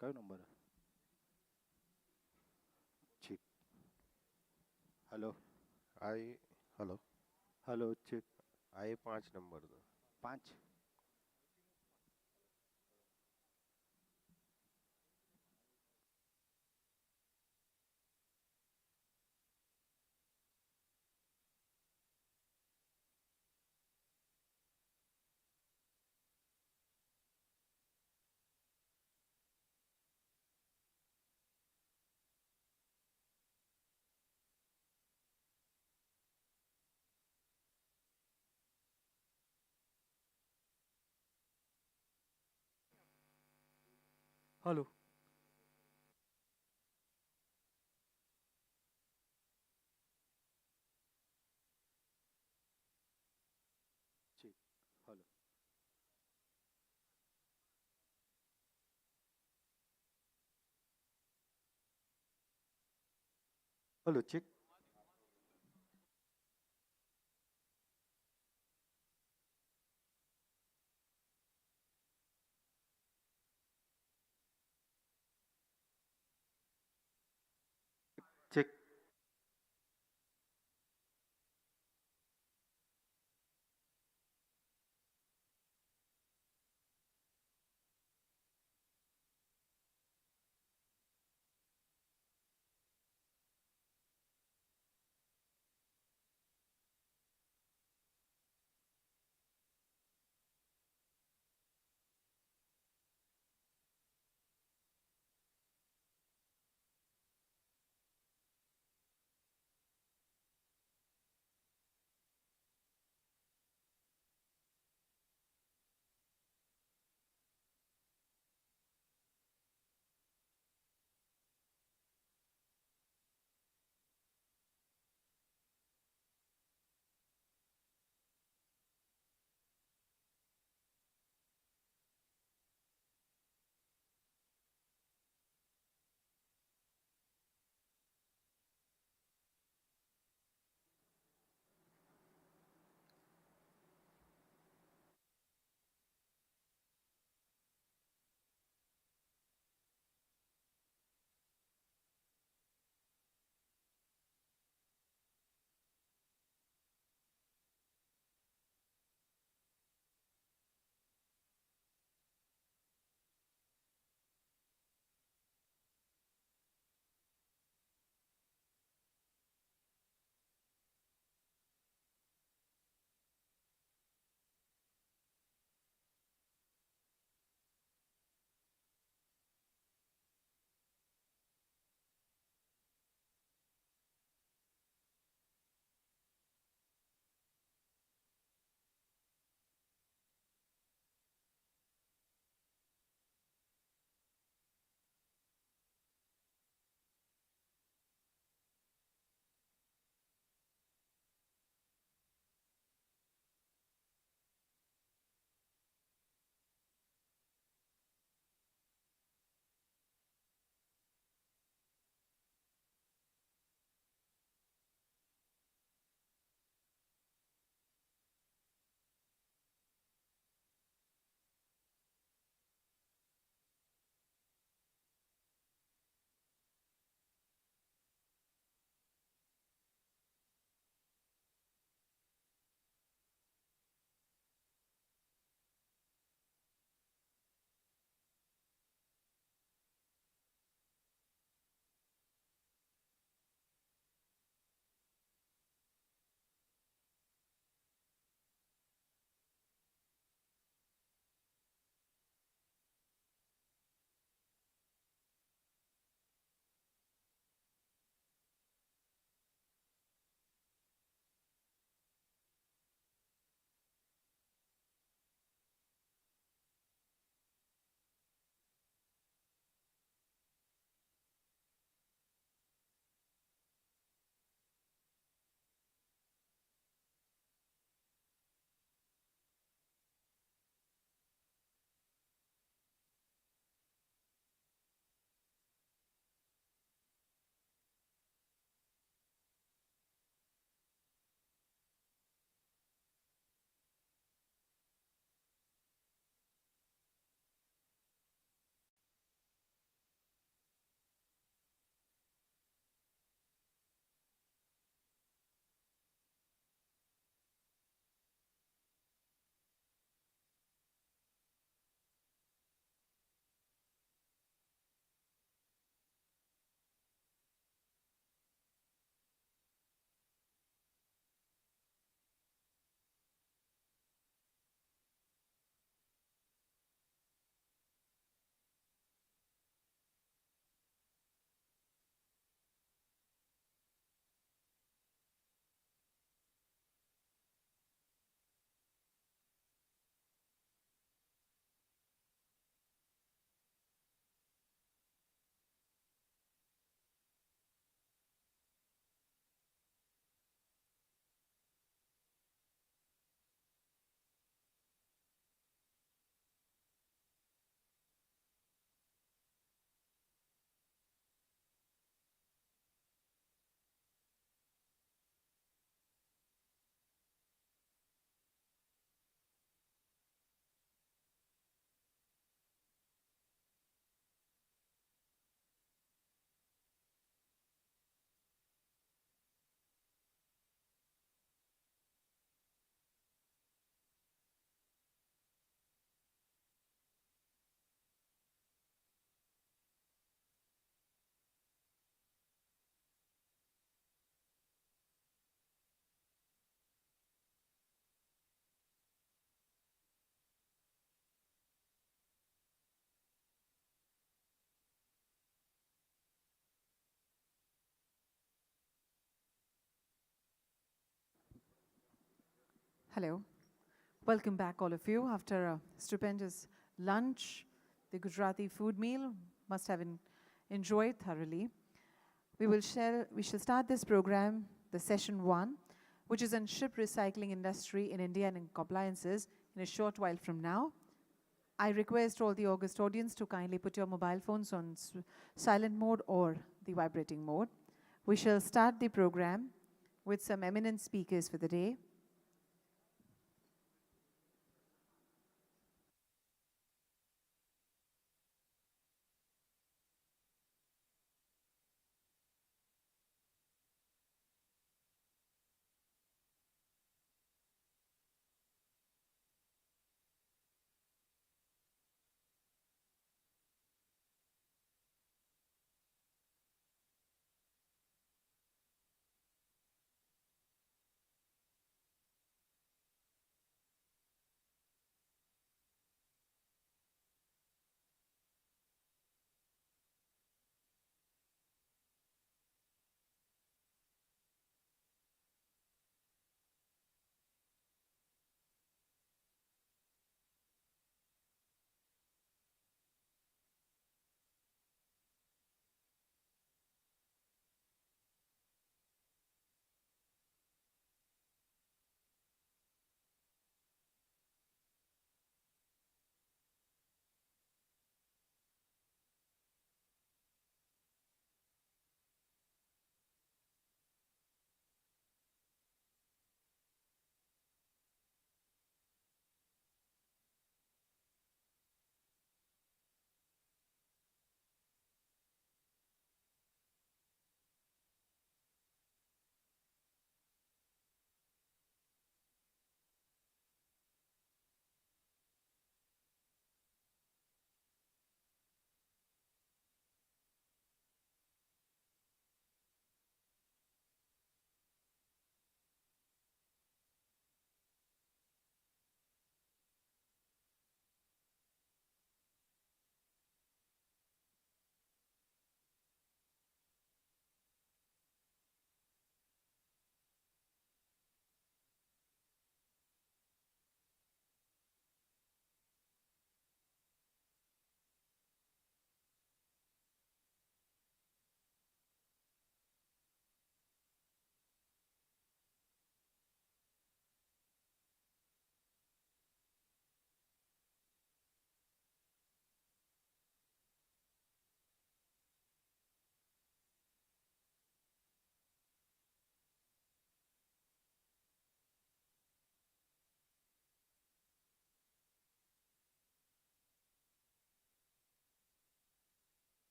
કયો number check hello hello hello check આ એ 5 number દો 5 hello check hello hello check check Hello. Welcome back, all of you. After a stupendous lunch, the Gujarati food meal must have enjoyed thoroughly. We shall start this program, the session 1, which is on ship recycling industry in India and in compliances, in a short while from now. I request all the august audience to kindly put your mobile phones on silent mode or the vibrating mode. We shall start the program with some eminent speakers for the day.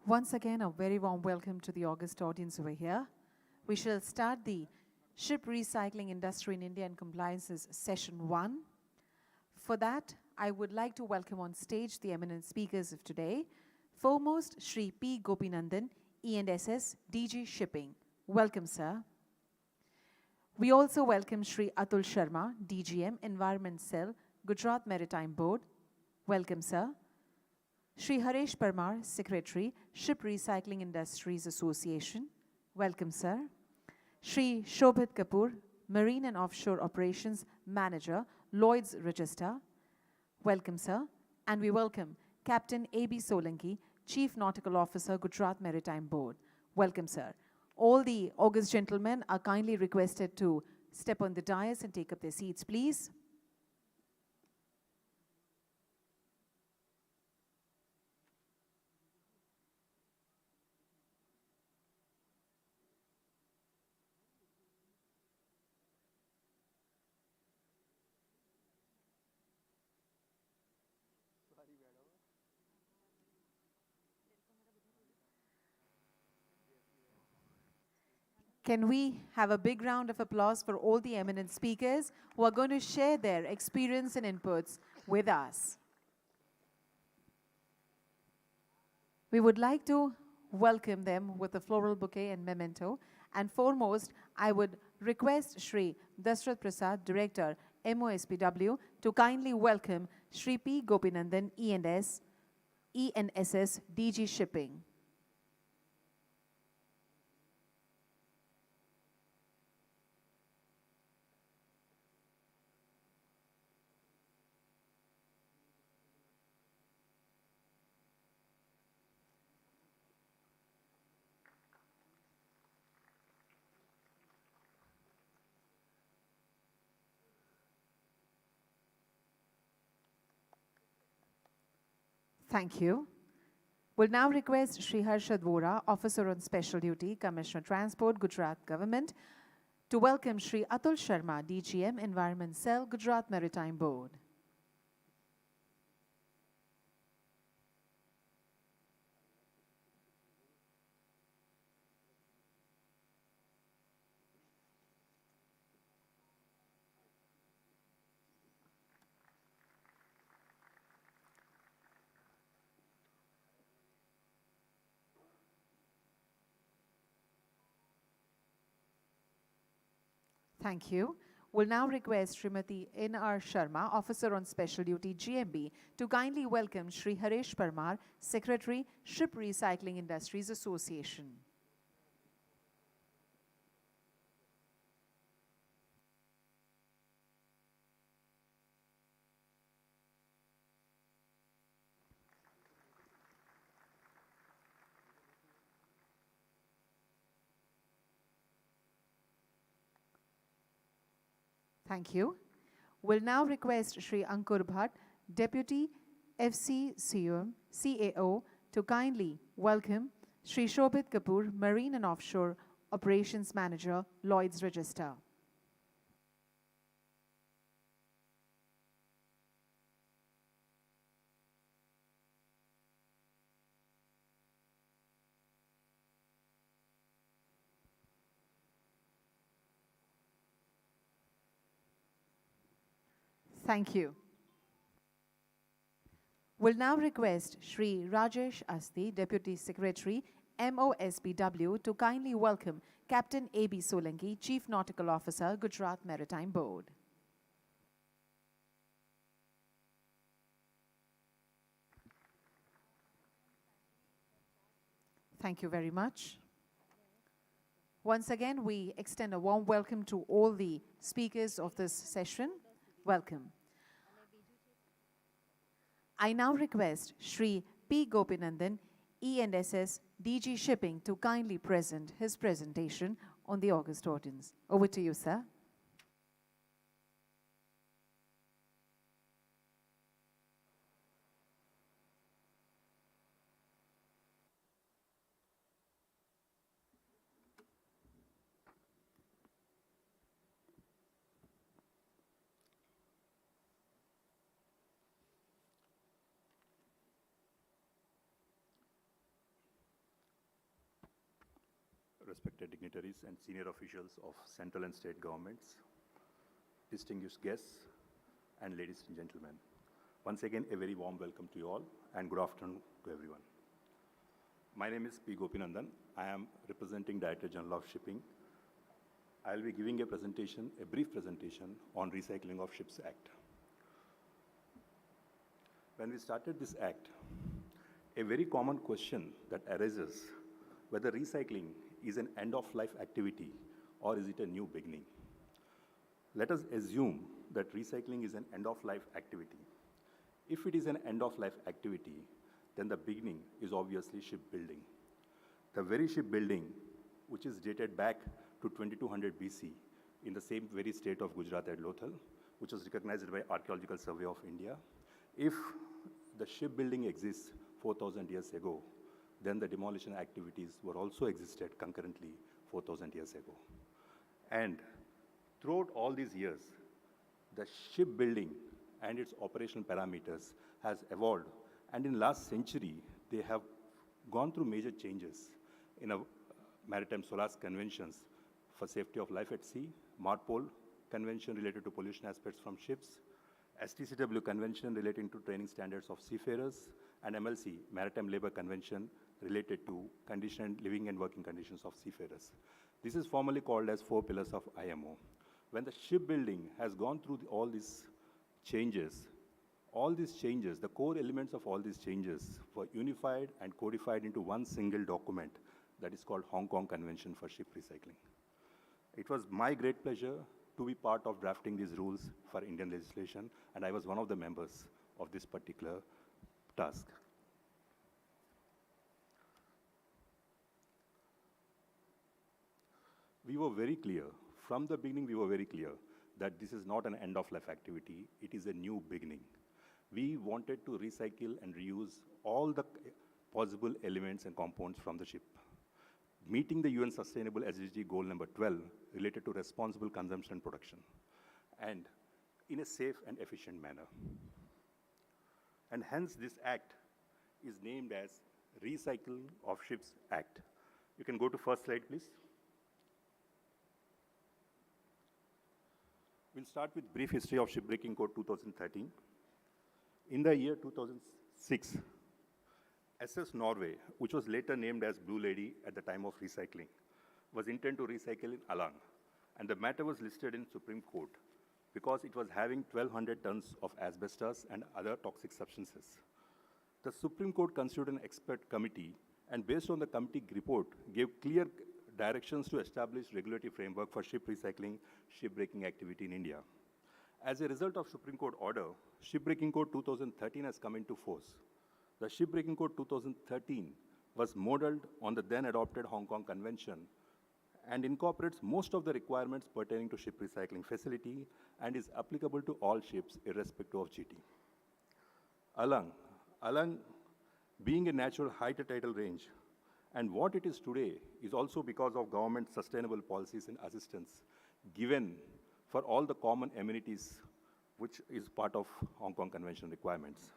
Once again, a very warm welcome to the august audience over here. We shall start the Ship Recycling Industry in India and Compliances Session 1. For that, I would like to welcome on stage the eminent speakers of today. Foremost, Shri P. Gopinandan, E&SS, DG Shipping. Welcome, sir. We also welcome Shri Atul Sharma, DGM, Environment Cell, Gujarat Maritime Board. Welcome, sir. Shri Haresh Parmar, Secretary, Ship Recycling Industries Association. Welcome, sir. Shri Shobhit Kapoor, Marine and Offshore Operations Manager, Lloyd's Register. Welcome, sir. And we welcome Captain A.B. Solanki, Chief Nautical Officer, Gujarat Maritime Board. Welcome, sir. All the august gentlemen are kindly requested to step on the dais and take up their seats, please. Can we have a big round of applause for all the eminent speakers who are going to share their experience and inputs with us? We would like to welcome them with a floral bouquet and memento. And foremost, I would request Shri Dasrath Prasad, Director, MOSPW, to kindly welcome Shri P. Gopinandan, E&SS, DG Shipping. Thank you. We'll now request Shri Harshad Vora, Officer on Special Duty, Commissioner Transport, Gujarat Government, to welcome Shri Atul Sharma, DGM, Environment Cell, Gujarat Maritime Board. Thank you. We'll now request Srimati N.R. Sharma, Officer on Special Duty, GMB, to kindly welcome Shri Haresh Parmar, Secretary, Ship Recycling Industries Association. Thank you. We'll now request Shri Ankur Bhatt, Deputy FCCO, to kindly welcome Shri Shobhit Kapoor, Marine and Offshore Operations Manager, Lloyd's Register. Thank you. We'll now request Shri Rajesh Asti, Deputy Secretary, MOSPW, to kindly welcome Captain A.B. Solanki, Chief Nautical Officer, Gujarat Maritime Board. Thank you very much. Once again, we extend a warm welcome to all the speakers of this session. Welcome. I now request Shri P. Gopinandan, E&SS, DG Shipping, to kindly present his presentation on the august audience. Over to you, sir. respected dignitaries and senior officials of central and state governments, distinguished guests, and ladies and gentlemen. Once again, a very warm welcome to you all, and good afternoon to everyone. My name is P. Gopinandan. I am representing Director General of Shipping. I will be giving a presentation, a brief presentation on Recycling of Ships Act. When we started this act, a very common question that arises whether recycling is an end-of-life activity or is it a new beginning. Let us assume that recycling is an end-of-life activity. If it is an end-of-life activity, then the beginning is obviously shipbuilding. The very shipbuilding, which is dated back to 2200 BC in the same very state of Gujarat at Lothal, which was recognized by Archaeological Survey of India. If the shipbuilding exists 4,000 years ago, then the demolition activities were also existed concurrently 4,000 years ago. And throughout all these years, the shipbuilding and its operational parameters has evolved. And in last century, they have gone through major changes in a Maritime SOLAS conventions for safety of life at sea, MARPOL convention related to pollution aspects from ships, STCW convention relating to training standards of seafarers, and MLC, Maritime Labor Convention, related to living and working conditions of seafarers. This is formally called as 4 pillars of IMO. When the shipbuilding has gone through all these changes, the core elements of all these changes were unified and codified into one single document that is called Hong Kong Convention for Ship Recycling. It was my great pleasure to be part of drafting these rules for Indian legislation, and I was one of the members of this particular task. We were very clear, from the beginning we were very clear that this is not an end-of-life activity, it is a new beginning. We wanted to recycle and reuse all the possible elements and components from the ship, meeting the UN Sustainable SDG goal number 12 related to responsible consumption and production, and in a safe and efficient manner. And hence this act is named as Recycling of Ships Act. You can go to first slide, please. We'll start with brief history of Shipbreaking Code 2013. In the year 2006, SS Norway, which was later named as Blue Lady at the time of recycling, was intended to recycle in Alang, and the matter was listed in Supreme Court because it was having 1,200 tons of asbestos and other toxic substances. The Supreme Court constituted an expert committee, and based on the committee report, gave clear directions to establish regulatory framework for ship recycling, shipbreaking activity in India. As a result of Supreme Court order, Shipbreaking Code 2013 has come into force. The Shipbreaking Code 2013 was modeled on the then adopted Hong Kong Convention and incorporates most of the requirements pertaining to ship recycling facility and is applicable to all ships irrespective of GT. Alang being a natural high tidal range, and what it is today is also because of government sustainable policies and assistance given for all the common amenities which is part of Hong Kong Convention requirements.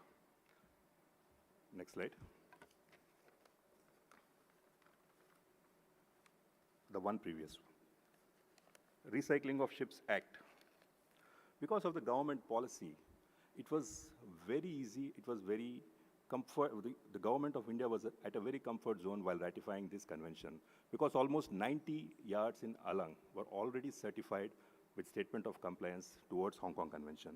Next slide. The one previous. Recycling of Ships Act. Because of the government policy, it was very easy, it was very comfort, the government of India was at a very comfort zone while ratifying this convention, because almost 90 yards in Alang were already certified with statement of compliance towards Hong Kong Convention.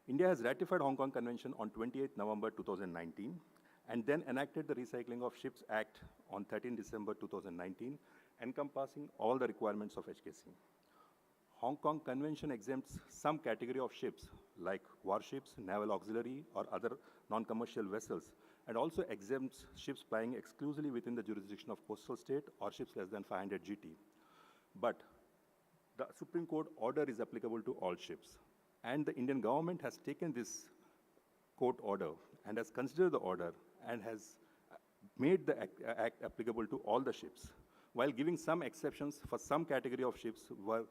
India has ratified Hong Kong Convention on 28 November 2019, and then enacted the Recycling of Ships Act on 13 December 2019, encompassing all the requirements of HKC. Hong Kong Convention exempts some category of ships like warships, naval auxiliary, or other non-commercial vessels, and also exempts ships plying exclusively within the jurisdiction of coastal state or ships less than 500 GT. But the Supreme Court order is applicable to all ships, and the Indian government has taken this court order and has considered the order and has made the act applicable to all the ships, while giving some exceptions for some category of ships were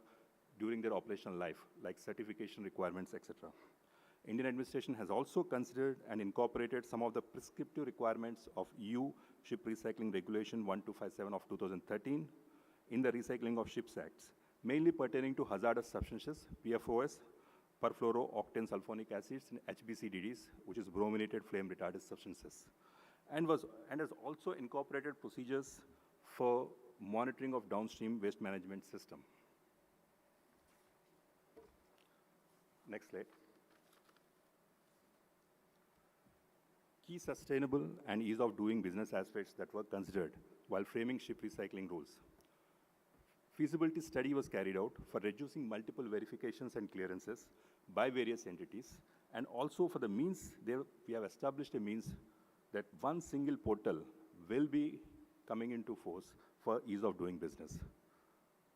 during their operational life, like certification requirements, etc. Indian administration has also considered and incorporated some of the prescriptive requirements of EU Ship Recycling Regulation 1257 of 2013 in the recycling of ships acts, mainly pertaining to hazardous substances, PFOS, perfluorooctane sulfonic acids, and HBCDDs, which is brominated flame retardant substances, and has also incorporated procedures for monitoring of downstream waste management system. Next slide. Key sustainable and ease of doing business aspects that were considered while framing ship recycling rules. Feasibility study was carried out for reducing multiple verifications and clearances by various entities, and also for the means, we have established a means that one single portal will be coming into force for ease of doing business.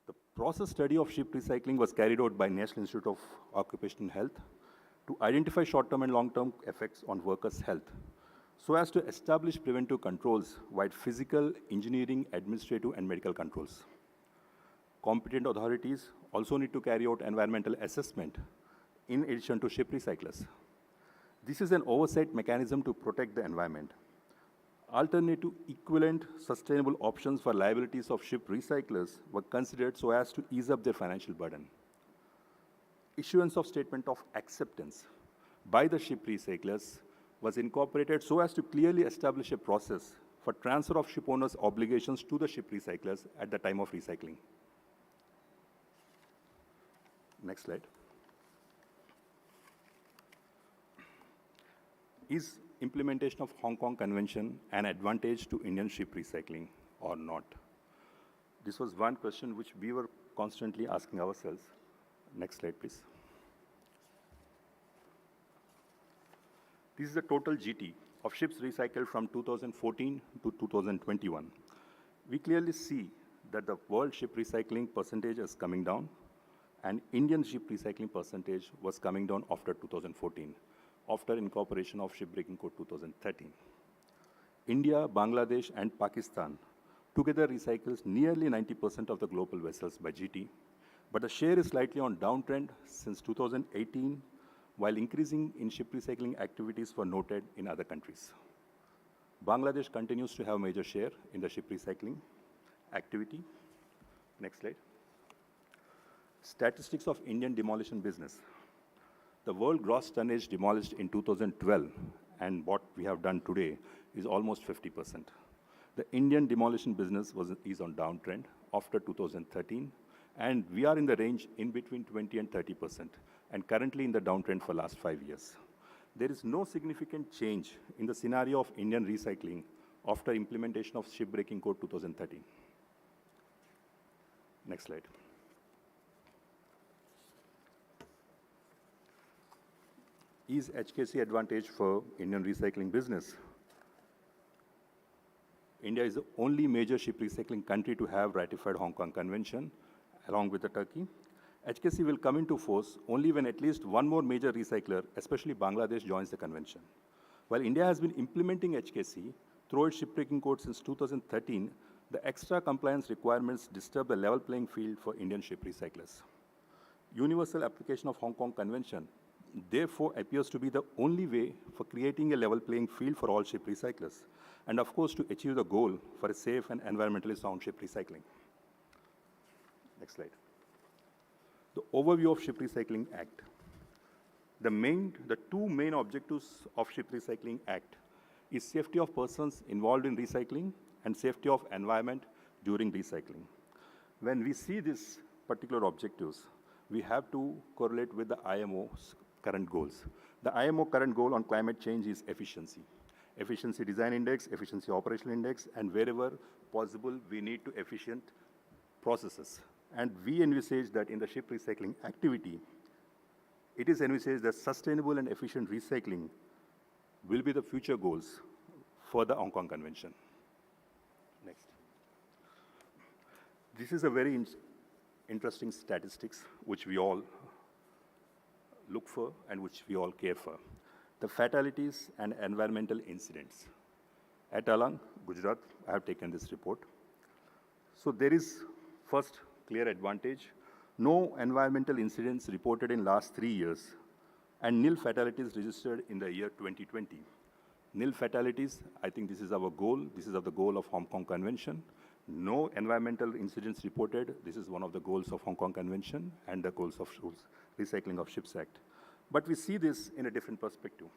The process study of ship recycling was carried out by National Institute of Occupational Health to identify short-term and long-term effects on workers' health, so as to establish preventive controls via physical, engineering, administrative, and medical controls. Competent authorities also need to carry out environmental assessment in addition to ship recyclers. This is an oversight mechanism to protect the environment. Alternative equivalent sustainable options for liabilities of ship recyclers were considered so as to ease up their financial burden. Issuance of statement of acceptance by the ship recyclers was incorporated so as to clearly establish a process for transfer of ship owners' obligations to the ship recyclers at the time of recycling. Next slide. Is implementation of Hong Kong Convention an advantage to Indian ship recycling or not? This was one question which we were constantly asking ourselves. Next slide, please. This is the total GT of ships recycled from 2014 to 2021. We clearly see that the world ship recycling percentage is coming down, and Indian ship recycling percentage was coming down after 2014, after incorporation of Shipbreaking Code 2013. India, Bangladesh, and Pakistan together recycles nearly 90% of the global vessels by GT, but the share is slightly on downtrend since 2018, while increasing in ship recycling activities were noted in other countries. Bangladesh continues to have major share in the ship recycling activity. Next slide. Statistics of Indian demolition business. The world gross tonnage demolished in 2012 and what we have done today is almost 50%. The Indian demolition business is on downtrend after 2013, and we are in the range in between 20 and 30%, and currently in the downtrend for last 5 years. There is no significant change in the scenario of Indian recycling after implementation of Shipbreaking Code 2013. Next slide. Is HKC advantage for Indian recycling business? India is the only major ship recycling country to have ratified Hong Kong Convention, along with the Turkey. HKC will come into force only when at least one more major recycler, especially Bangladesh, joins the convention. While India has been implementing HKC through its shipbreaking code since 2013, the extra compliance requirements disturb the level playing field for Indian ship recyclers. Universal application of Hong Kong Convention therefore appears to be the only way for creating a level playing field for all ship recyclers, and of course to achieve the goal for a safe and environmentally sound ship recycling. Next slide. The overview of Ship Recycling Act. The two main objectives of Ship Recycling Act is safety of persons involved in recycling and safety of environment during recycling. When we see these particular objectives, we have to correlate with the IMO's current goals. The IMO current goal on climate change is efficiency. Efficiency design index, efficiency operational index, and wherever possible, we need to efficient processes. And we envisage that in the ship recycling activity, it is envisaged that sustainable and efficient recycling will be the future goals for the Hong Kong Convention. Next. This is a very interesting statistics which we all look for and which we all care for. The fatalities and environmental incidents. At Alang, Gujarat, I have taken this report. So there is first clear advantage. No environmental incidents reported in last 3 years, and nil fatalities registered in the year 2020. Nil fatalities, I think this is our goal. This is the goal of Hong Kong Convention. No environmental incidents reported. This is one of the goals of Hong Kong Convention and the goals of Recycling of Ships Act. But we see this in a different perspective.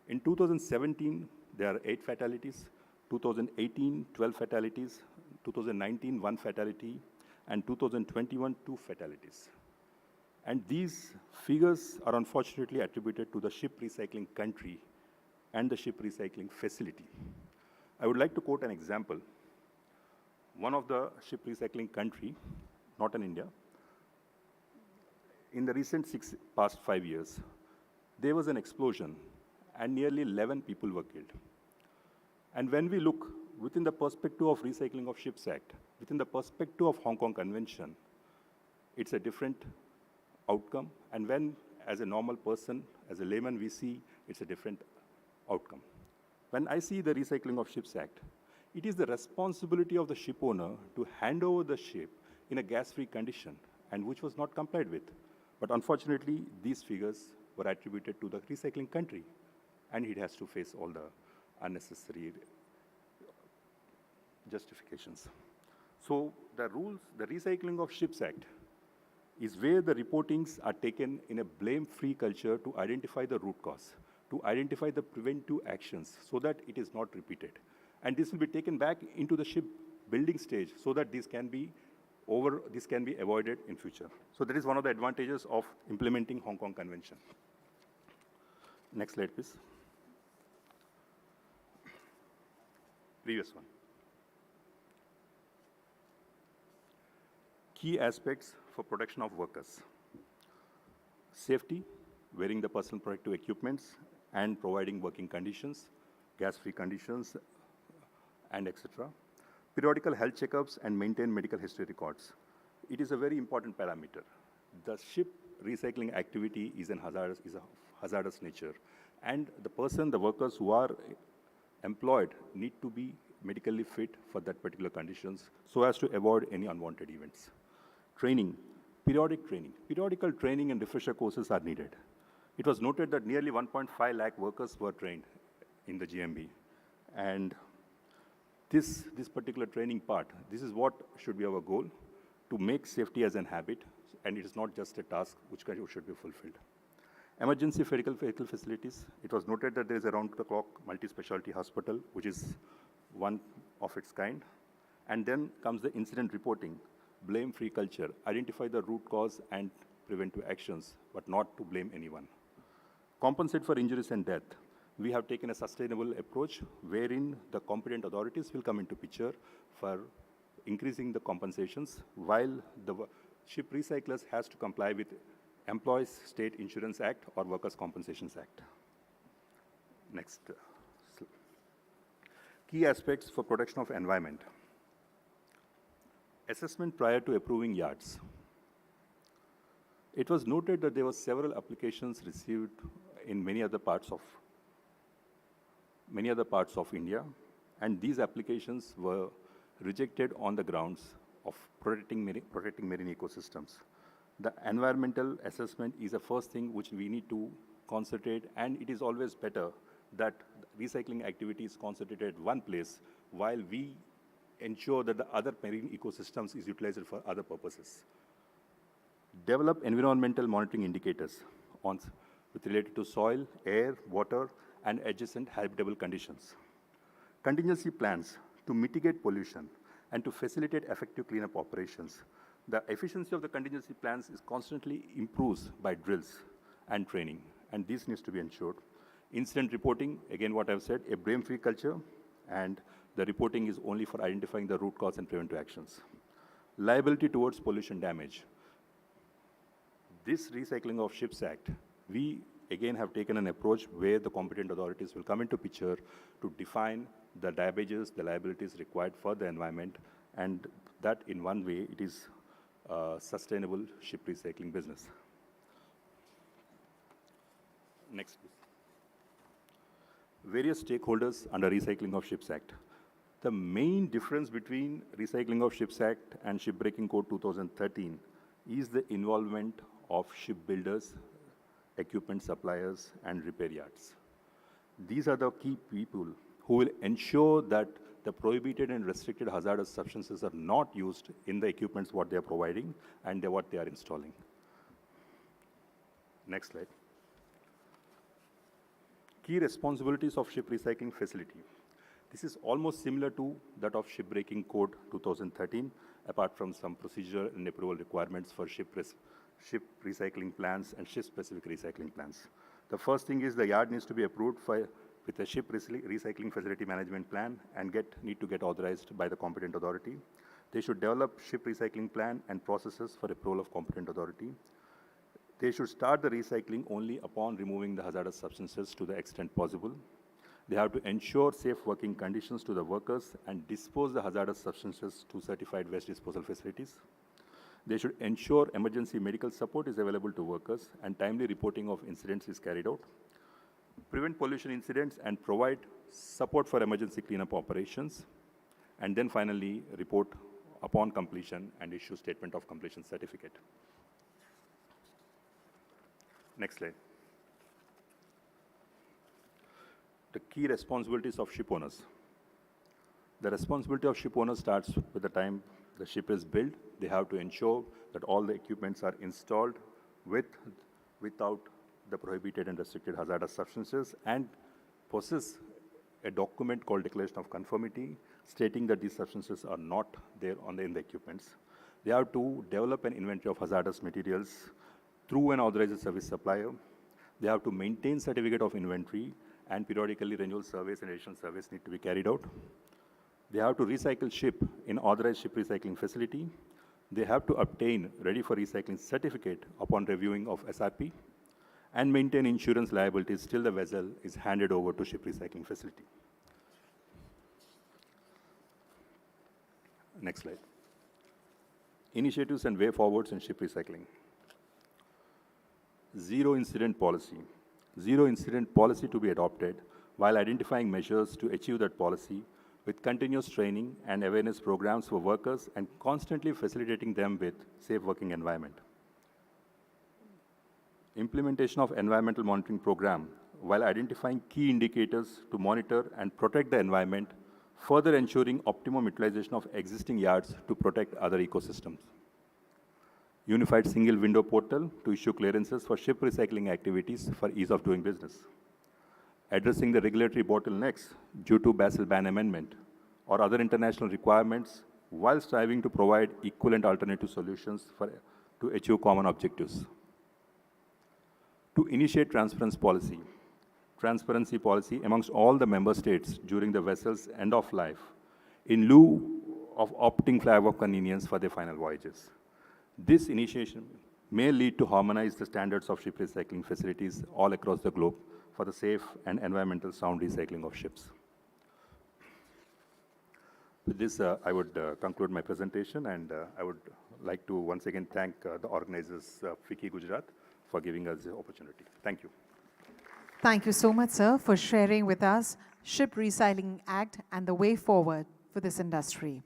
In 2017, there are 8 fatalities. 2018, 12 fatalities. 2019, 1 fatality. And 2021, 2 fatalities. And these figures are unfortunately attributed to the ship recycling country and the ship recycling facility. I would like to quote an example. One of the ship recycling country, not in India, in the recent past 5 years, there was an explosion and nearly 11 people were killed. And when we look within the perspective of Recycling of Ships Act, within the perspective of Hong Kong Convention, it's a different outcome. And when, as a normal person, as a layman, we see it's a different outcome. When I see the Recycling of Ships Act, it is the responsibility of the ship owner to hand over the ship in a gas-free condition, and which was not complied with. But unfortunately, these figures were attributed to the recycling country, and it has to face all the unnecessary justifications. So the rules, the Recycling of Ships Act, is where the reportings are taken in a blame-free culture to identify the root cause, to identify the preventive actions so that it is not repeated. And this will be taken back into the ship building stage so that this can be avoided in future. So that is one of the advantages of implementing Hong Kong Convention. Next slide, please. Previous one. Key aspects for protection of workers. Safety, wearing the personal protective equipments and providing working conditions, gas-free conditions, and etc. Periodical health checkups and maintain medical history records. It is a very important parameter. The ship recycling activity is a hazardous nature. And the workers who are employed need to be medically fit for that particular conditions so as to avoid any unwanted events. Training, periodic training. Periodical training and refresher courses are needed. It was noted that nearly 1.5 lakh workers were trained in the GMB. And this particular training part, this is what should be our goal, to make safety as an habit, and it is not just a task which should be fulfilled. Emergency medical vehicle facilities. It was noted that there is a round-the-clock multi-specialty hospital, which is one of its kind. And then comes the incident reporting, blame-free culture, identify the root cause and preventive actions, but not to blame anyone. Compensate for injuries and death. We have taken a sustainable approach wherein the competent authorities will come into picture for increasing the compensations while the ship recyclers has to comply with Employees State Insurance Act or Workers' Compensations Act. Next. Key aspects for protection of environment. Assessment prior to approving yards. It was noted that there were several applications received in many other parts of India, and these applications were rejected on the grounds of protecting marine ecosystems. The environmental assessment is the first thing which we need to concentrate, and it is always better that recycling activity is concentrated at one place while we ensure that the other marine ecosystems is utilized for other purposes. Develop environmental monitoring indicators related to soil, air, water, and adjacent habitable conditions. Contingency plans to mitigate pollution and to facilitate effective cleanup operations. The efficiency of the contingency plans is constantly improves by drills and training, and this needs to be ensured. Incident reporting, again what I've said, a blame-free culture, and the reporting is only for identifying the root cause and preventive actions. Liability towards pollution damage. This Recycling of Ships Act, we again have taken an approach where the competent authorities will come into picture to define the damages, the liabilities required for the environment, and that in one way it is a sustainable ship recycling business. Next, please. Various stakeholders under Recycling of Ships Act. The main difference between Recycling of Ships Act and Shipbreaking Code 2013 is the involvement of shipbuilders, equipment suppliers, and repair yards. These are the key people who will ensure that the prohibited and restricted hazardous substances are not used in the equipments what they are providing and what they are installing. Next slide. Key responsibilities of ship recycling facility. This is almost similar to that of Shipbreaking Code 2013, apart from some procedure and approval requirements for ship recycling plans and ship-specific recycling plans. The first thing is the yard needs to be approved with a ship recycling facility management plan and need to get authorized by the competent authority. They should develop ship recycling plan and processes for approval of competent authority. They should start the recycling only upon removing the hazardous substances to the extent possible. They have to ensure safe working conditions to the workers and dispose the hazardous substances to certified waste disposal facilities. They should ensure emergency medical support is available to workers and timely reporting of incidents is carried out. Prevent pollution incidents and provide support for emergency cleanup operations. And then finally, report upon completion and issue statement of completion certificate. Next slide. The key responsibilities of ship owners. The responsibility of ship owners starts with the time the ship is built. They have to ensure that all the equipments are installed without the prohibited and restricted hazardous substances and possess a document called Declaration of Conformity stating that these substances are not there in the equipments. They have to develop an inventory of hazardous materials through an authorized service supplier. They have to maintain certificate of inventory and periodically renewal surveys and additional surveys need to be carried out. They have to recycle ship in authorized ship recycling facility. They have to obtain ready for recycling certificate upon reviewing of SRP and maintain insurance liabilities till the vessel is handed over to ship recycling facility. Next slide. Initiatives and way forwards in ship recycling. Zero incident policy. Zero incident policy to be adopted while identifying measures to achieve that policy with continuous training and awareness programs for workers and constantly facilitating them with safe working environment. Implementation of environmental monitoring program while identifying key indicators to monitor and protect the environment, further ensuring optimum utilization of existing yards to protect other ecosystems. Unified single window portal to issue clearances for ship recycling activities for ease of doing business. Addressing the regulatory bottlenecks due to Basel Ban Amendment or other international requirements while striving to provide equivalent alternative solutions to achieve common objectives. To initiate transparency policy amongst all the member states during the vessel's end of life in lieu of opting flag of convenience for their final voyages. This initiation may lead to harmonize the standards of ship recycling facilities all across the globe for the safe and environmental sound recycling of ships. With this, I would conclude my presentation, and I would like to once again thank the organizers, FICCI Gujarat, for giving us the opportunity. Thank you. Thank you so much, sir, for sharing with us Ship Recycling Act and the way forward for this industry.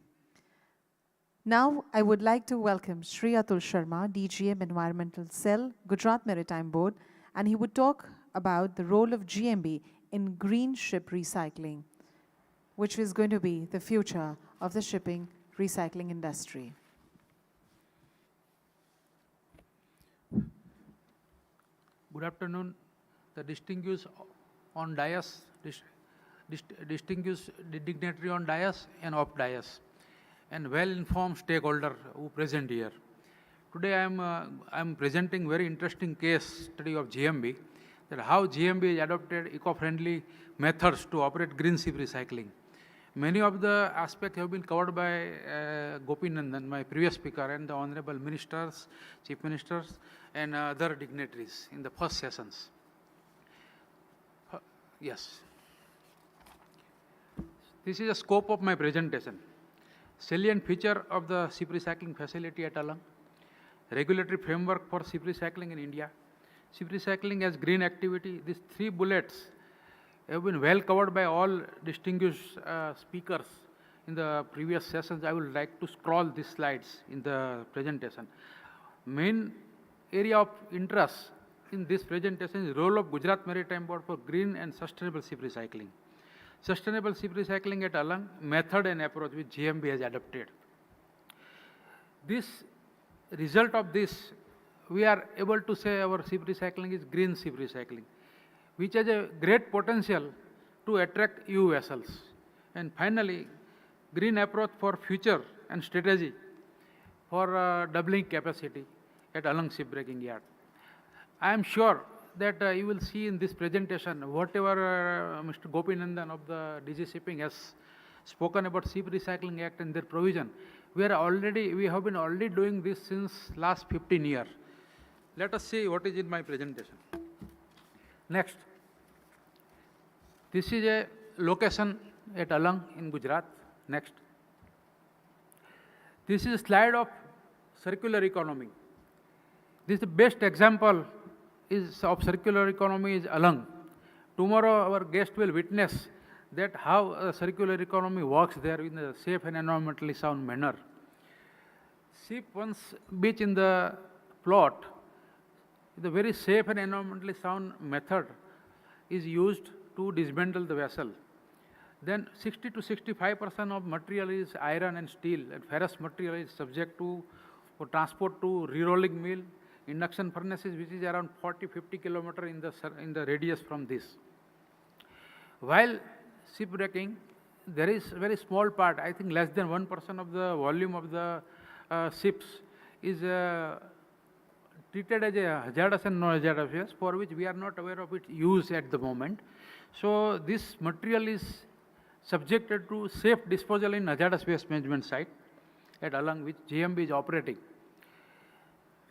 Now, I would like to welcome Shri Atul Sharma, DGM Environmental Cell, Gujarat Maritime Board, and he would talk about the role of GMB in green ship recycling, which is going to be the future of the shipping recycling industry. Good afternoon, the distinguished on dais, distinguished dignitary on dais and off dais, and well-informed stakeholder who present here. Today I am presenting very interesting case study of GMB, that how GMB has adopted eco-friendly methods to operate green ship recycling. Many of the aspects have been covered by Gopinandan, my previous speaker, and the honorable ministers, chief ministers, and other dignitaries in the first sessions. Yes. This is the scope of my presentation. Salient feature of the ship recycling facility at Alang. Regulatory framework for ship recycling in India. Ship recycling as green activity. These 3 bullets have been well covered by all distinguished speakers in the previous sessions. I would like to scroll these slides in the presentation. Main area of interest in this presentation is role of Gujarat Maritime Board for green and sustainable ship recycling. sustainable ship recycling at Alang, method and approach which GMB has adopted. This result of this, we are able to say our ship recycling is green ship recycling, which has a great potential to attract EU vessels. And finally, green approach for future and strategy for doubling capacity at Alang Shipbreaking Yard. I am sure that you will see in this presentation whatever Mr. Gopinandan of the DG Shipping has spoken about Ship Recycling Act and their provision. We have been already doing this since last 15 years. Let us see what is in my presentation. Next. This is a location at Alang in Gujarat. Next. This is a slide of circular economy. This is the best example of circular economy is Alang. Tomorrow our guest will witness that how a circular economy works there in a safe and environmentally sound manner. Ship once beach in the plot, the very safe and environmentally sound method is used to dismantle the vessel. Then 60 to 65% of material is iron and steel, and ferrous material is subject to for transport to re-rolling mill, induction furnaces, which is around 40-50 kilometers in the radius from this. While shipwrecking, there is very small part, I think less than 1% of the volume of the ships is treated as a hazardous and non-hazardous waste, for which we are not aware of its use at the moment. So this material is subjected to safe disposal in hazardous waste management site at Alang, which GMB is operating.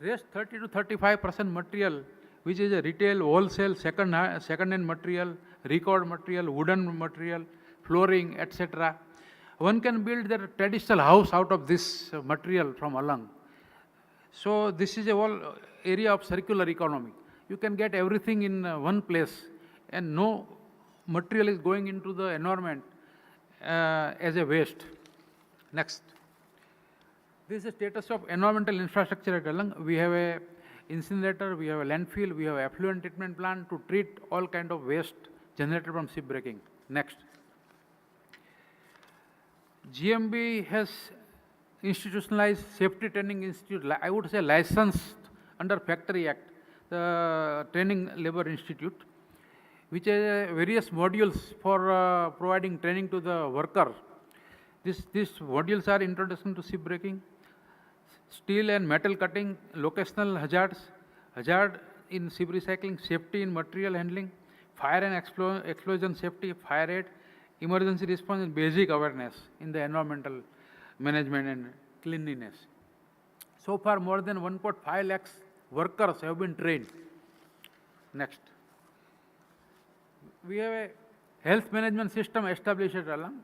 Rest 30 to 35% material, which is a retail, wholesale, second-hand material, record material, wooden material, flooring, etc. One can build their traditional house out of this material from Alang. So this is a whole area of circular economy. You can get everything in one place, and no material is going into the environment as a waste. Next. This is the status of environmental infrastructure at Alang. We have a incinerator, we have a landfill, we have an effluent treatment plant to treat all kind of waste generated from shipbreaking. Next. GMB has institutionalized safety training institute, I would say licensed under Factory Act, the Training Labor Institute, which has various modules for providing training to the worker. These modules are introduction to shipbreaking, steel and metal cutting, locational hazards, hazard in ship recycling, safety in material handling, fire and explosion safety, fire aid, emergency response, and basic awareness in the environmental management and cleanliness. So far, more than 1.5 lakhs workers have been trained. Next. We have a health management system established at Alang.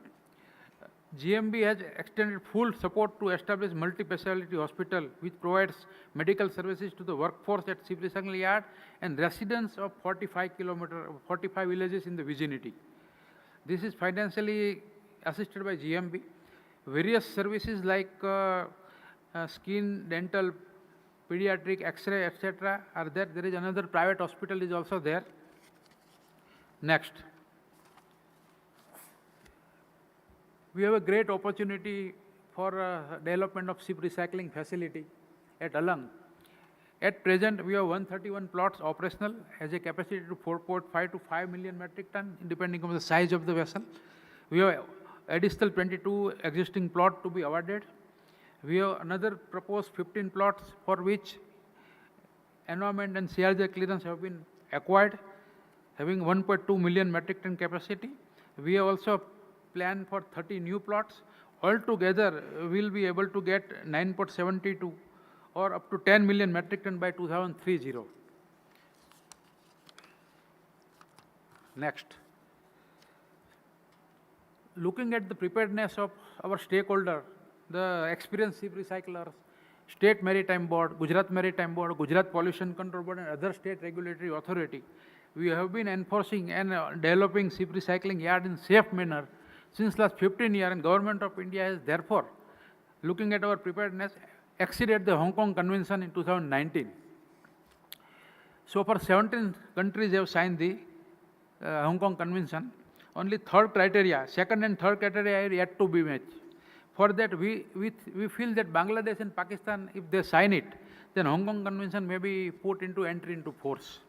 GMB has extended full support to establish multi-speciality hospital, which provides medical services to the workforce at ship recycling yard and residents of 45 villages in the vicinity. This is financially assisted by GMB. Various services like skin, dental, pediatric, X-ray, etc. are there. There is another private hospital is also there. Next. We have a great opportunity for development of ship recycling facility at Alang. At present, we have 131 plots operational, has a capacity to 4.5 to 5 million metric ton, depending on the size of the vessel. We have additional 22 existing plot to be awarded. We have another proposed 15 plots for which environment and CRJ clearance have been acquired, having 1.2 million metric ton capacity. We have also planned for 30 new plots. Altogether, we will be able to get 9.72 or up to 10 million metric ton by 2030. Next. Looking at the preparedness of our stakeholder, the experienced ship recyclers, State Maritime Board, Gujarat Maritime Board, Gujarat Pollution Control Board, and other state regulatory authority, we have been enforcing and developing ship recycling yard in safe manner since last 15 years, and Government of India has therefore, looking at our preparedness, exceeded the Hong Kong Convention in 2019. So far 17 countries have signed the Hong Kong Convention Only third criteria, second and third criteria are yet to be met. For that, we feel that Bangladesh and Pakistan, if they sign it, then Hong Kong Convention may be put into entry into force.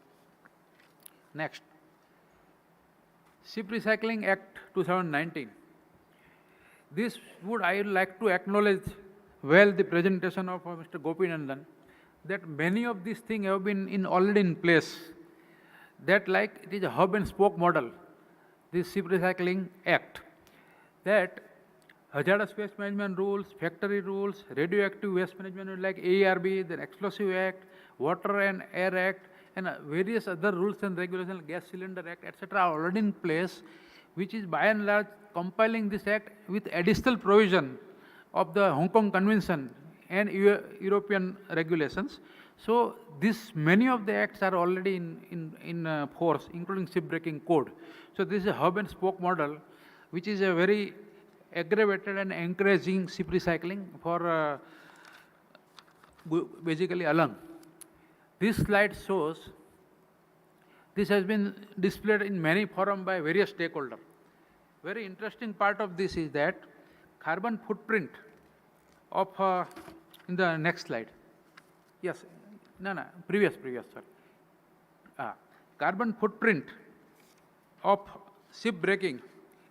Next, Ship Recycling Act 2019. This I would like to acknowledge well the presentation of Mr. Gopinandan, that many of these things have been already in place. That like it is a hub and spoke model, this Ship Recycling Act, that hazardous waste management rules, factory rules, radioactive waste management like ARB, then Explosive Act, Water and Air Act, and various other rules and regulations, Gas Cylinder Act, etc. are already in place, which is by and large compiling this act with additional provision of the Hong Kong Convention and European regulations. So many of the acts are already in force, including shipbreaking code. So this is a hub and spoke model, which is a very aggravated and encouraging ship recycling for basically along. This slide shows, this has been displayed in many forums by various stakeholders. Very interesting part of this is that carbon footprint of, in the next slide. Yes, no, previous, sir. Carbon footprint of ship breaking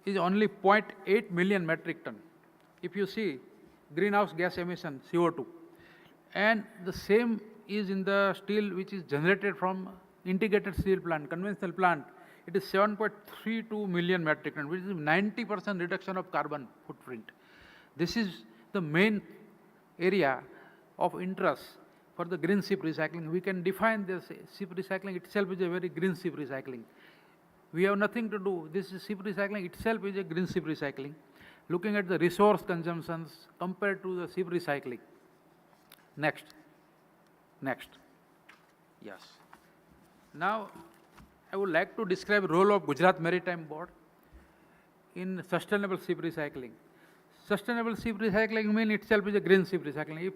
is only 0.8 million metric ton. If you see greenhouse gas emission, CO2. And the same is in the steel which is generated from integrated steel plant, conventional plant. It is 7.32 million metric ton, which is 90% reduction of carbon footprint. This is the main area of interest for the green ship recycling. We can define this ship recycling itself is a very green ship recycling. We have nothing to do. This ship recycling itself is a green ship recycling. Looking at the resource consumptions compared to the ship recycling. Next. Yes. Now, I would like to describe the role of Gujarat Maritime Board in sustainable ship recycling. Sustainable ship recycling means itself is a green ship recycling. If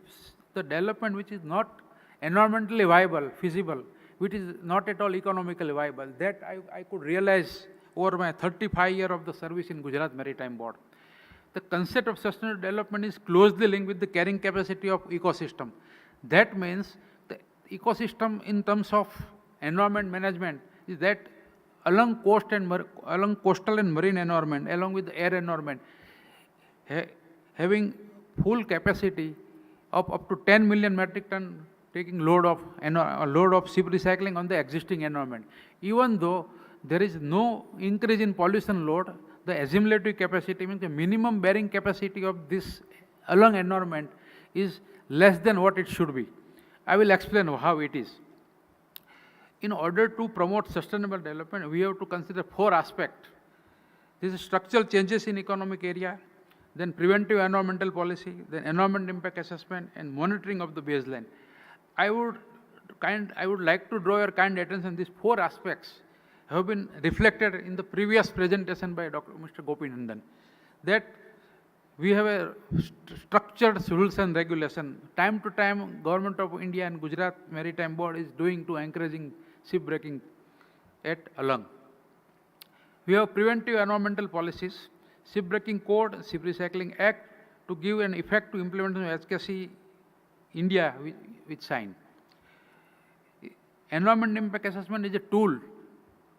the development which is not environmentally viable, feasible, which is not at all economically viable, that I could realize over my 35 years of the service in Gujarat Maritime Board. The concept of sustainable development is closely linked with the carrying capacity of ecosystem. That means the ecosystem in terms of environment management is that along coastal and marine environment, along with the air environment, having full capacity of up to 10 million metric ton taking load of ship recycling on the existing environment. Even though there is no increase in pollution load, the assimilative capacity means the minimum bearing capacity of this along environment is less than what it should be. I will explain how it is. In order to promote sustainable development, we have to consider 4 aspects. This is structural changes in economic area, then preventive environmental policy, then environment impact assessment, and monitoring of the baseline. I would like to draw your kind attention. These 4 aspects have been reflected in the previous presentation by Mr. Gopinandan. That we have a structured rules and regulation. Time to time, Government of India and Gujarat Maritime Board is doing to encouraging ship breaking at along. We have preventive environmental policies, ship breaking code, ship recycling act to give an effect to implementation of HKC India which signed. Environment impact assessment is a tool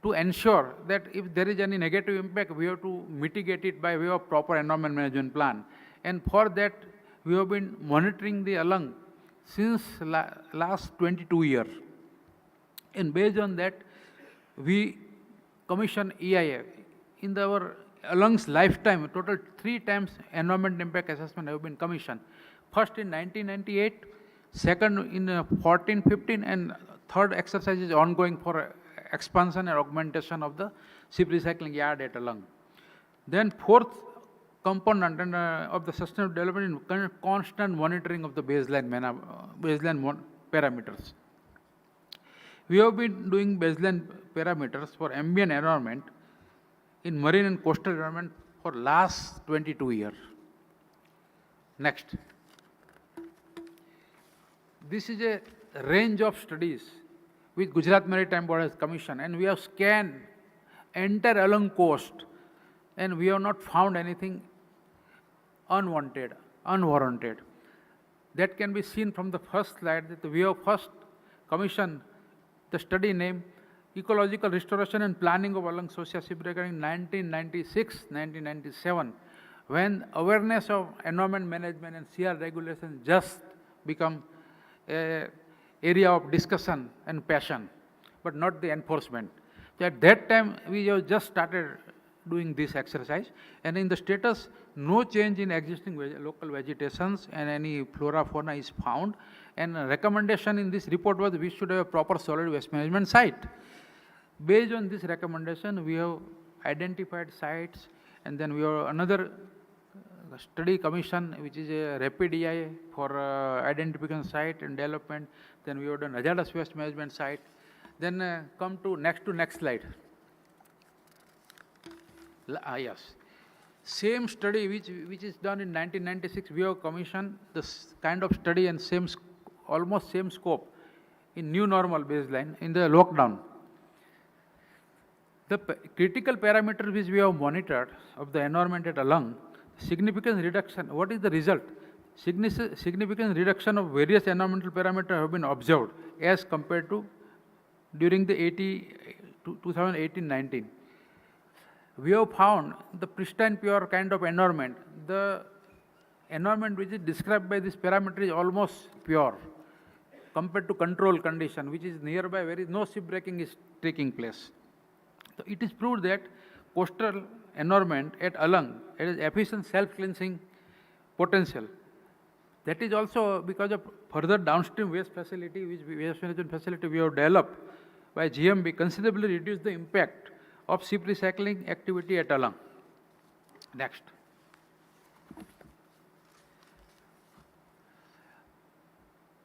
to ensure that if there is any negative impact, we have to mitigate it by way of proper environment management plan. And for that, we have been monitoring the along since last 22 years. And based on that, we commission EIA. In our along's lifetime, total 3 times environment impact assessment have been commissioned. First in 1998, second in 14-15, and third exercise is ongoing for expansion and augmentation of the ship recycling yard at along. Then 4th component of the sustainable development is constant monitoring of the baseline parameters. We have been doing baseline parameters for ambient environment in marine and coastal environment for last 22 years. Next. This is a range of studies which Gujarat Maritime Board has commissioned, and we have scanned entire along coast and we have not found anything unwanted, unwarranted. That can be seen from the first slide that we have first commissioned the study name Ecological Restoration and Planning of Alang Social Shipwreck in 1996-1997, when awareness of environment management and CR regulation just become a area of discussion and passion, but not the enforcement. So at that time, we have just started doing this exercise, and in the status, no change in existing local vegetations and any flora fauna is found. And a recommendation in this report was we should have a proper solid waste management site. Based on this recommendation, we have identified sites, and then we have another study commission, which is a rapid EI for identification site and development. Then we have done hazardous waste management site. Then come to next slide. Yes. Same study which is done in 1996, we have commissioned this kind of study and almost same scope in new normal baseline in the lockdown. The critical parameters which we have monitored of the environment at Alang, significant reduction, what is the result? Significant reduction of various environmental parameters have been observed as compared to during the 2018-19. We have found the pristine pure kind of environment. The environment which is described by this parameter is almost pure compared to control condition, which is nearby where no shipwrecking is taking place. So it is proved that coastal environment at Alang has efficient self-cleansing potential. That is also because of further downstream waste facility, waste management facility we have developed by GMB, considerably reduced the impact of ship recycling activity at Alang. Next.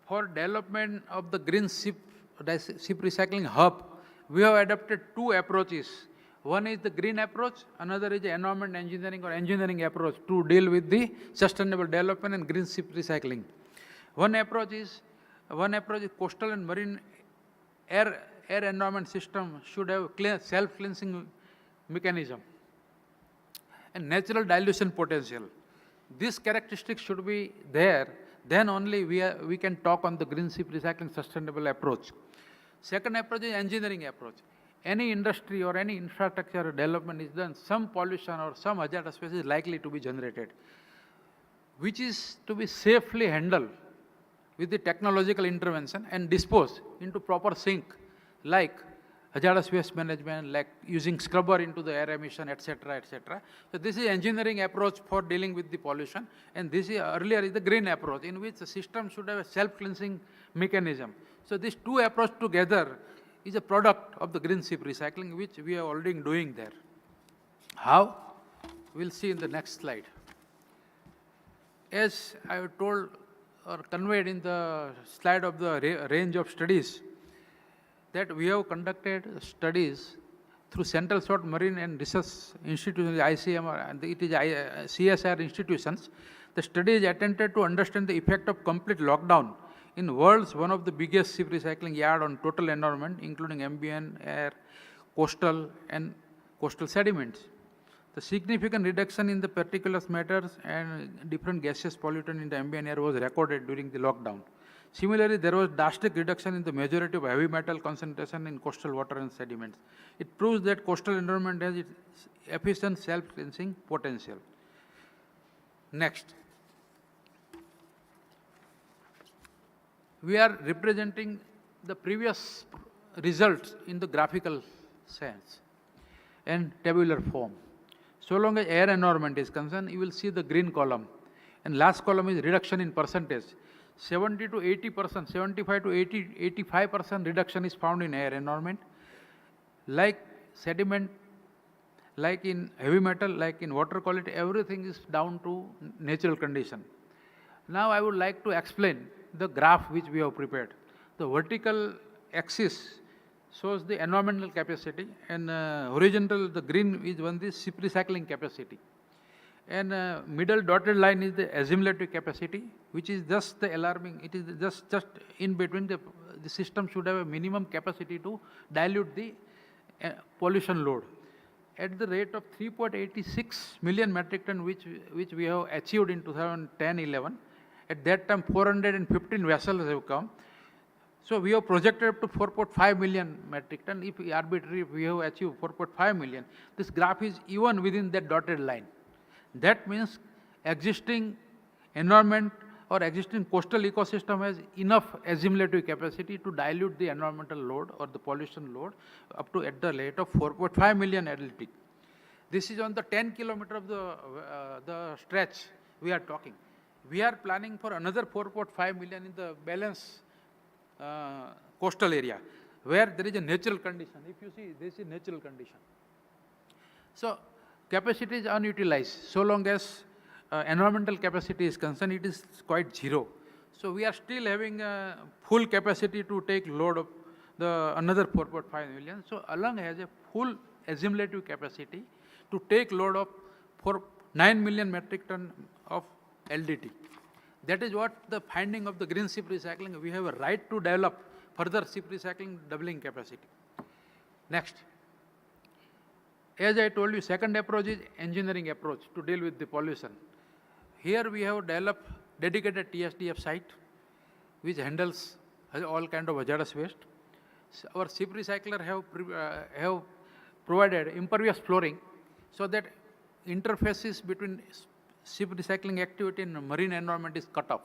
For development of the green ship recycling hub, we have adopted two approaches. One is the green approach, another is the environment engineering or engineering approach to deal with the sustainable development and green ship recycling. One approach is coastal and marine air environment system should have self-cleansing mechanism and natural dilution potential. These characteristics should be there, then only we can talk on the green ship recycling sustainable approach. Second approach is engineering approach. Any industry or any infrastructure development is done, some pollution or some hazardous waste is likely to be generated, which is to be safely handled with the technological intervention and disposed into proper sink, like hazardous waste management, like using scrubber into the air emission, etc., etc. So this is engineering approach for dealing with the pollution, and this is earlier is the green approach, in which the system should have a self-cleansing mechanism. So these two approaches together is a product of the green ship recycling, which we are already doing there. How? We'll see in the next slide. As I have told or conveyed in the slide of the range of studies, that we have conducted studies through Central Short Marine and Research Institutions, ICM, and it is CSR institutions. The study is attempted to understand the effect of complete lockdown in world's one of the biggest ship recycling yard on total environment, including ambient air, coastal and coastal sediments. The significant reduction in the particulate matters and different gaseous pollutant in the ambient air was recorded during the lockdown. Similarly, there was drastic reduction in the majority of heavy metal concentration in coastal water and sediments. It proves that coastal environment has its efficient self-cleansing potential. Next. We are representing the previous results in the graphical sense and tabular form. So long as air environment is concerned, you will see the green column. And last column is reduction in percentage. 70 to 80%, 75 to 80, 85% reduction is found in air environment. Like sediment, like in heavy metal, like in water quality, everything is down to natural condition. Now I would like to explain the graph which we have prepared. The vertical axis shows the environmental capacity, and horizontal, the green is the ship recycling capacity. And middle dotted line is the assimilative capacity, which is just the alarming, it is just in between. The system should have a minimum capacity to dilute the pollution load. at the rate of 3.86 million metric ton, which we have achieved in 2010-11. At that time, 415 vessels have come. So we have projected up to 4.5 million metric ton. If arbitrary, we have achieved 4.5 million. This graph is even within that dotted line. That means existing environment or existing coastal ecosystem has enough assimilative capacity to dilute the environmental load or the pollution load up to at the rate of 4.5 million LLT. This is on the 10 kilometer of the stretch we are talking. We are planning for another 4.5 million in the balance coastal area where there is a natural condition. If you see, this is natural condition. So capacity is unutilized. So long as environmental capacity is concerned, it is quite zero. So we are still having a full capacity to take load of the another 4.5 million. So Alang has a full assimilative capacity to take load of 9 million metric ton of LDT. That is what the finding of the green ship recycling. We have a right to develop further ship recycling doubling capacity. Next. As I told you, second approach is engineering approach to deal with the pollution. Here we have developed dedicated TSDF site which handles all kind of hazardous waste. So our ship recycler have provided impervious flooring so that interfaces between ship recycling activity and marine environment is cut off.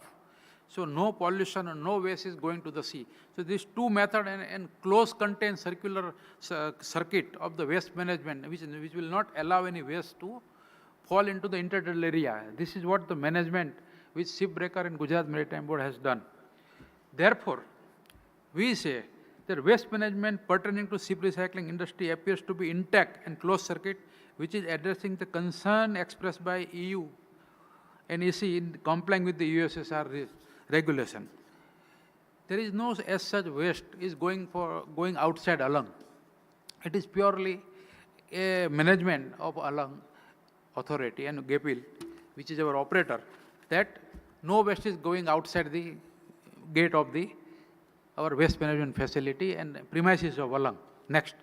So no pollution and no waste is going to the sea. So these two methods and close contained circular circuit of the waste management which will not allow any waste to fall into the intertidal area. This is what the management which Shipbreaker and Gujarat Maritime Board has done. Therefore, we say that waste management pertaining to ship recycling industry appears to be intact and closed circuit, which is addressing the concern expressed by EU and EC in complying with the USSR regulation. There is no as such waste is going outside Alang. It is purely a management of Alang authority and GAPIL, which is our operator, that no waste is going outside the gate of our waste management facility and premises of Alang. Next.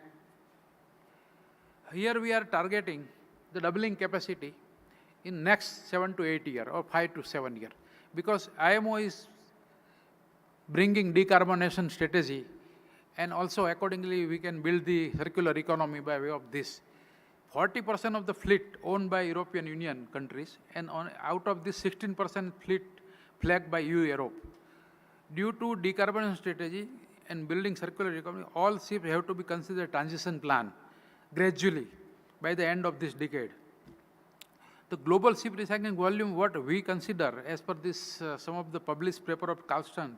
Here we are targeting the doubling capacity in next 7 to 8 years or 5 to 7 years, because IMO is bringing decarbonization strategy, and also accordingly we can build the circular economy by way of this. 40% of the fleet owned by European Union countries, and out of this 16% fleet flagged by EU Europe. Due to decarbonization strategy and building circular economy, all ships have to be considered transition plan gradually by the end of this decade. The global ship recycling volume, what we consider as per this some of the published paper of Carlson,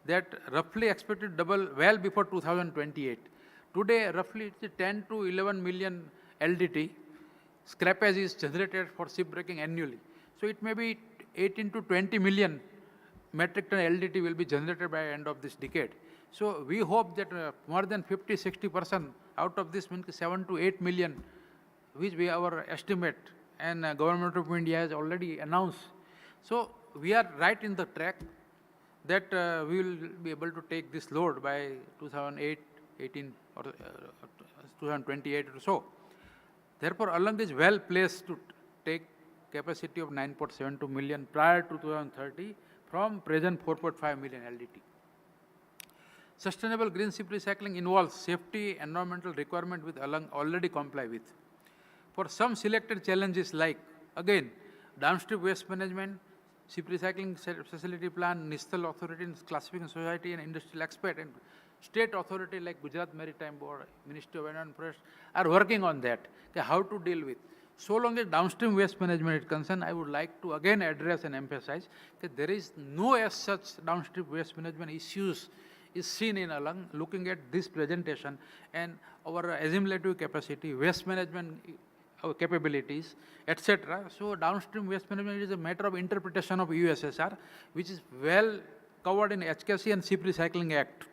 that roughly expected double well before 2028. Today, roughly it's 10 to 11 million LDT scrappage is generated for shipbreaking annually. So it may be 18 to 20 million metric ton LDT will be generated by the end of this decade. So we hope that more than 50-60% out of this means 7 to 8 million, which we our estimate, and Government of India has already announced. So we are right in the track that we will be able to take this load by 2018 or 2028 or so. Therefore, Alang is well placed to take capacity of 9.72 million prior to 2030 from present 4.5 million LDT. Sustainable green ship recycling involves safety, environmental requirement with Alang already comply with. For some selected challenges like, again, downstream waste management, ship recycling facility plan, national authority, classification society and industrial expert, and state authority like Gujarat Maritime Board, Ministry of Environment and Forest are working on that, how to deal with. So long as downstream waste management is concerned, I would like to again address and emphasize that there is no as such downstream waste management issues is seen in Alang, looking at this presentation and our assimilative capacity, waste management our capabilities, etc. So downstream waste management is a matter of interpretation of USSR, which is well covered in HKC and Ship Recycling Act.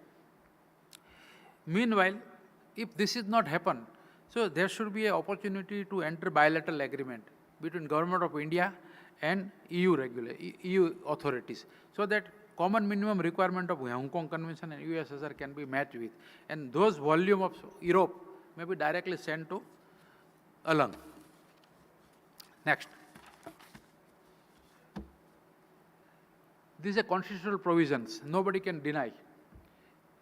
Meanwhile, if this is not happen, so there should be an opportunity to enter bilateral agreement between Government of India and EU authorities, so that common minimum requirement of Hong Kong Convention and USSR can be matched with, and those volume of Europe may be directly sent to Alang. Next. These are constitutional provisions. Nobody can deny.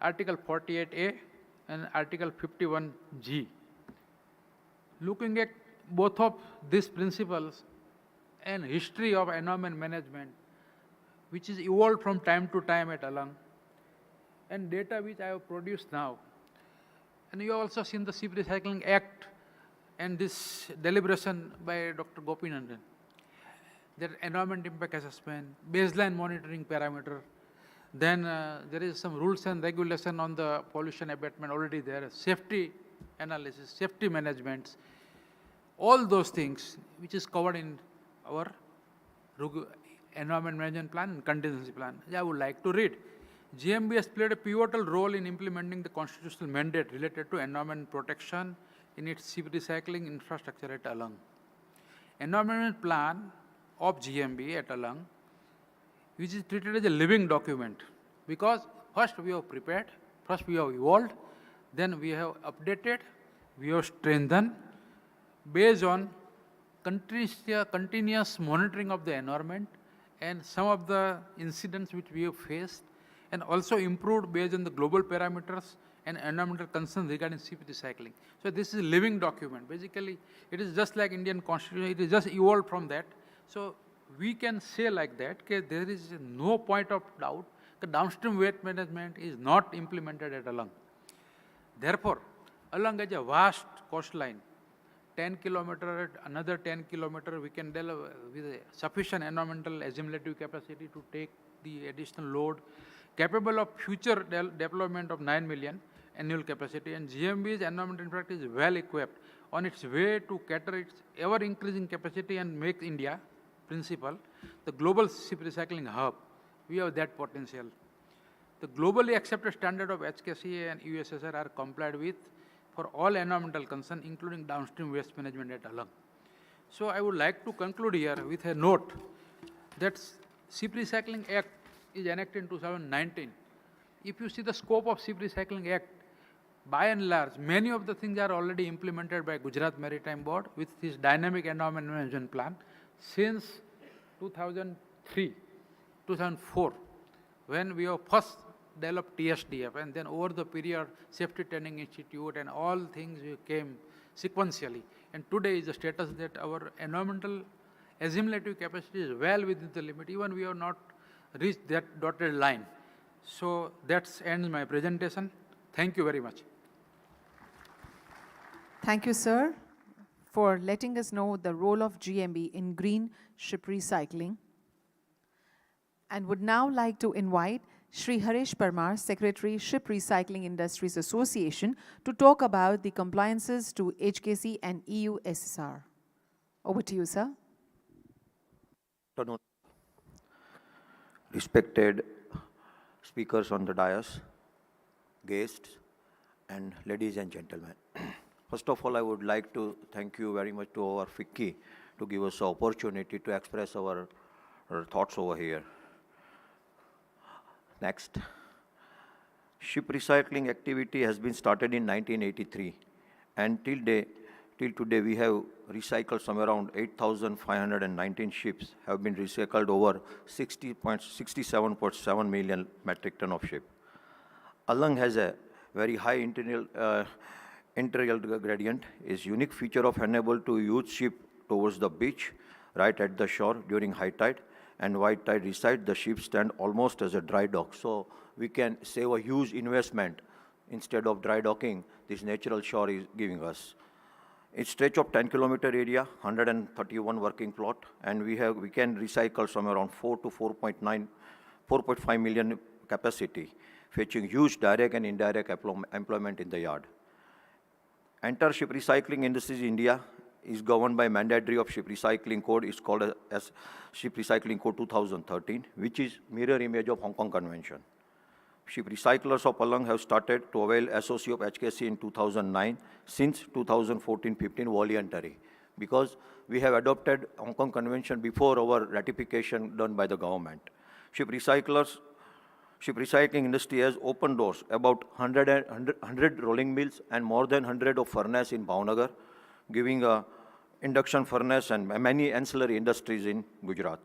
Article 48A and Article 51G. Looking at both of these principles and history of environment management, which is evolved from time to time at Alang, and data which I have produced now. And you have also seen the Ship Recycling Act and this deliberation by Dr. Gopinandan. That environment impact assessment, baseline monitoring parameter, then there is some rules and regulation on the pollution abatement already there, safety analysis, safety management, all those things which is covered in our environment management plan and contingency plan. I would like to read. GMB has played a pivotal role in implementing the constitutional mandate related to environment protection in its ship recycling infrastructure at Alang. Environment plan of GMB at Alang, which is treated as a living document, because first we have prepared, first we have evolved, then we have updated, we have strengthened, based on continuous monitoring of the environment and some of the incidents which we have faced, and also improved based on the global parameters and environmental concerns regarding ship recycling. So this is a living document. Basically, it is just like Indian Constitution, it is just evolved from that. So we can say like that, okay, there is no point of doubt that downstream waste management is not implemented at Alang. Therefore, Alang has a vast coastline, 10 kilometer, another 10 kilometer, we can develop with a sufficient environmental assimilative capacity to take the additional load, capable of future deployment of 9 million annual capacity, and GMB's environmental infrastructure is well equipped on its way to cater its ever-increasing capacity and make India, principal, the global ship recycling hub. We have that potential. The globally accepted standard of HKCA and USSR are complied with for all environmental concern, including downstream waste management at Alang. So I would like to conclude here with a note that Ship Recycling Act is enacted in 2019. If you see the scope of Ship Recycling Act, by and large, many of the things are already implemented by Gujarat Maritime Board with this dynamic environment management plan since 2003, 2004, when we have first developed TSDF, and then over the period, Safety Training Institute and all things came sequentially. And today is the status that our environmental assimilative capacity is well within the limit, even we have not reached that dotted line. So that ends my presentation. Thank you very much. Thank you, sir, for letting us know the role of GMB in green ship recycling. And would now like to invite Shri Haresh Parmar, Secretary, Ship Recycling Industries Association, to talk about the compliances to HKC and EU SSR. Over to you, sir. Respected speakers on the dais, guests, and ladies and gentlemen. First of all, I would like to thank you very much to our FICCI to give us the opportunity to express our thoughts over here. Next. Ship recycling activity has been started in 1983, and till today we have recycled somewhere around 8,519 ships have been recycled over 67.7 million metric ton of ship. Alang has a very high interior gradient, is unique feature of enable to use ship towards the beach, right at the shore during high tide, and white tide reside, the ship stand almost as a dry dock. So we can save a huge investment. Instead of dry docking, this natural shore is giving us. It's stretch of 10 kilometer area, 131 working plot, and we can recycle somewhere around 4.5 million capacity, fetching huge direct and indirect employment in the yard. Enter ship recycling industries in India is governed by mandatory of Ship Recycling Code. It's called as Ship Recycling Code 2013, which is mirror image of Hong Kong Convention. Ship recyclers of Alang have started to avail SOC of HKC in 2009, since 2014-15 voluntary, because we have adopted Hong Kong Convention before our ratification done by the government. Ship recycling industry has opened doors, about 100 rolling mills and more than 100 of furnace in Bhavnagar, giving a induction furnace and many ancillary industries in Gujarat.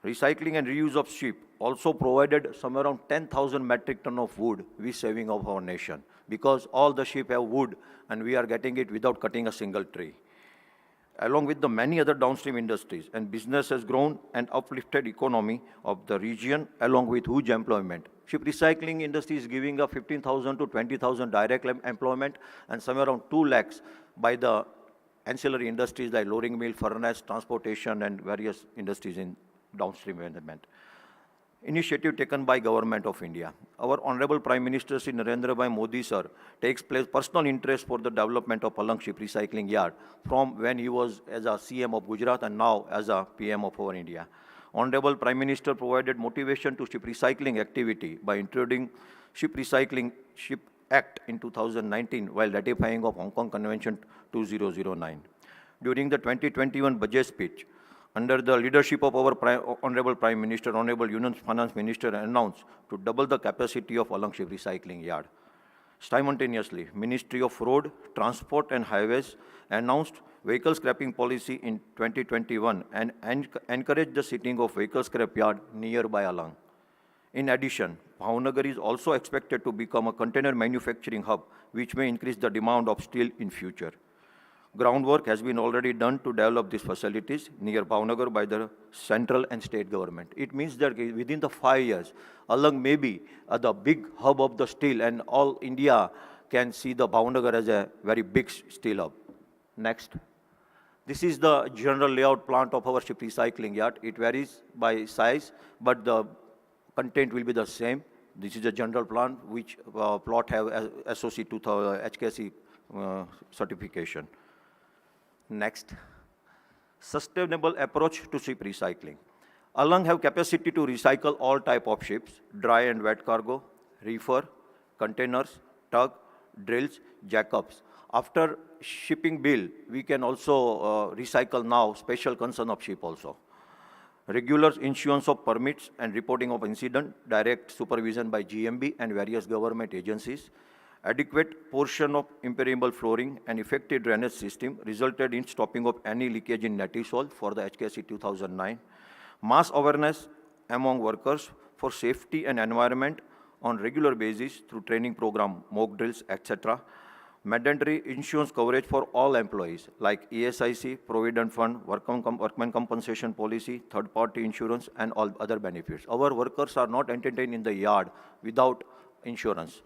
Recycling and reuse of ship also provided somewhere around 10,000 metric ton of wood, we saving of our nation, because all the ship have wood and we are getting it without cutting a single tree. Along with the many other downstream industries, and business has grown and uplifted economy of the region along with huge employment. Ship recycling industry is giving a 15,000 to 20,000 direct employment and somewhere around 2 lakhs by the ancillary industries like loading mill, furnace, transportation, and various industries in downstream management. Initiative taken by Government of India. Our Honorable Prime Minister Shri Narendra Bhai Modi sir takes place personal interest for the development of Alang Ship Recycling Yard from when he was as a CM of Gujarat and now as a PM of our India. Honorable Prime Minister provided motivation to ship recycling activity by introducing Ship Recycling Ship Act in 2019 while ratifying of Hong Kong Convention 2009. During the 2021 budget speech, under the leadership of our Honorable Prime Minister, Honorable Union Finance Minister announced to double the capacity of Alang Ship Recycling Yard. Simultaneously, Ministry of Road, Transport and Highways announced vehicle scrapping policy in 2021 and encouraged the sitting of vehicle scrap yard nearby Alang. In addition, Bhavnagar is also expected to become a container manufacturing hub, which may increase the demand of steel in future. Groundwork has been already done to develop these facilities near Bhavnagar by the central and state government. It means that within the 5 years, Alang may be the big hub of the steel and all India can see the Bhavnagar as a very big steel hub. Next. This is the general layout plan of our ship recycling yard. It varies by size, but the content will be the same. This is a general plan which plot have SOC 2000 HKC certification. Next, sustainable approach to ship recycling. Alang have capacity to recycle all type of ships, dry and wet cargo, reefer, containers, tug, drills, jackups. After shipping bill, we can also recycle now special concern of ship also. Regular issuance of permits and reporting of incident, direct supervision by GMB and various government agencies. Adequate portion of impermeable flooring and effective drainage system resulted in stopping of any leakage in native soil for the HKC 2009. Mass awareness among workers for safety and environment on regular basis through training program, mock drills, etc. Mandatory insurance coverage for all employees like ESIC, Provident Fund, Workman Compensation Policy, third-party insurance, and all other benefits. Our workers are not entertained in the yard without insurance.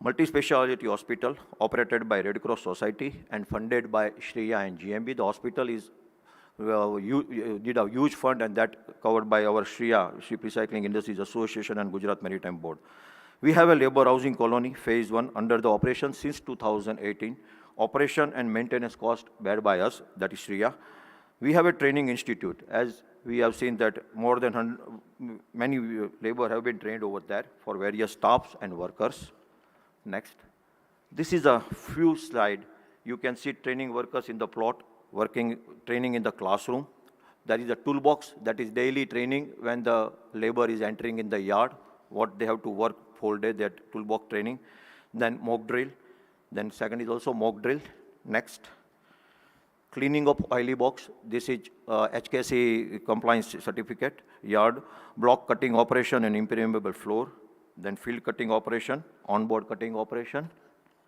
Multi-speciality hospital operated by Red Cross Society and funded by Shriya and GMB. The hospital is did a huge fund and that covered by our Shriya, Ship Recycling Industries Association and Gujarat Maritime Board. We have a labor housing colony, phase 1, under the operation since 2018. Operation and maintenance cost bear by us, that is Shriya. We have a training institute. As we have seen that more than many labor have been trained over there for various staffs and workers. Next. This is a few slide. You can see training workers in the plot, training in the classroom. There is a toolbox that is daily training when the labor is entering in the yard, what they have to work whole day, that toolbox training. Then mock drill. Then second is also mock drill. Next. Cleaning of oily box. This is HKC compliance certificate. Yard. Block cutting operation and impermeable floor. Then field cutting operation, onboard cutting operation.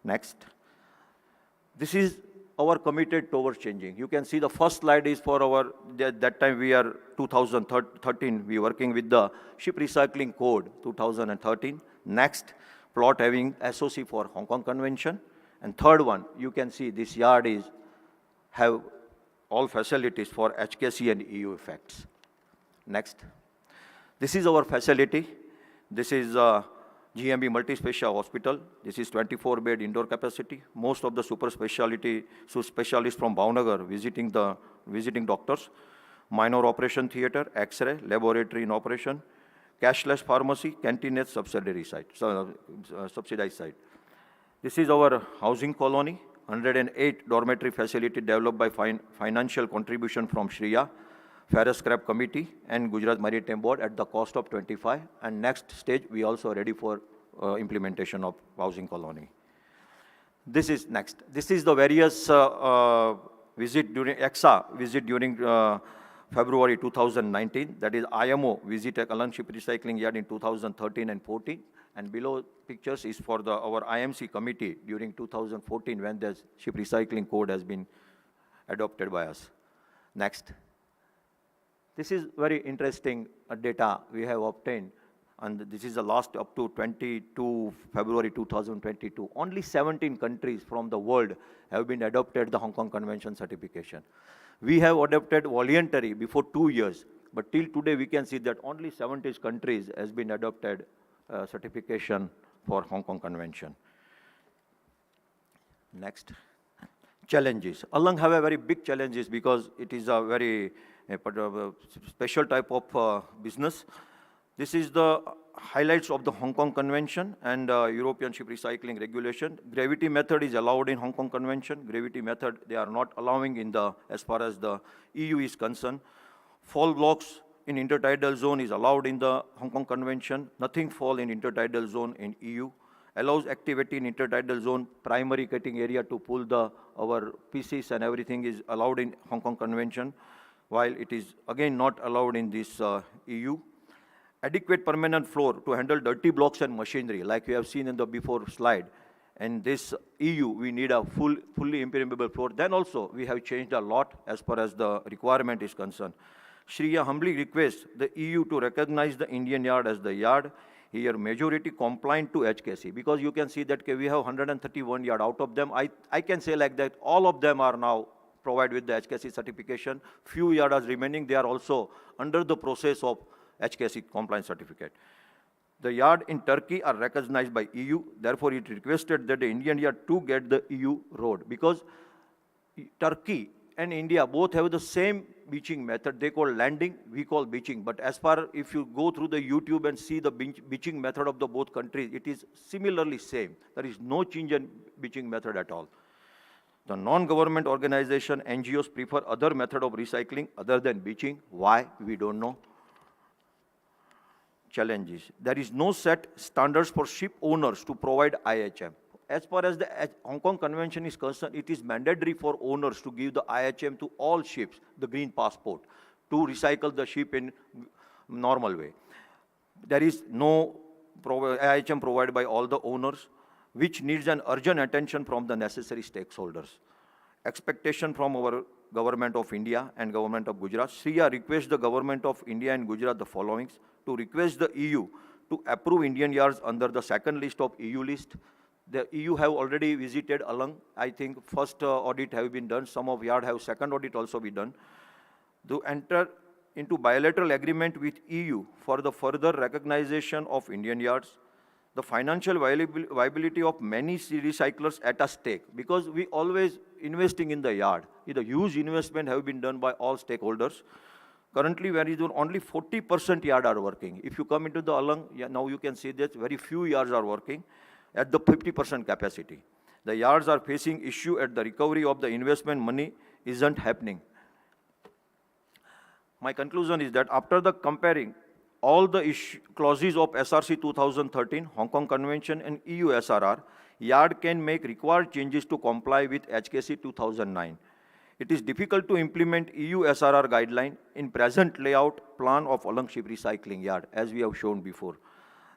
Next. This is our committed towards changing. You can see the first slide is for our, that time we are 2013, we working with the Ship Recycling Code 2013. Next, plot having SOC for Hong Kong Convention. And third one, you can see this yard is, have all facilities for HKC and EU effects. Next. This is our facility. This is GMB multi-special hospital. This is 24-bed indoor capacity. Most of the super specialists from Bhavnagar visiting doctors. Minor operation theater, X-ray, laboratory in operation, cashless pharmacy, canteen subsidiary site, subsidized site. This is our housing colony, 108 dormitory facility developed by financial contribution from Shriya, Ferrous Scrap Committee and Gujarat Maritime Board at the cost of 25. And next stage, we also ready for implementation of housing colony. This is next. This is the various visit during EXA visit during February 2019. That is IMO visit at Alang Ship Recycling Yard in 2013 and 14. And below pictures is for our IMC committee during 2014 when the ship recycling code has been adopted by us. Next. This is very interesting data we have obtained, and this is the last up to 22 February 2022. Only 17 countries from the world have been adopted the Hong Kong Convention certification. We have adopted voluntary before 2 years, but till today we can see that only 70 countries has been adopted certification for Hong Kong Convention. Next. Challenges. Alang have a very big challenges because it is a very special type of business. This is the highlights of the Hong Kong Convention and European Ship Recycling Regulation. Gravity method is allowed in Hong Kong Convention. Gravity method they are not allowing in the as far as the EU is concerned. Fall blocks in intertidal zone is allowed in the Hong Kong Convention. Nothing fall in intertidal zone in EU. Allows activity in intertidal zone, primary cutting area to pull our pieces and everything is allowed in Hong Kong Convention, while it is again not allowed in this EU. Adequate permanent floor to handle dirty blocks and machinery, like we have seen in the before slide. And this EU, we need a fully impermeable floor. Then also, we have changed a lot as far as the requirement is concerned. Shriya humbly requests the EU to recognize the Indian yard as the yard. Here, majority compliant to HKC, because you can see that we have 131 yard. Out of them, I can say like that, all of them are now provided with the HKC certification. Few yard are remaining. They are also under the process of HKC compliance certificate. The yard in Turkey are recognized by EU. Therefore, it requested that the Indian yard to get the EU road, because Turkey and India both have the same beaching method. They call landing, we call beaching. But as far if you go through the YouTube and see the beaching method of the both countries, it is similarly same. There is no change in beaching method at all. The non-government organization, NGOs prefer other method of recycling other than beaching. Why? We don't know. Challenges. There is no set standards for ship owners to provide IHM. As far as the Hong Kong Convention is concerned, it is mandatory for owners to give the IHM to all ships, the green passport, to recycle the ship in normal way. There is no IHM provided by all the owners, which needs an urgent attention from the necessary stakeholders. Expectation from our Government of India and Government of Gujarat. Shriya requests the Government of India and Gujarat the following: to request the EU to approve Indian yards under the second list of EU list. The EU have already visited Alang. I think first audit have been done. Some of yard have second audit also be done. To enter into bilateral agreement with EU for the further recognition of Indian yards. The financial viability of many recyclers at a stake, because we always investing in the yard. The huge investment have been done by all stakeholders. Currently, only 40% yard are working. If you come into the Alang, now you can see that very few yards are working at the 50% capacity. The yards are facing issue at the recovery of the investment money isn't happening. My conclusion is that after the comparing all the clauses of SRC 2013, Hong Kong Convention and EU SRR, yard can make required changes to comply with HKC 2009. It is difficult to implement EU SRR guideline in present layout plan of Alang Ship Recycling Yard, as we have shown before.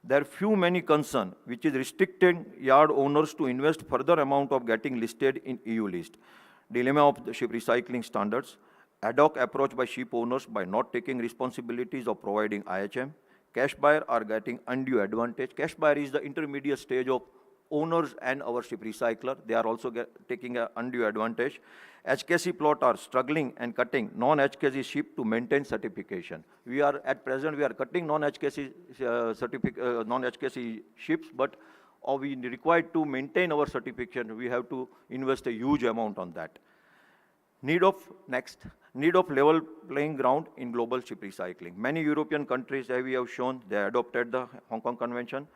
There are many concern, which is restricting yard owners to invest further amount of getting listed in EU list. Dilemma of the ship recycling standards, ad hoc approach by ship owners by not taking responsibilities of providing IHM. Cash buyer are getting undue advantage. Cash buyer is the intermediate stage of owners and our ship recycler. They are also taking an undue advantage. HKC plot are struggling and cutting non-HKC ship to maintain certification. We are at present, we are cutting non-HKC non-HKC ships, but we required to maintain our certification. We have to invest a huge amount on that. Need of level playing ground in global ship recycling. Many European countries, as we have shown, they adopted the Hong Kong Convention.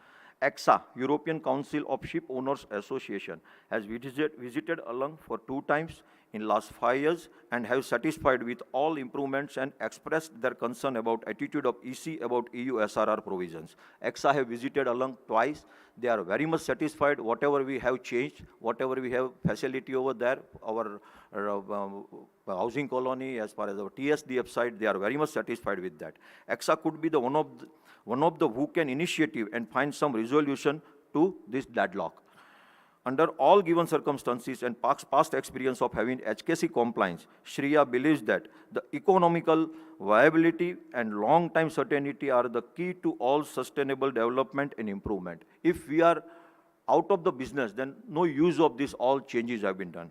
EXA, European Council of Ship Owners Association, has visited Alang for 2 times in last 5 years and have satisfied with all improvements and expressed their concern about attitude of EC about EU SRR provisions. EXA have visited along twice. They are very much satisfied. Whatever we have changed, whatever we have facility over there, our housing colony, as far as our TSDF side, they are very much satisfied with that. EXA could be the one of the who can initiative and find some resolution to this deadlock. Under all given circumstances and past experience of having HKC compliance, Shriya believes that the economical viability and long-time certainty are the key to all sustainable development and improvement. If we are out of the business, then no use of this all changes have been done.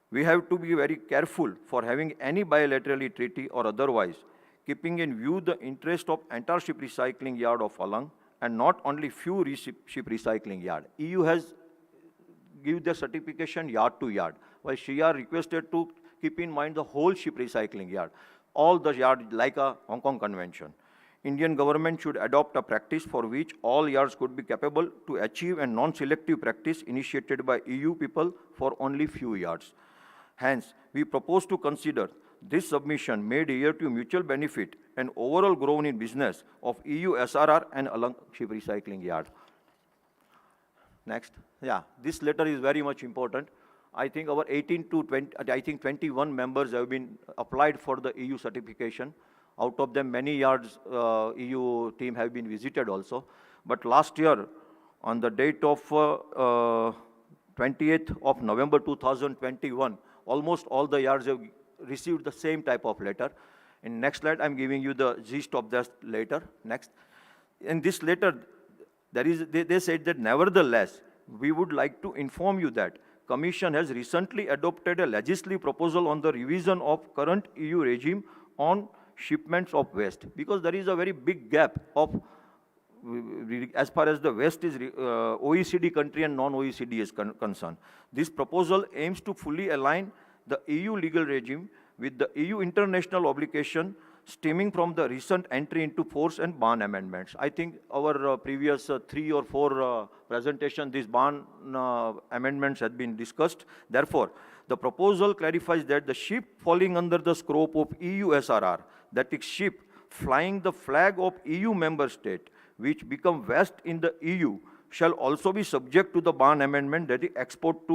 We have to be very careful for having any bilaterally treaty or otherwise, keeping in view the interest of entire ship recycling yard of Alang and not only few ship recycling yard. EU has give their certification yard to yard, while Shriya requested to keep in mind the whole ship recycling yard, all the yard like a Hong Kong Convention. Indian government should adopt a practice for which all yards could be capable to achieve a non-selective practice initiated by EU people for only few yards. Hence, we propose to consider this submission made here to mutual benefit and overall growth in business of EU SRR and Alang ship recycling yard. Next. Yeah, this letter is very much important. I think our 18 to 20, I think 21 members have been applied for the EU certification. Out of them, many yards EU team have been visited also. But last year, on the date of 28th of November 2021, almost all the yards have received the same type of letter. In next slide, I'm giving you the gist of that letter. Next. In this letter, they said that nevertheless, we would like to inform you that Commission has recently adopted a legislative proposal on the revision of current EU regime on shipments of waste, because there is a very big gap of as far as the waste is OECD country and non-OECD is concerned. This proposal aims to fully align the EU legal regime with the EU international obligation stemming from the recent entry into force and ban amendments. I think our previous 3 or 4 presentation, these ban amendments had been discussed. Therefore, the proposal clarifies that the ship falling under the scope of EU SRR, that is ship flying the flag of EU member state, which become waste in the EU, shall also be subject to the ban amendment, that is export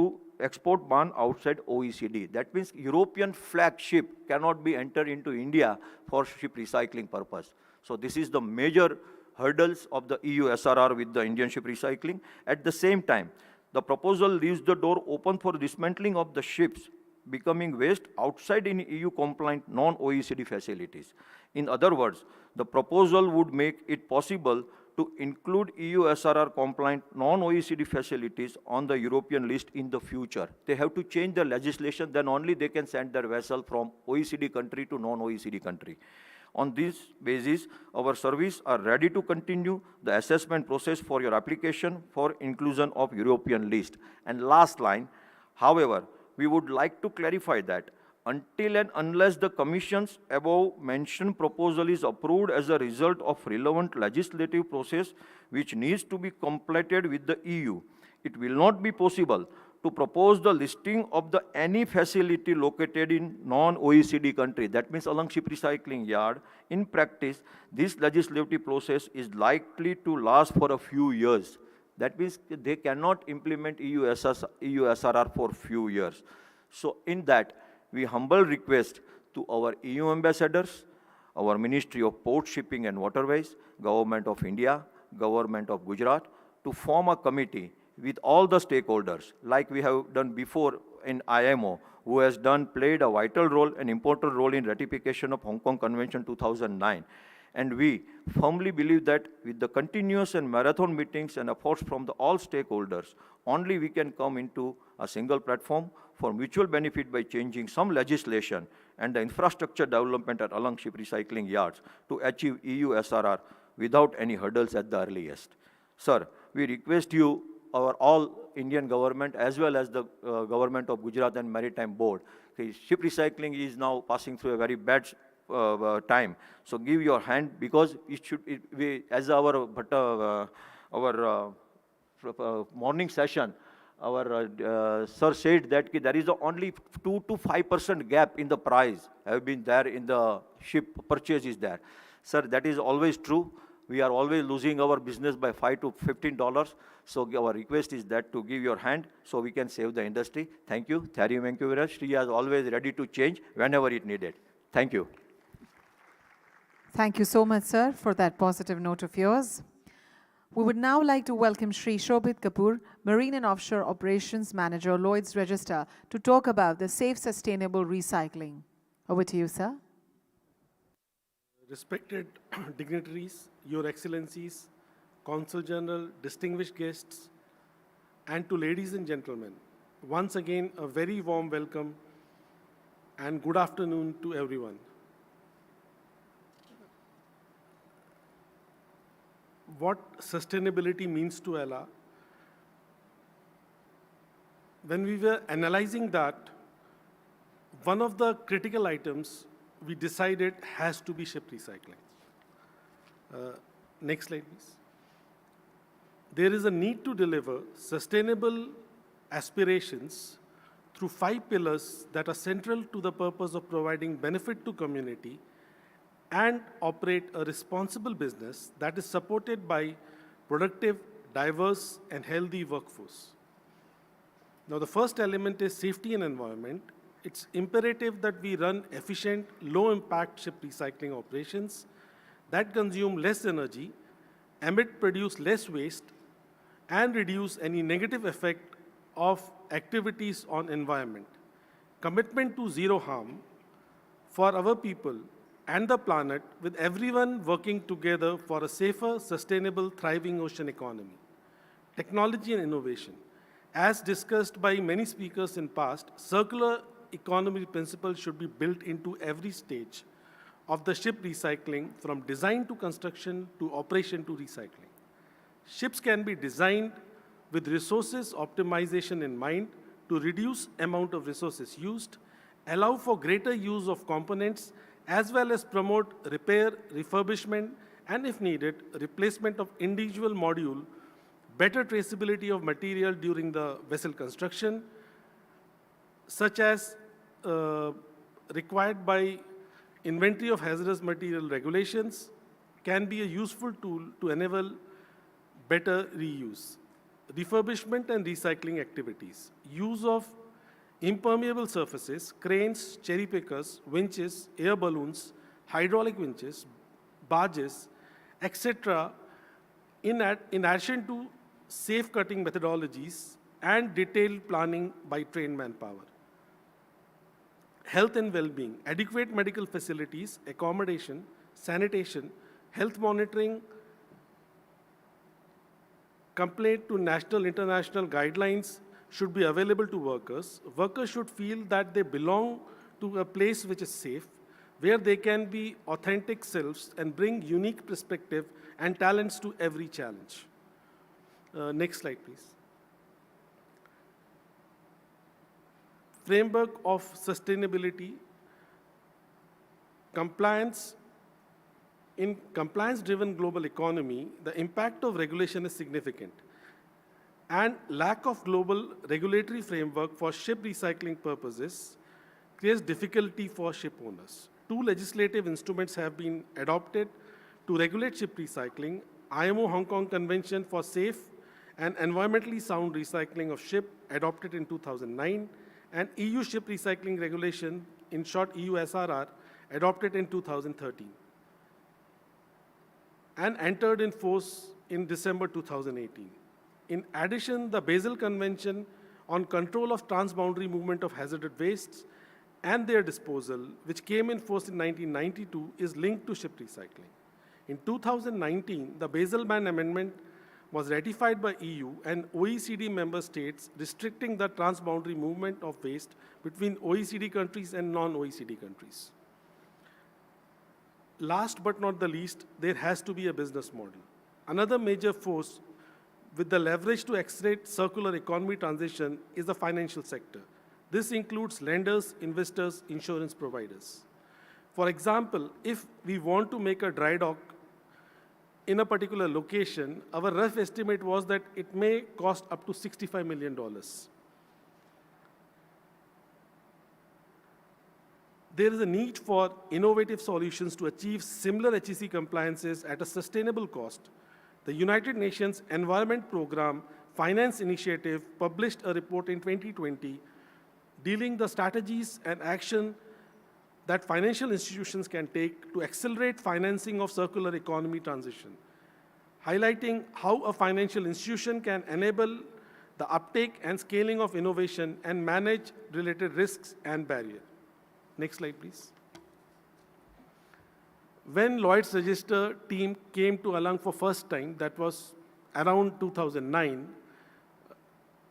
ban outside OECD. That means European flag ship cannot be entered into India for ship recycling purpose. So this is the major hurdles of the EU SRR with the Indian ship recycling. At the same time, the proposal leaves the door open for dismantling of the ships becoming waste outside in EU compliant non-OECD facilities. In other words, the proposal would make it possible to include EU SRR compliant non-OECD facilities on the European list in the future. They have to change the legislation, then only they can send their vessel from OECD country to non-OECD country. On this basis, our service are ready to continue the assessment process for your application for inclusion of European list. And last line, however, we would like to clarify that until and unless the Commission's above mentioned proposal is approved as a result of relevant legislative process which needs to be completed with the EU, it will not be possible to propose the listing of the any facility located in non-OECD country. That means along ship recycling yard. In practice, this legislative process is likely to last for a few years. That means they cannot implement EU SRR for few years. So in that, we humble request to our EU ambassadors, our Ministry of Port, Shipping and Waterways, Government of India, Government of Gujarat, to form a committee with all the stakeholders, like we have done before in IMO, who has played a vital role, an important role in ratification of Hong Kong Convention 2009. And we firmly believe that with the continuous and marathon meetings and efforts from all stakeholders, only we can come into a single platform for mutual benefit by changing some legislation and the infrastructure development at along ship recycling yards to achieve EU SRR without any hurdles at the earliest. Sir, we request you, our all Indian government as well as the government of Gujarat and Maritime Board. The ship recycling is now passing through a very bad time. So give your hand, because as our morning session, our sir said that there is only 2 to 5% gap in the price have been there in the ship purchase is there. Sir, that is always true. We are always losing our business by $5 to $15. So our request is that to give your hand so we can save the industry. Thank you. Thank you very much. Shri is always ready to change whenever it needed. Thank you. Thank you so much, sir, for that positive note of yours. We would now like to welcome Shri Shobhit Kapoor, Marine and Offshore Operations Manager, Lloyd's Register, to talk about the safe, sustainable recycling. Over to you, sir. Respected dignitaries, Your Excellencies, Consul General, distinguished guests, and to ladies and gentlemen, once again a very warm welcome and good afternoon to everyone. What sustainability means to Ella? When we were analyzing that, one of the critical items we decided has to be ship recycling. Next slide, please. There is a need to deliver sustainable aspirations through 5 pillars that are central to the purpose of providing benefit to community and operate a responsible business that is supported by productive, diverse, and healthy workforce. Now, the first element is safety and environment. It's imperative that we run efficient, low-impact ship recycling operations that consume less energy, produce less waste, and reduce any negative effect of activities on environment. Commitment to zero harm for our people and the planet, with everyone working together for a safer, sustainable, thriving ocean economy. Technology and innovation. As discussed by many speakers in past, circular economy principles should be built into every stage of the ship recycling, from design to construction to operation to recycling. Ships can be designed with resources optimization in mind to reduce amount of resources used, allow for greater use of components, as well as promote repair, refurbishment, and if needed, replacement of individual module, better traceability of material during the vessel construction, such as required by inventory of hazardous material regulations, can be a useful tool to enable better reuse. Refurbishment and recycling activities. Use of impermeable surfaces, cranes, cherry pickers, winches, air balloons, hydraulic winches, barges, etc., in addition to safe cutting methodologies and detailed planning by trained manpower. Health and well-being, adequate medical facilities, accommodation, sanitation, health monitoring, compliant to national, international guidelines should be available to workers. Workers should feel that they belong to a place which is safe, where they can be authentic selves and bring unique perspective and talents to every challenge. Next slide, please. Framework of sustainability, compliance. In compliance-driven global economy, the impact of regulation is significant, and lack of global regulatory framework for ship recycling purposes creates difficulty for ship owners. 2 legislative instruments have been adopted to regulate ship recycling: IMO Hong Kong Convention for Safe and Environmentally Sound Recycling of Ship, adopted in 2009, and EU Ship Recycling Regulation, in short EU SRR, adopted in 2013. And entered in force in December 2018. In addition, the Basel Convention on Control of Transboundary Movement of Hazardous Wastes and their disposal, which came in force in 1992, is linked to ship recycling. In 2019, the Basel Ban Amendment was ratified by EU and OECD member states, restricting the transboundary movement of waste between OECD countries and non-OECD countries. Last but not the least, there has to be a business model. Another major force with the leverage to accelerate circular economy transition is the financial sector. This includes lenders, investors, insurance providers. For example, if we want to make a dry dock in a particular location, our rough estimate was that it may cost up to $65 million. There is a need for innovative solutions to achieve similar HEC compliances at a sustainable cost. The United Nations Environment Programme Finance Initiative published a report in 2020 dealing the strategies and action that financial institutions can take to accelerate financing of circular economy transition, highlighting how a financial institution can enable the uptake and scaling of innovation and manage related risks and barriers. Next slide, please. When Lloyd's Register team came to Alang for first time, that was around 2009,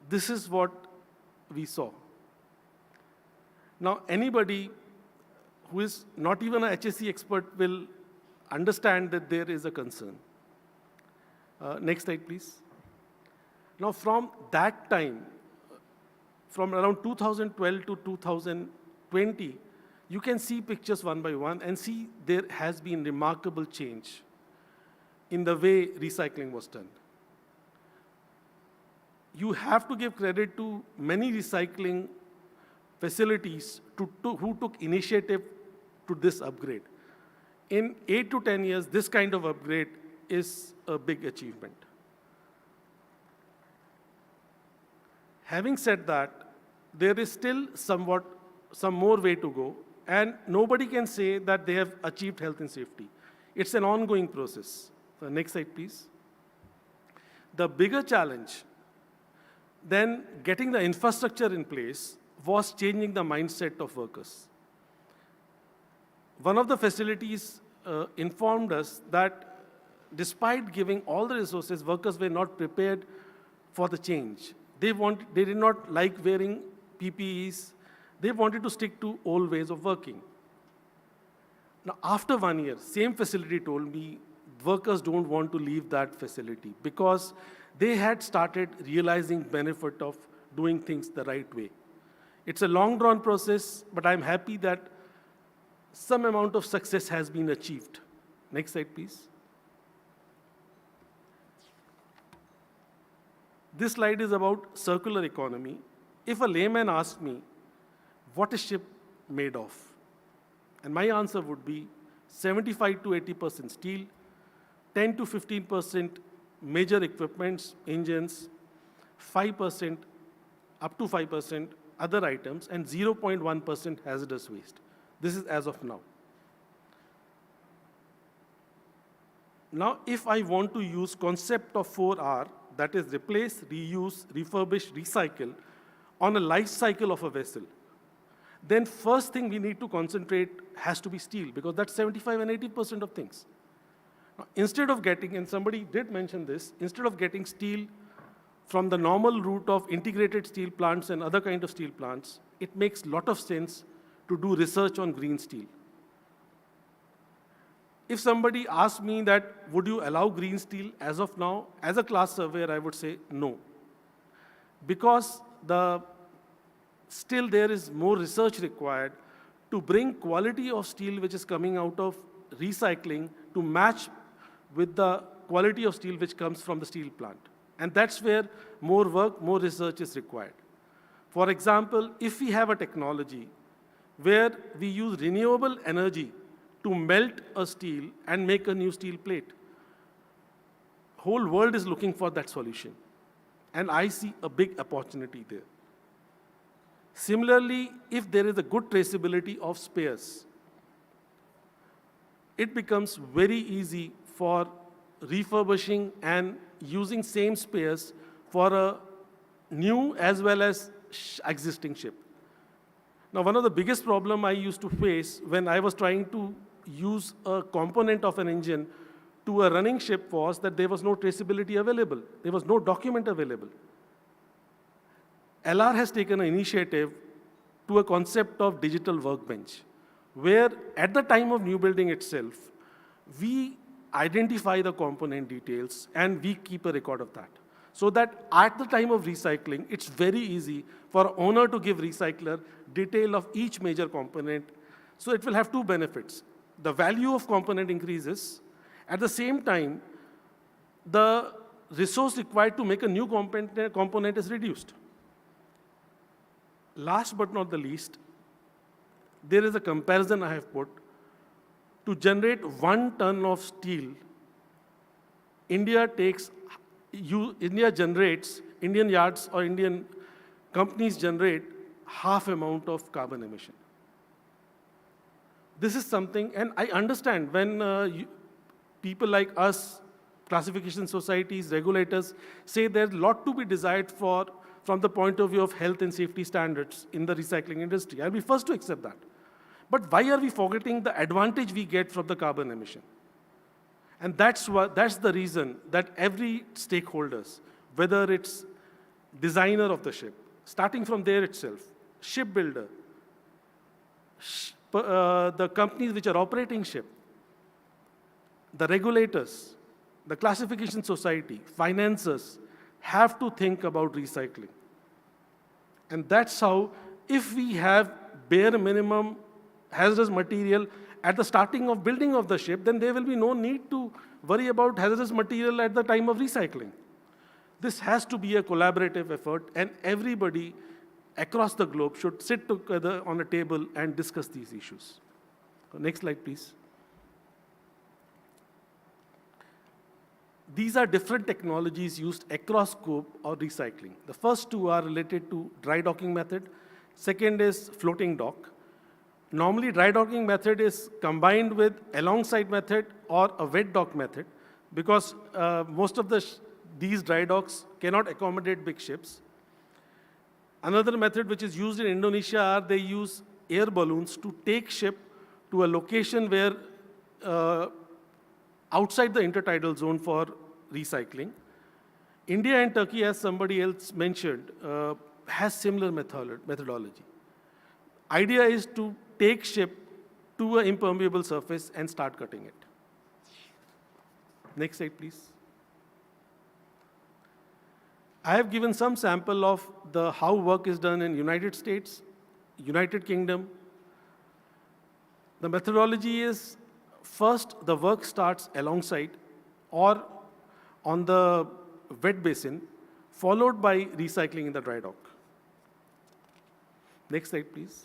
this is what we saw. Now, anybody who is not even a HSE expert will understand that there is a concern. Next slide, please. Now, from that time, from around 2012 to 2020, you can see pictures one by one and see there has been remarkable change in the way recycling was done. You have to give credit to many recycling facilities who took initiative to this upgrade. In 8 to 10 years, this kind of upgrade is a big achievement. Having said that, there is still some more way to go, and nobody can say that they have achieved health and safety. It's an ongoing process. So next slide, please. The bigger challenge than getting the infrastructure in place was changing the mindset of workers. One of the facilities informed us that despite giving all the resources, workers were not prepared for the change. They did not like wearing PPEs. They wanted to stick to old ways of working. Now, after 1 year, same facility told me workers don't want to leave that facility because they had started realizing benefit of doing things the right way. It's a long-drawn process, but I'm happy that some amount of success has been achieved. Next slide, please. This slide is about circular economy. If a layman asked me, what is ship made of? And my answer would be 75 to 80% steel, 10 to 15% major equipments, engines, 5%, up to 5% other items, and 0.1% hazardous waste. This is as of now. Now, if I want to use concept of 4R, that is replace, reuse, refurbish, recycle, on a life cycle of a vessel, then first thing we need to concentrate has to be steel, because that's 75 and 80% of things. Now, instead of getting, and somebody did mention this, instead of getting steel from the normal route of integrated steel plants and other kind of steel plants, it makes a lot of sense to do research on green steel. If somebody asked me that, would you allow green steel as of now? As a class surveyor, I would say no. Because still there is more research required to bring quality of steel which is coming out of recycling to match with the quality of steel which comes from the steel plant. And that's where more work, more research is required. For example, if we have a technology where we use renewable energy to melt a steel and make a new steel plate, whole world is looking for that solution. And I see a big opportunity there. Similarly, if there is a good traceability of spares, it becomes very easy for refurbishing and using same spares for a new as well as existing ship. Now, one of the biggest problems I used to face when I was trying to use a component of an engine to a running ship was that there was no traceability available. There was no document available. LR has taken an initiative to a concept of digital workbench, where at the time of new building itself, we identify the component details and we keep a record of that. So that at the time of recycling, it's very easy for owner to give recycler detail of each major component. So it will have two benefits. The value of component increases. At the same time, the resource required to make a new component is reduced. Last but not the least, there is a comparison I have put. To generate 1 ton of steel, Indian yards or Indian companies generate half amount of carbon emission. This is something, and I understand when people like us, classification societies, regulators, say there's a lot to be desired from the point of view of health and safety standards in the recycling industry. I'll be first to accept that. But why are we forgetting the advantage we get from the carbon emission? And that's the reason that every stakeholders, whether it's designer of the ship, starting from there itself, shipbuilder, the companies which are operating ship, the regulators, the classification society, financiers, have to think about recycling. And that's how, if we have bare minimum hazardous material at the starting of building of the ship, then there will be no need to worry about hazardous material at the time of recycling. This has to be a collaborative effort, and everybody across the globe should sit together on a table and discuss these issues. Next slide, please. These are different technologies used across scope of recycling. The first two are related to dry docking method. Second is floating dock. Normally, dry docking method is combined with alongside method or a wet dock method, because most of these dry docks cannot accommodate big ships. Another method which is used in Indonesia are they use air balloons to take ship to a location where outside the intertidal zone for recycling. India and Turkey, as somebody else mentioned, has similar methodology. Idea is to take ship to an impermeable surface and start cutting it. Next slide, please. I have given some sample of how work is done in United States, United Kingdom. The methodology is, first, the work starts alongside or on the wet basin, followed by recycling in the dry dock. Next slide, please.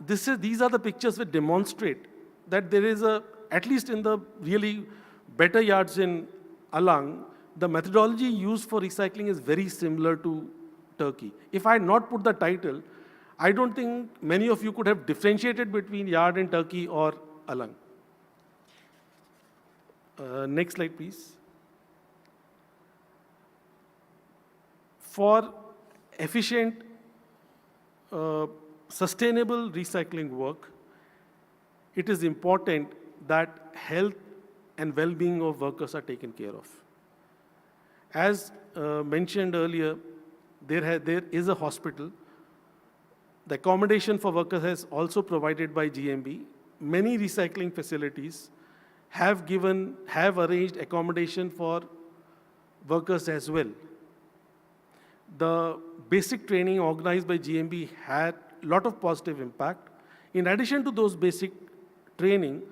These are the pictures which demonstrate that there is at least in the really better yards in Alang, the methodology used for recycling is very similar to Turkey. If I had not put the title, I don't think many of you could have differentiated between yard in Turkey or Alang. Next slide, please. For efficient, sustainable recycling work, it is important that health and well-being of workers are taken care of. As mentioned earlier, there is a hospital. The accommodation for workers is also provided by GMB. Many recycling facilities have arranged accommodation for workers as well. The basic training organized by GMB had a lot of positive impact. In addition to those basic training,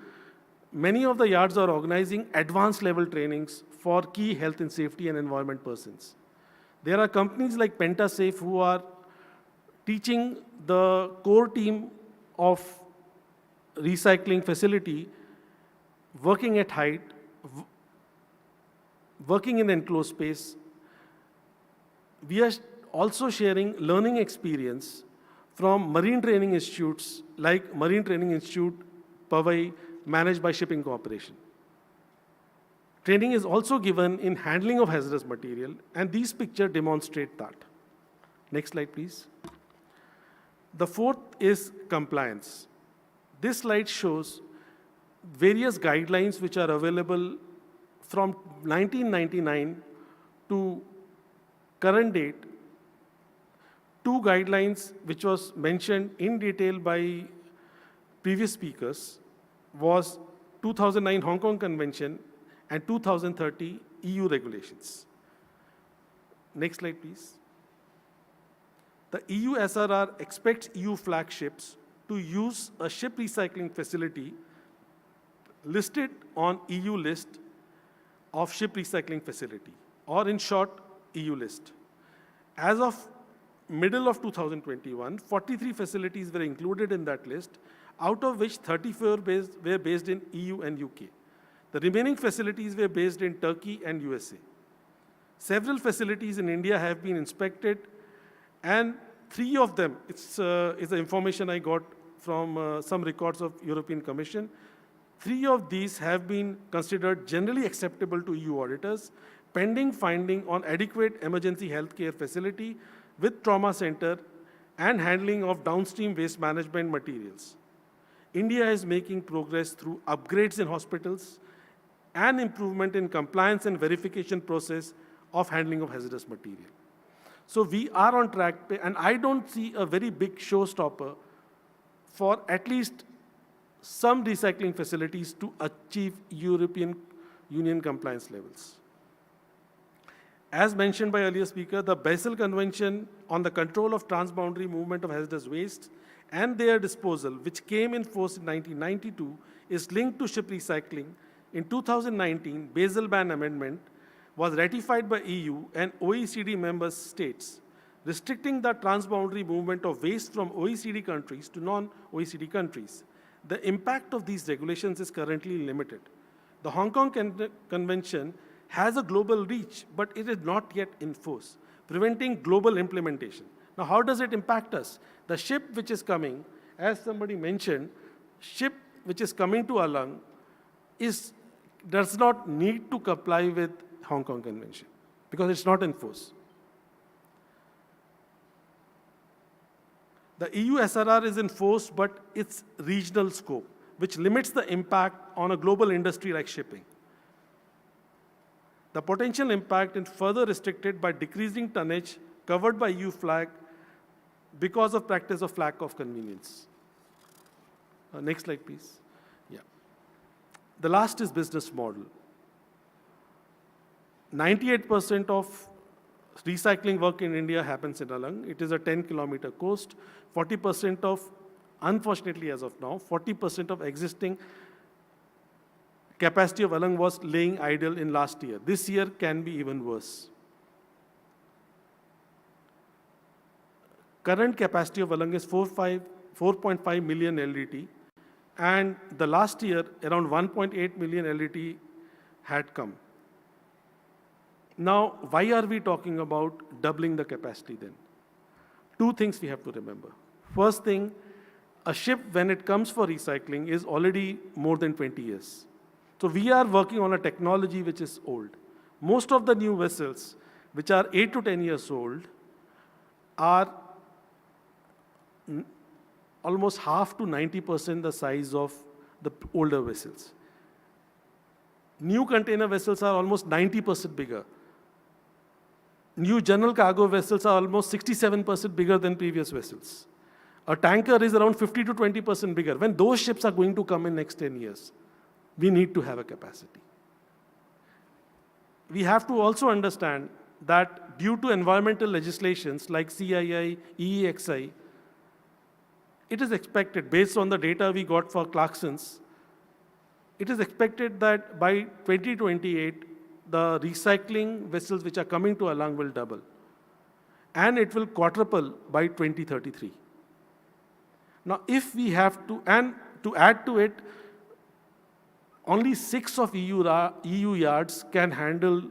many of the yards are organizing advanced level trainings for key health and safety and environment persons. There are companies like PentaSafe who are teaching the core team of recycling facility working at height, working in enclosed space. We are also sharing learning experience from marine training institutes like Marine Training Institute, Powai, managed by Shipping Corporation. Training is also given in handling of hazardous material, and these pictures demonstrate that. Next slide, please. The fourth is compliance. This slide shows various guidelines which are available from 1999 to current date. Two guidelines which was mentioned in detail by previous speakers was 2009 Hong Kong Convention and 2030 EU regulations. Next slide, please. The EU SRR expects EU flagships to use a ship recycling facility listed on EU list of ship recycling facility, or in short, EU list. As of middle of 2021, 43 facilities were included in that list, out of which 34 were based in EU and UK. The remaining facilities were based in Turkey and USA. Several facilities in India have been inspected, and 3 of them, it's the information I got from some records of European Commission, 3 of these have been considered generally acceptable to EU auditors, pending finding on adequate emergency healthcare facility with trauma center and handling of downstream waste management materials. India is making progress through upgrades in hospitals and improvement in compliance and verification process of handling of hazardous material. So we are on track, and I don't see a very big showstopper for at least some recycling facilities to achieve European Union compliance levels. As mentioned by earlier speaker, the Basel Convention on the Control of Transboundary Movement of Hazardous Wastes and their disposal, which came in force in 1992, is linked to ship recycling. In 2019, Basel Ban Amendment was ratified by EU and OECD member states, restricting the transboundary movement of waste from OECD countries to non-OECD countries. The impact of these regulations is currently limited. The Hong Kong Convention has a global reach, but it is not yet in force, preventing global implementation. Now, how does it impact us? The ship which is coming, as somebody mentioned, ship which is coming to Alang does not need to comply with Hong Kong Convention because it's not in force. The EU SRR is in force, but it's regional scope, which limits the impact on a global industry like shipping. The potential impact is further restricted by decreasing tonnage covered by EU flag because of practice of lack of convenience. Next slide, please. Yeah. The last is business model. 98% of recycling work in India happens in Alang. It is a 10-kilometer coast. 40% of, unfortunately as of now, 40% of existing capacity of Alang was laying idle in last year. This year can be even worse. Current capacity of Alang is 4.5 million LDT, and the last year around 1.8 million LDT had come. Now, why are we talking about doubling the capacity then? 2 things we have to remember. First thing, a ship when it comes for recycling is already more than 20 years. So we are working on a technology which is old. Most of the new vessels, which are 8 to 10 years old, are almost half to 90% the size of the older vessels. New container vessels are almost 90% bigger. New general cargo vessels are almost 67% bigger than previous vessels. A tanker is around 50 to 20% bigger. When those ships are going to come in next 10 years, we need to have a capacity. We have to also understand that due to environmental legislations like CII, EEXI, it is expected, based on the data we got for Clarkson's, it is expected that by 2028, the recycling vessels which are coming to Alang will double. And it will quadruple by 2033. Now, if we have to, and to add to it, only 6 of EU yards can handle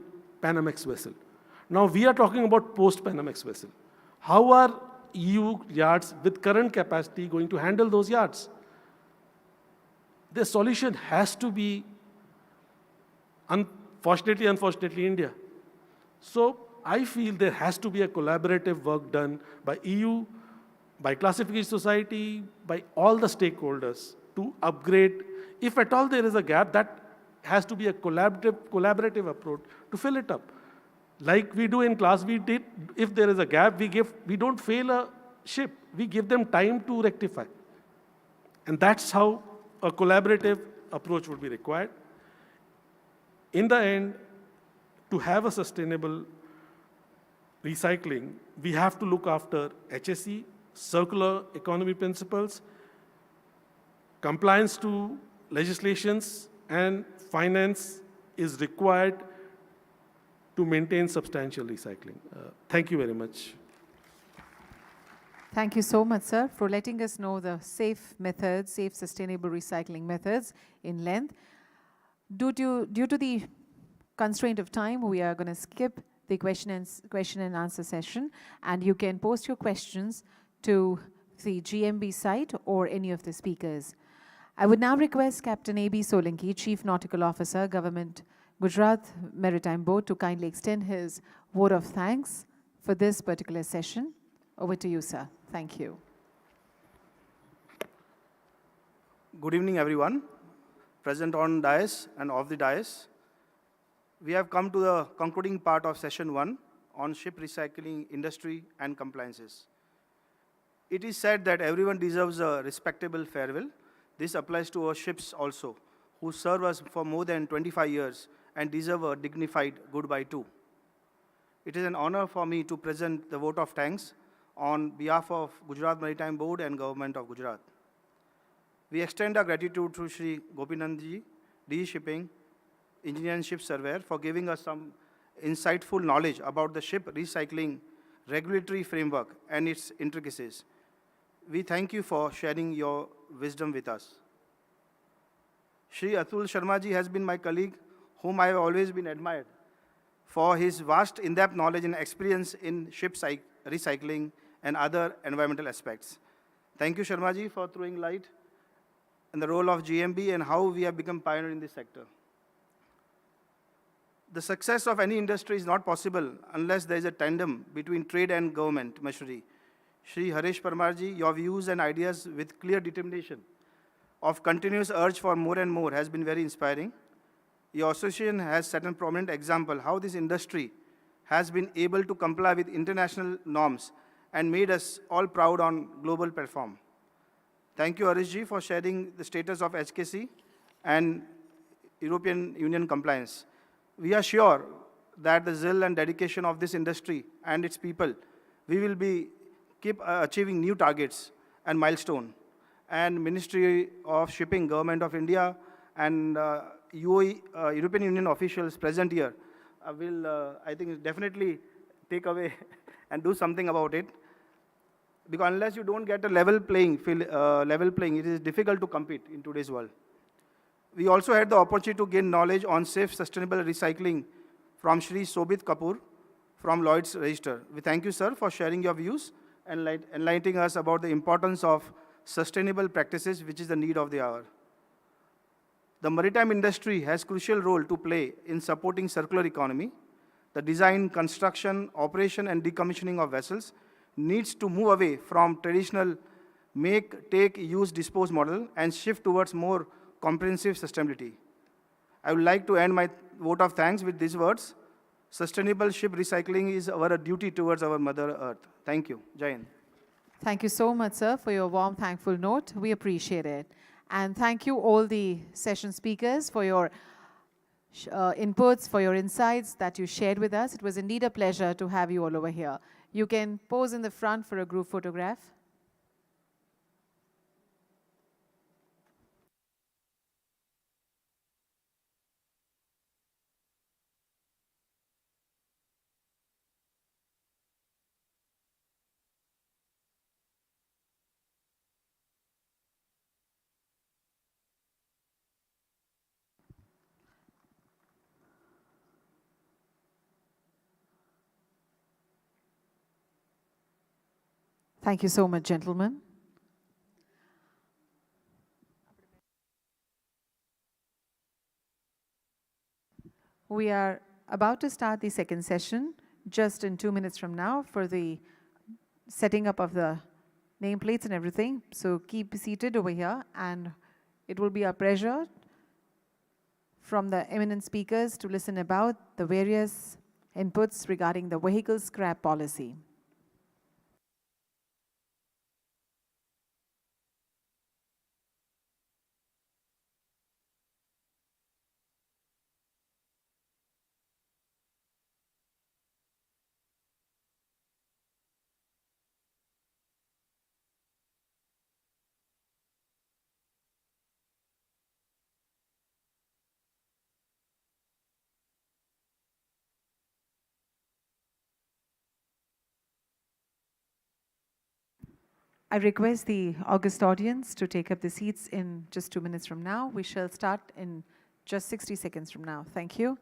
Panamax vessel. Now, we are talking about post-Panamax vessel. How are EU yards with current capacity going to handle those yards? The solution has to be, unfortunately, India. So I feel there has to be a collaborative work done by EU, by Classification Society, by all the stakeholders to upgrade. If at all there is a gap, that has to be a collaborative approach to fill it up. Like we do in class, if there is a gap, we don't fail a ship. We give them time to rectify. And that's how a collaborative approach would be required. In the end, to have a sustainable recycling, we have to look after HSE, circular economy principles, compliance to legislations, and finance is required to maintain substantial recycling. Thank you very much. Thank you so much, sir, for letting us know the safe methods, safe sustainable recycling methods in length. Due to the constraint of time, we are going to skip the question and answer session, and you can post your questions to the GMB site or any of the speakers. I would now request Captain A.B. Solanki, Chief Nautical Officer, Government Gujarat Maritime Board, to kindly extend his vote of thanks for this particular session. Over to you, sir. Thank you. Good evening, everyone, present on dais and off the dais. We have come to the concluding part of session 1 on ship recycling industry and compliances. It is said that everyone deserves a respectable farewell. This applies to our ships also, who serve us for more than 25 years and deserve a dignified goodbye too. It is an honor for me to present the vote of thanks on behalf of Gujarat Maritime Board and Government of Gujarat. We extend our gratitude to Shri Gopinandji, DE Shipping, Engineer and Ship Surveyor, for giving us some insightful knowledge about the ship recycling regulatory framework and its intricacies. We thank you for sharing your wisdom with us. Shri Atul Sharma ji has been my colleague, whom I have always been admired for his vast in-depth knowledge and experience in ship recycling and other environmental aspects. Thank you, Sharma ji, for throwing light on the role of GMB and how we have become pioneer in this sector. The success of any industry is not possible unless there is a tandem between trade and government machinery. Shri Harish Parmarji, your views and ideas with clear determination of continuous urge for more and more has been very inspiring. Your association has set a prominent example how this industry has been able to comply with international norms and made us all proud on global platform. Thank you, Harish ji, for sharing the status of HKC and European Union compliance. We are sure that the zeal and dedication of this industry and its people, we will keep achieving new targets and milestone. And Ministry of Shipping, Government of India, and UAE, European Union officials present here will, I think, definitely take away and do something about it. Because unless you don't get a level playing, it is difficult to compete in today's world. We also had the opportunity to gain knowledge on safe, sustainable recycling from Shri Sobit Kapoor from Lloyd's Register. We thank you, sir, for sharing your views and enlightening us about the importance of sustainable practices, which is the need of the hour. The maritime industry has a crucial role to play in supporting circular economy. The design, construction, operation, and decommissioning of vessels needs to move away from traditional make, take, use, dispose model and shift towards more comprehensive sustainability. I would like to end my vote of thanks with these words. Sustainable ship recycling is our duty towards our Mother Earth. Thank you. Jai Hind. Thank you so much, sir, for your warm, thankful note. We appreciate it. And thank you all the session speakers for your inputs, for your insights that you shared with us. It was indeed a pleasure to have you all over here. You can pose in the front for a group photograph. Thank you so much, gentlemen. We are about to start the second session just in 2 minutes from now for the setting up of the nameplates and everything. So keep seated over here, and it will be our pleasure from the eminent speakers to listen about the various inputs regarding the vehicle scrap policy. I request the august audience to take up the seats in just 2 minutes from now. We shall start in just 60 seconds from now. Thank you.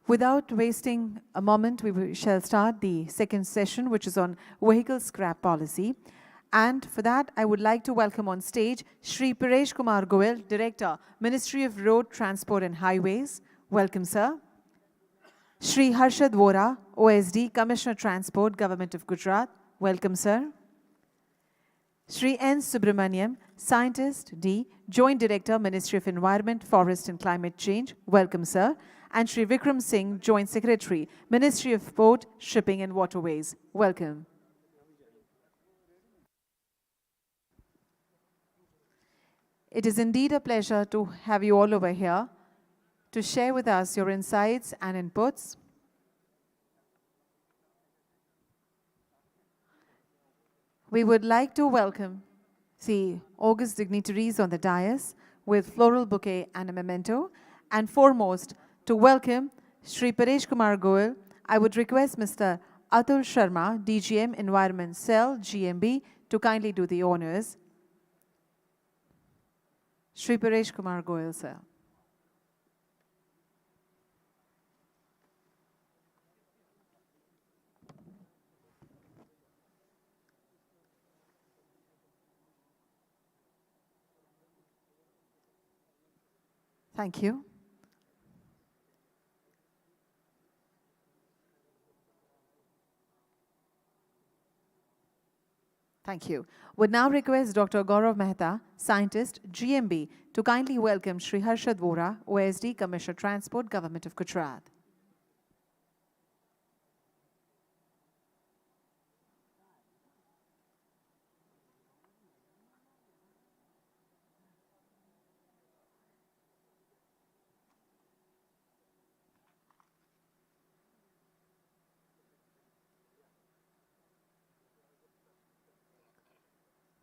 Without wasting a moment, shall start the second session, which is on vehicle scrap policy. And for that, I would like to welcome on stage Shri Paresh Kumar Goel, Director, Ministry of Road, Transport and Highways. Welcome, sir. Shri Harshad Vora, OSD, Commissioner Transport, Government of Gujarat. Welcome, sir. Shri N. Subramaniam, Scientist, D, Joint Director, Ministry of Environment, Forest and Climate Change. Welcome, sir. And Shri Vikram Singh, Joint Secretary, Ministry of Port, Shipping and Waterways. Welcome. It is indeed a pleasure to have you all over here to share with us your insights and inputs. We would like to welcome the august dignitaries on the dais with floral bouquet and a memento, and foremost, to welcome Shri Paresh Kumar Goel, I would request Mr. Atul Sharma, DGM Environment Cell, GMB, to kindly do the honors. Shri Paresh Kumar Goyal, sir. Thank you. Thank you. Would now request Dr. Gaurav Mehta, Scientist, GMB, to kindly welcome Shri Harshad Vora, OSD, Commissioner Transport, Government of Gujarat.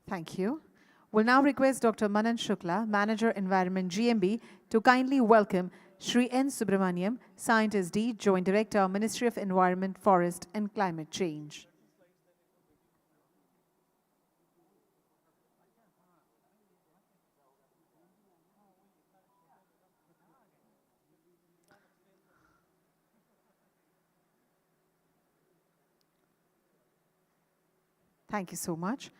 Thank you. Will now request Dr. Manan Shukla, Manager Environment GMB, to kindly welcome Shri N. Subramaniam, Scientist D, Joint Director, Ministry of Environment, Forest and Climate Change. Thank you so much.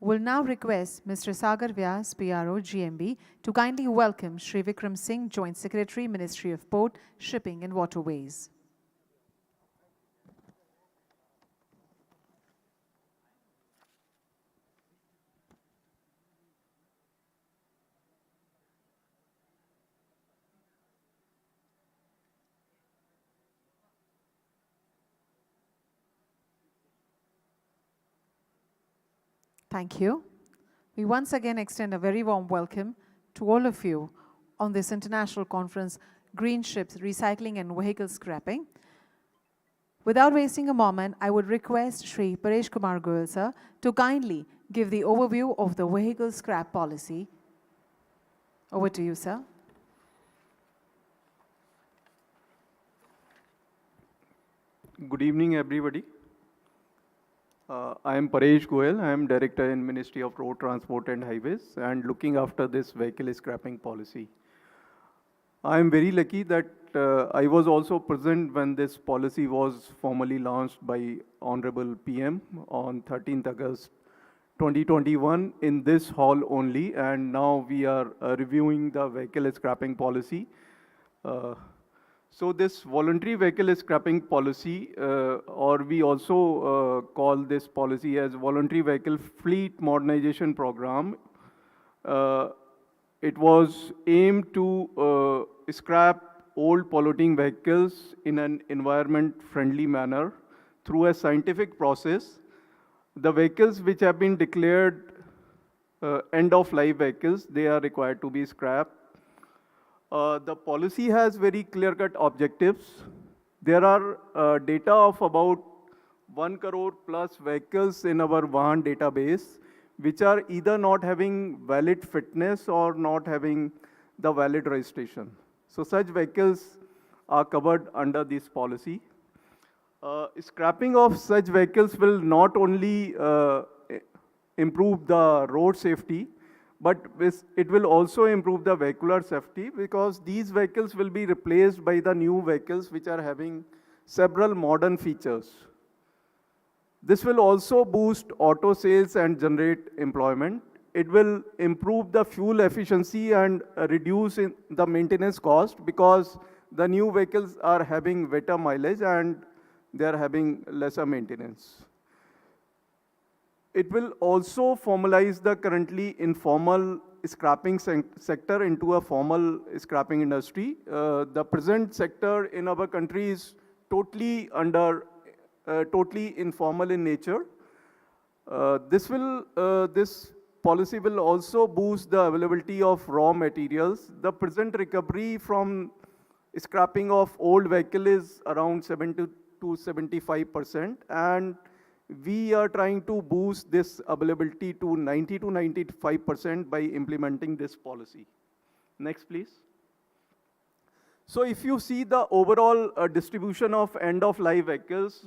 Will now request Mr. Sagar Vyas, PRO, GMB, to kindly welcome Shri Vikram Singh, Joint Secretary, Ministry of Port, Shipping and Waterways. Thank you. We once again extend a very warm welcome to all of you on this international conference, Green Ships, Recycling and Vehicle Scrapping. Without wasting a moment, I would request Shri Paresh Kumar Goyal, sir, to kindly give the overview of the vehicle scrap policy. Over to you, sir. Good evening, everybody. I am Paresh Goyal. I am Director in Ministry of Road Transport and Highways and looking after this vehicle scrapping policy. I am very lucky that I was also present when this policy was formally launched by Honorable PM on 13th August 2021 in this hall only, and now we are reviewing the vehicle scrapping policy. So this voluntary vehicle scrapping policy, or we also call this policy as Voluntary Vehicle Fleet Modernization Program, it was aimed to scrap old polluting vehicles in an environment-friendly manner through a scientific process. The vehicles which have been declared end-of-life vehicles, they are required to be scrapped. The policy has very clear-cut objectives. There are data of about 1 crore plus vehicles in our Vahan database, which are either not having valid fitness or not having the valid registration. So such vehicles are covered under this policy. Scrapping of such vehicles will not only improve the road safety, but it will also improve the vehicular safety because these vehicles will be replaced by the new vehicles which are having several modern features. This will also boost auto sales and generate employment. It will improve the fuel efficiency and reduce the maintenance cost because the new vehicles are having better mileage and they are having lesser maintenance. It will also formalize the currently informal scrapping sector into a formal scrapping industry. The present sector in our country is totally informal in nature. This policy will also boost the availability of raw materials. The present recovery from scrapping of old vehicle is around 70 to 75%, and we are trying to boost this availability to 90 to 95% by implementing this policy. Next, please. So if you see the overall distribution of end-of-life vehicles,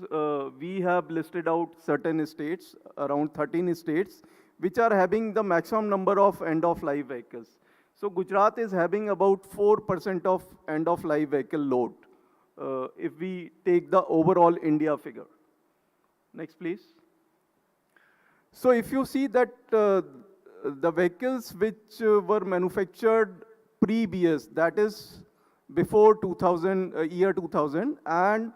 we have listed out certain states, around 13 states, which are having the maximum number of end-of-life vehicles. So Gujarat is having about 4% of end-of-life vehicle load, if we take the overall India figure. Next, please. So if you see that the vehicles which were manufactured pre-BS, that is before 2000, year 2000, and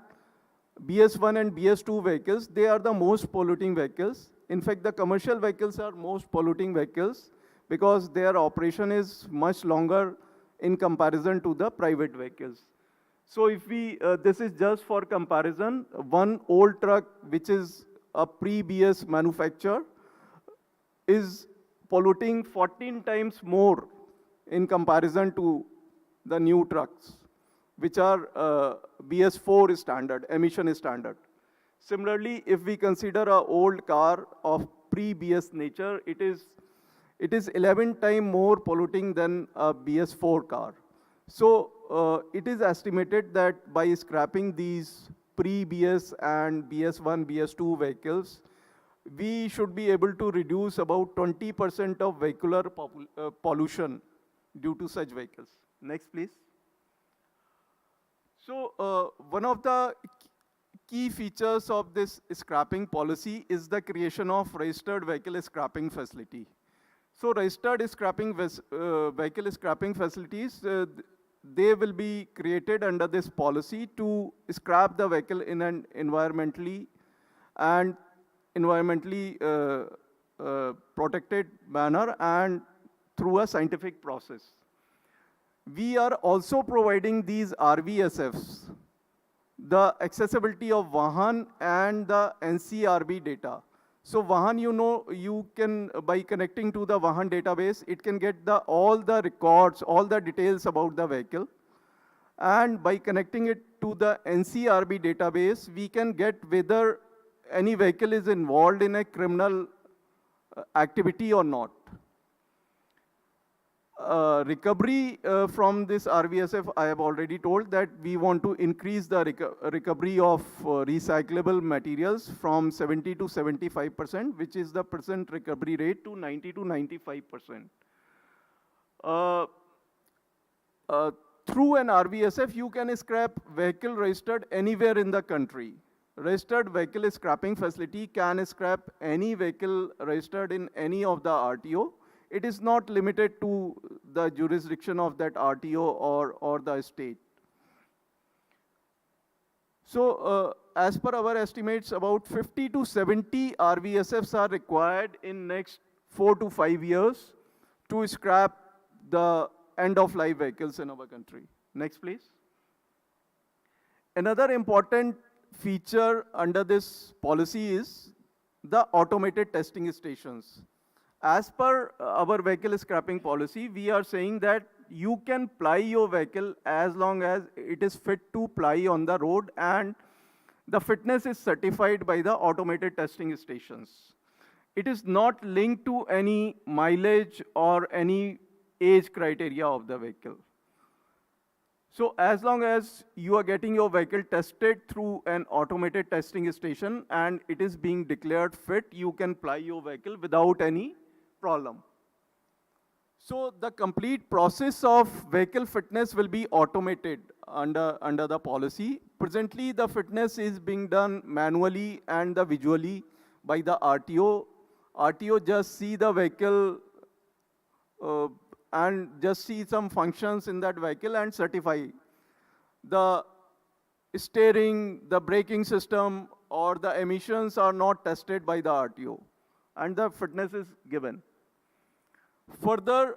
BS1 and BS2 vehicles, they are the most polluting vehicles. In fact, the commercial vehicles are most polluting vehicles because their operation is much longer in comparison to the private vehicles. So if we, this is just for comparison, one old truck which is a pre-BS manufacture is polluting 14 times more in comparison to the new trucks, which are BS4 standard, emission standard. Similarly, if we consider an old car of pre-BS nature, it is 11 times more polluting than a BS4 car. So it is estimated that by scrapping these pre-BS and BS1, BS2 vehicles, we should be able to reduce about 20% of vehicular pollution due to such vehicles. Next, please. So one of the key features of this scrapping policy is the creation of registered vehicle scrapping facility. So registered scrapping vehicle scrapping facilities, they will be created under this policy to scrap the vehicle in an environmentally protected manner and through a scientific process. We are also providing these RVSFs, the accessibility of Vahan and the NCRB data. So Vahan, you know, you can, by connecting to the Vahan database, it can get all the records, all the details about the vehicle. And by connecting it to the NCRB database, we can get whether any vehicle is involved in a criminal activity or not. Recovery from this RVSF, I have already told that we want to increase the recovery of recyclable materials from 70 to 75%, which is the present recovery rate, to 90 to 95%. Through an RVSF, you can scrap vehicle registered anywhere in the country. Registered vehicle scrapping facility can scrap any vehicle registered in any of the RTO. It is not limited to the jurisdiction of that RTO or the state. So as per our estimates, about 50 to 70 RVSFs are required in next 4 to 5 years to scrap the end-of-life vehicles in our country. Next, please. Another important feature under this policy is the automated testing stations. As per our vehicle scrapping policy, we are saying that you can ply your vehicle as long as it is fit to ply on the road and the fitness is certified by the automated testing stations. It is not linked to any mileage or any age criteria of the vehicle. So as long as you are getting your vehicle tested through an automated testing station and it is being declared fit, you can ply your vehicle without any problem. So the complete process of vehicle fitness will be automated under the policy. Presently, the fitness is being done manually and visually by the RTO. RTO just see the vehicle and just see some functions in that vehicle and certify. The steering, the braking system, or the emissions are not tested by the RTO, and the fitness is given. Further,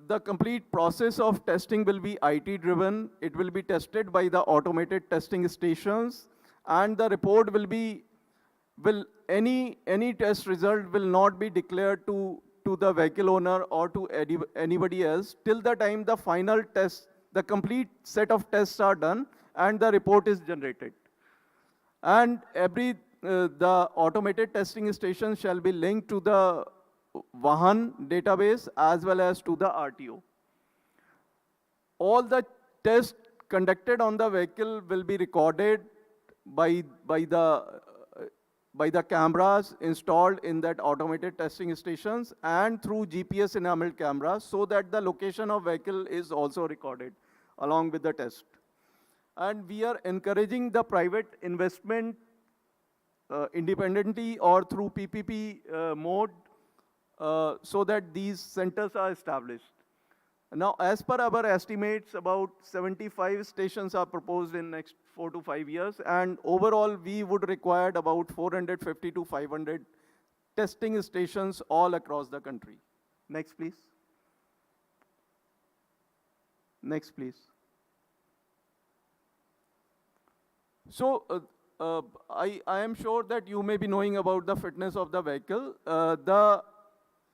the complete process of testing will be IT driven. It will be tested by the automated testing stations, and the report will any test result will not be declared to the vehicle owner or to anybody else till the time the final test, the complete set of tests are done and the report is generated. And the automated testing station shall be linked to the Vahan database as well as to the RTO. All the tests conducted on the vehicle will be recorded by by the cameras installed in that automated testing stations and through GPS enameled cameras so that the location of vehicle is also recorded along with the test. And we are encouraging the private investment independently or through PPP mode so that these centers are established. Now, as per our estimates, about 75 stations are proposed in next 4 to 5 years, and overall, we would require about 450 to 500 testing stations all across the country. Next, please. Next, please. So, I am sure that you may be knowing about the fitness of the vehicle. The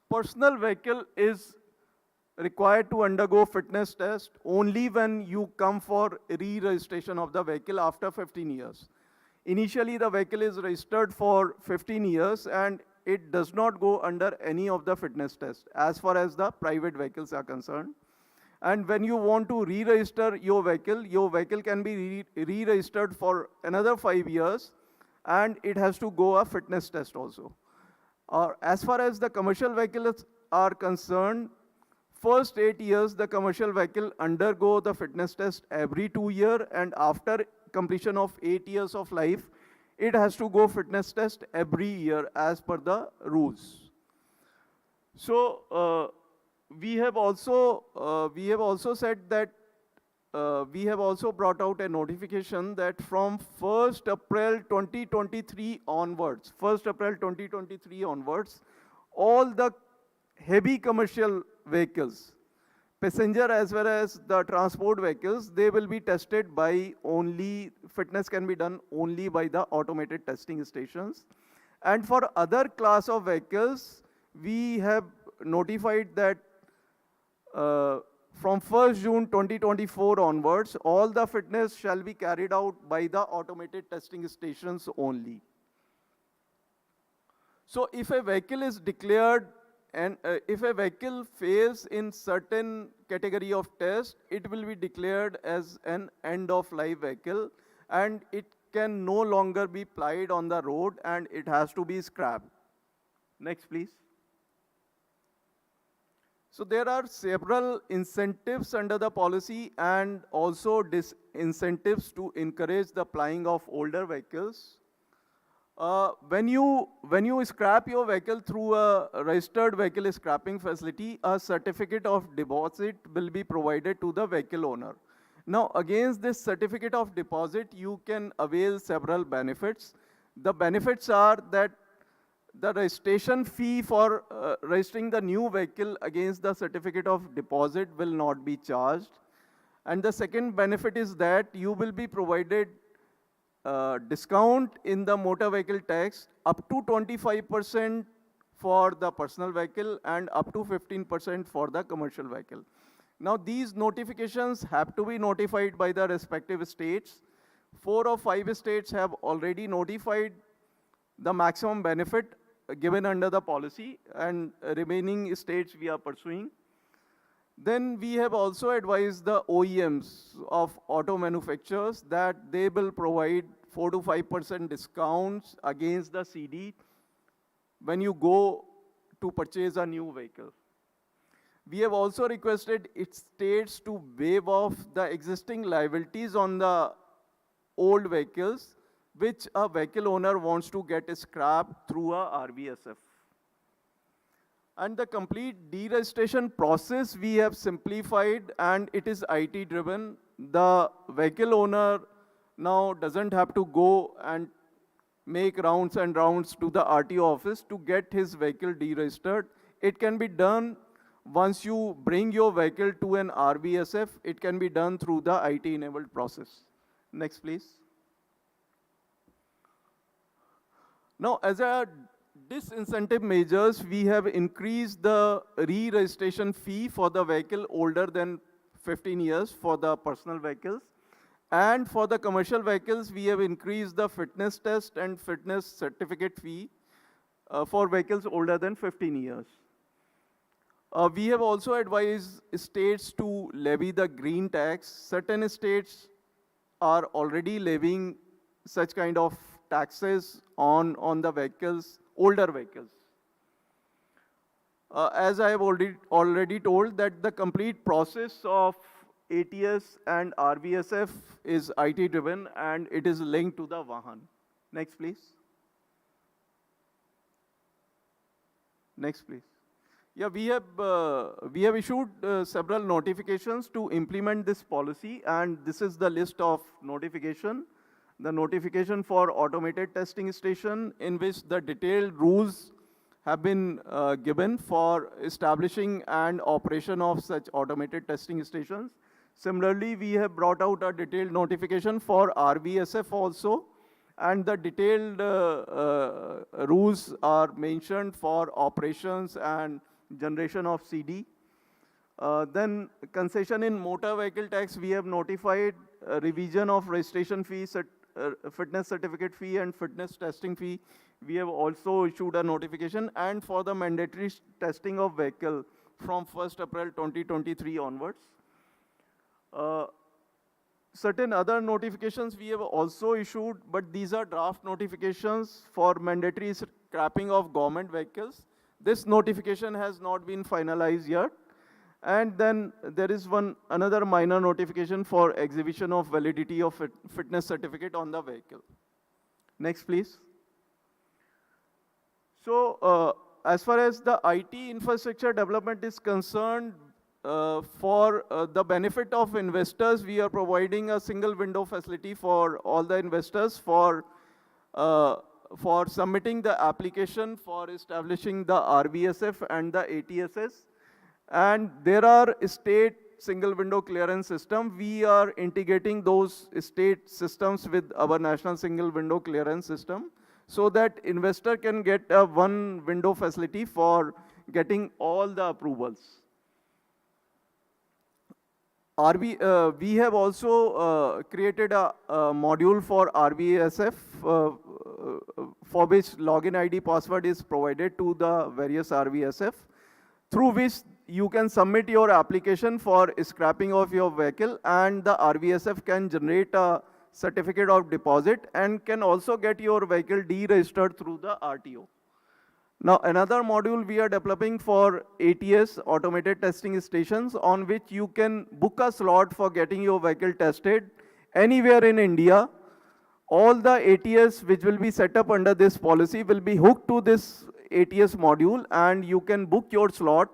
personal vehicle is required to undergo fitness test only when you come for re-registration of the vehicle after 15 years. Initially, the vehicle is registered for 15 years and it does not go under any of the fitness tests as far as the private vehicles are concerned. And when you want to re-register your vehicle can be re-registered for another 5 years and it has to go a fitness test also. As far as the commercial vehicles are concerned, first 8 years, the commercial vehicle undergo the fitness test every 2 years, and after completion of 8 years of life, it has to go fitness test every year as per the rules. So we have also said that we have also brought out a notification that from 1st April 2023 onwards, all the heavy commercial vehicles, passenger as well as the transport vehicles, they will be tested by only, fitness can be done only by the automated testing stations. And for other class of vehicles, we have notified that from 1st June 2024 onwards, all the fitness shall be carried out by the automated testing stations only. So if a vehicle is declared and if a vehicle fails in certain category of test, it will be declared as an end-of-life vehicle and it can no longer be plied on the road and it has to be scrapped. Next, please. So there are several incentives under the policy and also disincentives to encourage the plying of older vehicles. When you scrap your vehicle through a registered vehicle scrapping facility, a certificate of deposit will be provided to the vehicle owner. Now, against this certificate of deposit, you can avail several benefits. The benefits are that the registration fee for registering the new vehicle against the certificate of deposit will not be charged. And the second benefit is that you will be provided discount in the motor vehicle tax up to 25% for the personal vehicle and up to 15% for the commercial vehicle. Now, these notifications have to be notified by the respective states. 4 or 5 states have already notified the maximum benefit given under the policy, and remaining states we are pursuing. Then we have also advised the OEMs of auto manufacturers that they will provide 4 to 5% discounts against the CD when you go to purchase a new vehicle. We have also requested its states to waive off the existing liabilities on the old vehicles which a vehicle owner wants to get scrapped through a RVSF. And the complete deregistration process we have simplified and it is IT driven. The vehicle owner now doesn't have to go and make rounds and rounds to the RTO office to get his vehicle deregistered. It can be done once you bring your vehicle to an RVSF, it can be done through the IT enabled process. Next, please. Now, as a disincentive measures, we have increased the re-registration fee for the vehicle older than 15 years for the personal vehicles. And for the commercial vehicles, we have increased the fitness test and fitness certificate fee for vehicles older than 15 years. We have also advised states to levy the green tax. Certain states are already levying such kind of taxes on the vehicles, older vehicles. As I have already told, that the complete process of ATS and RVSF is IT driven and it is linked to the Vahan. Next, please. Next, please. Yeah, we have issued several notifications to implement this policy, and this is the list of notification. The notification for automated testing station, in which the detailed rules have been given for establishing and operation of such automated testing stations. Similarly, we have brought out a detailed notification for RVSF also, and the detailed rules are mentioned for operations and generation of CD. Then concession in motor vehicle tax, we have notified revision of registration fees, fitness certificate fee and fitness testing fee. We have also issued a notification, and for the mandatory testing of vehicle from 1st April 2023 onwards. Certain other notifications we have also issued, but these are draft notifications for mandatory scrapping of government vehicles. This notification has not been finalized yet. And then there is another minor notification for exhibition of validity of fitness certificate on the vehicle. Next, please. So as far as the IT infrastructure development is concerned, for the benefit of investors, we are providing a single window facility for all the investors for submitting the application for establishing the RVSF and the ATSS. And there are state single window clearance system. We are integrating those state systems with our national single window clearance system, so that investor can get a one window facility for getting all the approvals. We have also created a module for RVSF for which login ID password is provided to the various RVSF, through which you can submit your application for scrapping of your vehicle, and the RVSF can generate a certificate of deposit and can also get your vehicle deregistered through the RTO. Now, another module we are developing for ATS, automated testing stations, on which you can book a slot for getting your vehicle tested anywhere in India. All the ATS which will be set up under this policy will be hooked to this ATS module, and you can book your slot,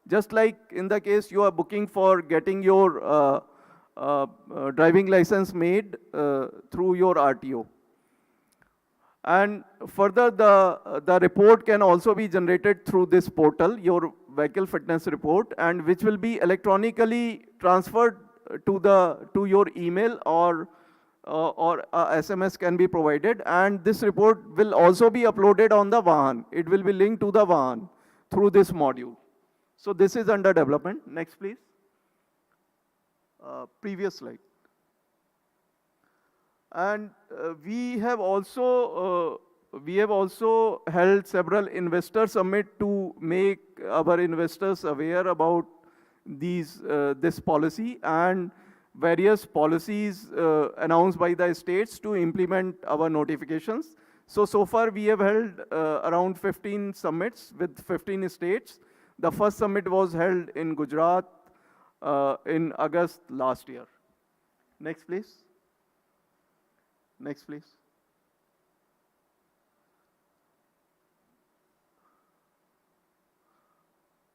just like in the case you are booking for getting your driving license made through your RTO. And further, the report can also be generated through this portal, your vehicle fitness report, and which will be electronically transferred to your email, or SMS can be provided. And this report will also be uploaded on the Vahan. It will be linked to the Vahan through this module. So this is under development. Next, please. Previous slide. And we have also held several investor summit to make our investors aware about this policy and various policies announced by the states to implement our notifications. So far we have held around 15 summits with 15 states. The first summit was held in Gujarat in August last year. Next, please. Next, please.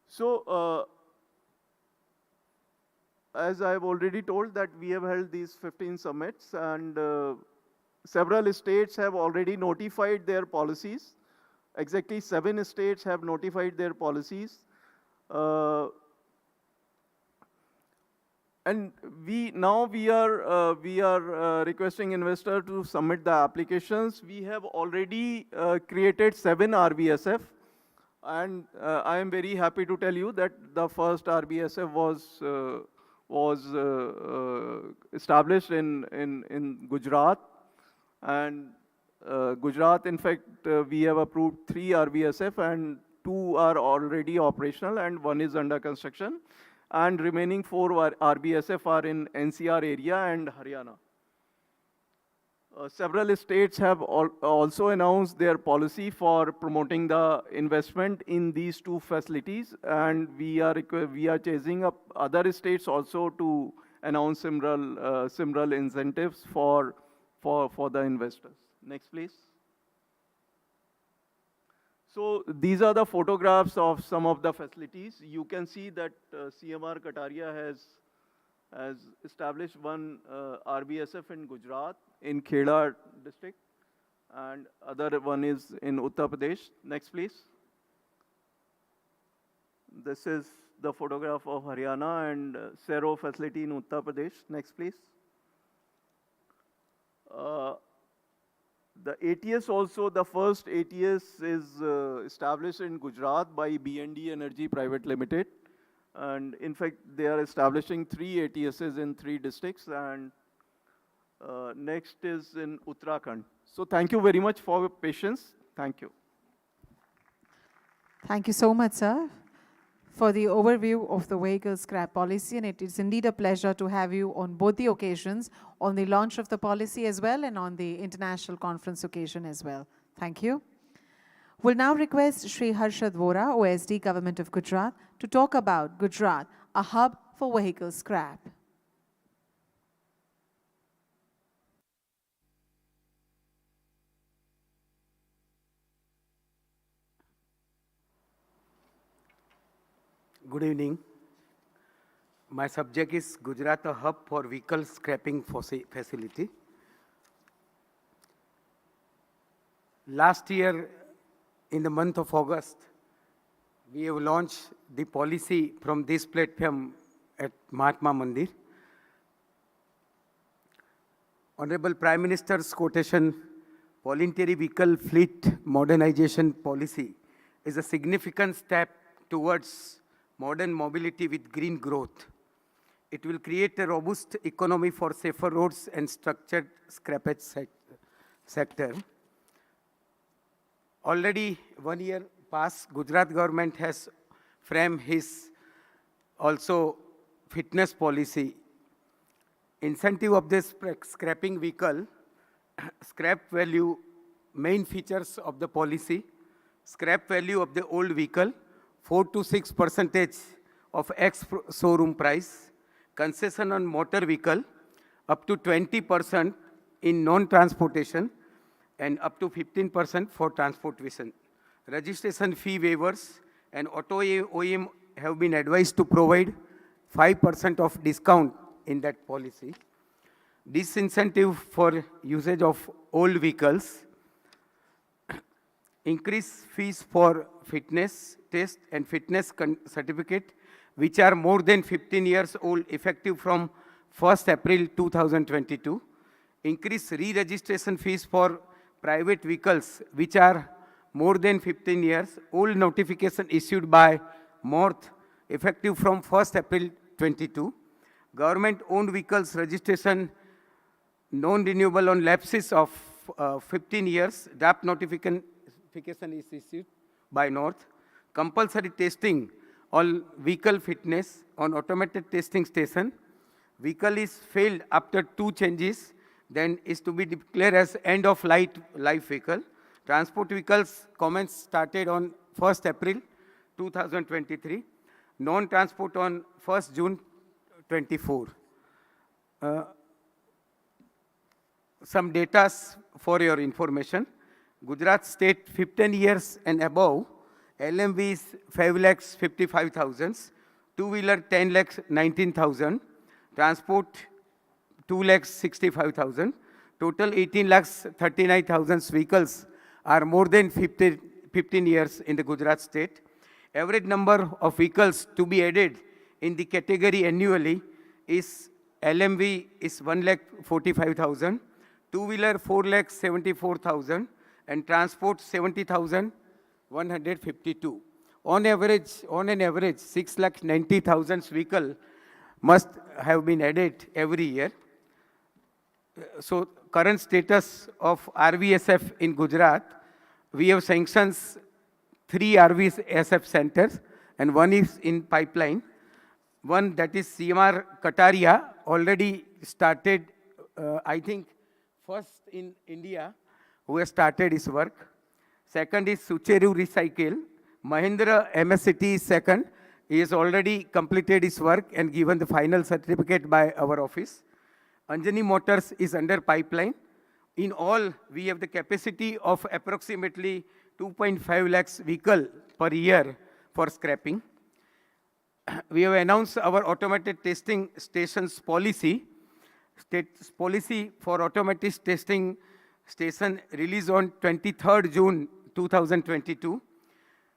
So, as I have already told, that we have held these 15 summits, and several states have already notified their policies. Exactly 7 states have notified their policies. And we are requesting investor to submit the applications. We have already created 7 RVSF, and I am very happy to tell you that the first RVSF was established in Gujarat, and Gujarat, in fact, we have approved 3 RVSF, and 2 are already operational, and 1 is under construction. And remaining 4 RVSF are in NCR area and Haryana. several states have also announced their policy for promoting the investment in these two facilities, and we are chasing up other states also to announce similar incentives for the investors. Next, please. So these are the photographs of some of the facilities. You can see that CMR Kataria has established one RBSF in Gujarat, in Kheda district, and other one is in Uttar Pradesh. Next, please. This is the photograph of Haryana and Sero facility in Uttar Pradesh. Next, please. The ATS also, the first ATS is established in Gujarat by BND Energy Private Limited. And in fact, they are establishing 3 ATSs in 3 districts. And next is in Uttarakhand. So thank you very much for your patience. Thank you. Thank you so much, sir, for the overview of the vehicle scrap policy. And it is indeed a pleasure to have you on both the occasions, on the launch of the policy as well and on the international conference occasion as well. Thank you. We'll now request Shri Harshad Vora, OSD Government of Gujarat, to talk about Gujarat, a hub for vehicle scrap. Good evening. My subject is Gujarat, a hub for vehicle scrapping facility. Last year, in the month of August, we have launched the policy from this platform at Mahatma Mandir. Honorable Prime Minister's quotation, voluntary vehicle fleet modernization policy is a significant step towards modern mobility with green growth. It will create a robust economy for safer roads and structured scrappage sector. Already 1 year past, Gujarat government has framed his also fitness policy. Incentive of this scrapping vehicle, scrap value, main features of the policy, scrap value of the old vehicle, 4 to 6% of ex-showroom price, concession on motor vehicle, up to 20% in non-transportation, and up to 15% for transportation. Registration fee waivers, and auto OEM have been advised to provide 5% of discount in that policy. Disincentive for usage of old vehicles, increase fees for fitness test and fitness certificate, which are more than 15 years old, effective from 1st April 2022. Increase re-registration fees for private vehicles, which are more than 15 years old, notification issued by MORTH, effective from 1st April 22. Government-owned vehicles registration non-renewable on lapses of 15 years, draft notification is issued by North. Compulsory testing on vehicle fitness on automated testing station. Vehicle is failed after 2 changes, then is to be declared as end of life vehicle. Transport vehicles commence started on 1st April 2023. Non-transport on 1st June 24. Some data for your information. Gujarat state 15 years and above, LMV is 5,55,000, two-wheeler 10,19,000, transport 2,65,000, total 18,39,000 vehicles are more than 15 years in the Gujarat state. Average number of vehicles to be added in the category annually is LMV is 1,45,000, two-wheeler 4,74,000, and transport 70,152. On an average, 6,90,000 vehicles must have been added every year. So current status of RVSF in Gujarat, we have sanctions 3 RVSF centers and 1 is in pipeline. One, that is CMR Kataria, already started, I think first in India who has started his work. Second is Sucheru Recycle. Mahindra MSCT is second. He has already completed his work and given the final certificate by our office. Anjani Motors is under pipeline. In all, we have the capacity of approximately 2.5 lakhs vehicle per year for scrapping. We have announced our automated testing stations policy. Policy for automated testing station released on 23rd June 2022.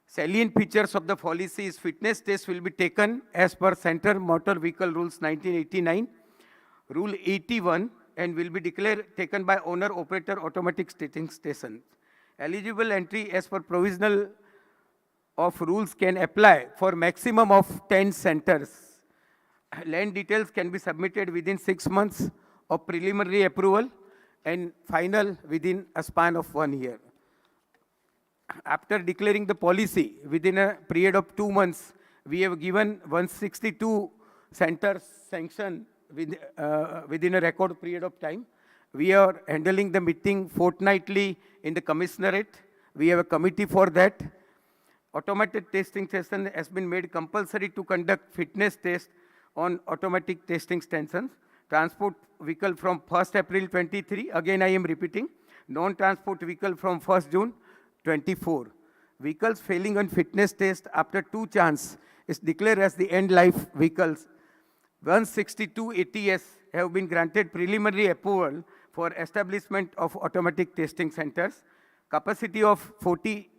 Salient features of the policy is fitness test will be taken as per Center Motor Vehicle Rules 1989, Rule 81, and will be taken by owner operator automatic testing station. Eligible entry as per provisional of rules can apply for maximum of 10 centers. Land details can be submitted within 6 months of preliminary approval and final within a span of 1 year. After declaring the policy within a period of 2 months, we have given 162 centers sanction within a record period of time. We are handling the meeting fortnightly in the commissionerate. We have a committee for that. Automated testing station has been made compulsory to conduct fitness test on automatic testing stations. Transport vehicle from 1st April 23, again I am repeating, non-transport vehicle from 1st June 24. Vehicles failing on fitness test after 2 chance is declared as the end life vehicles. 162 ATS have been granted preliminary approval for establishment of automatic testing centers. Capacity of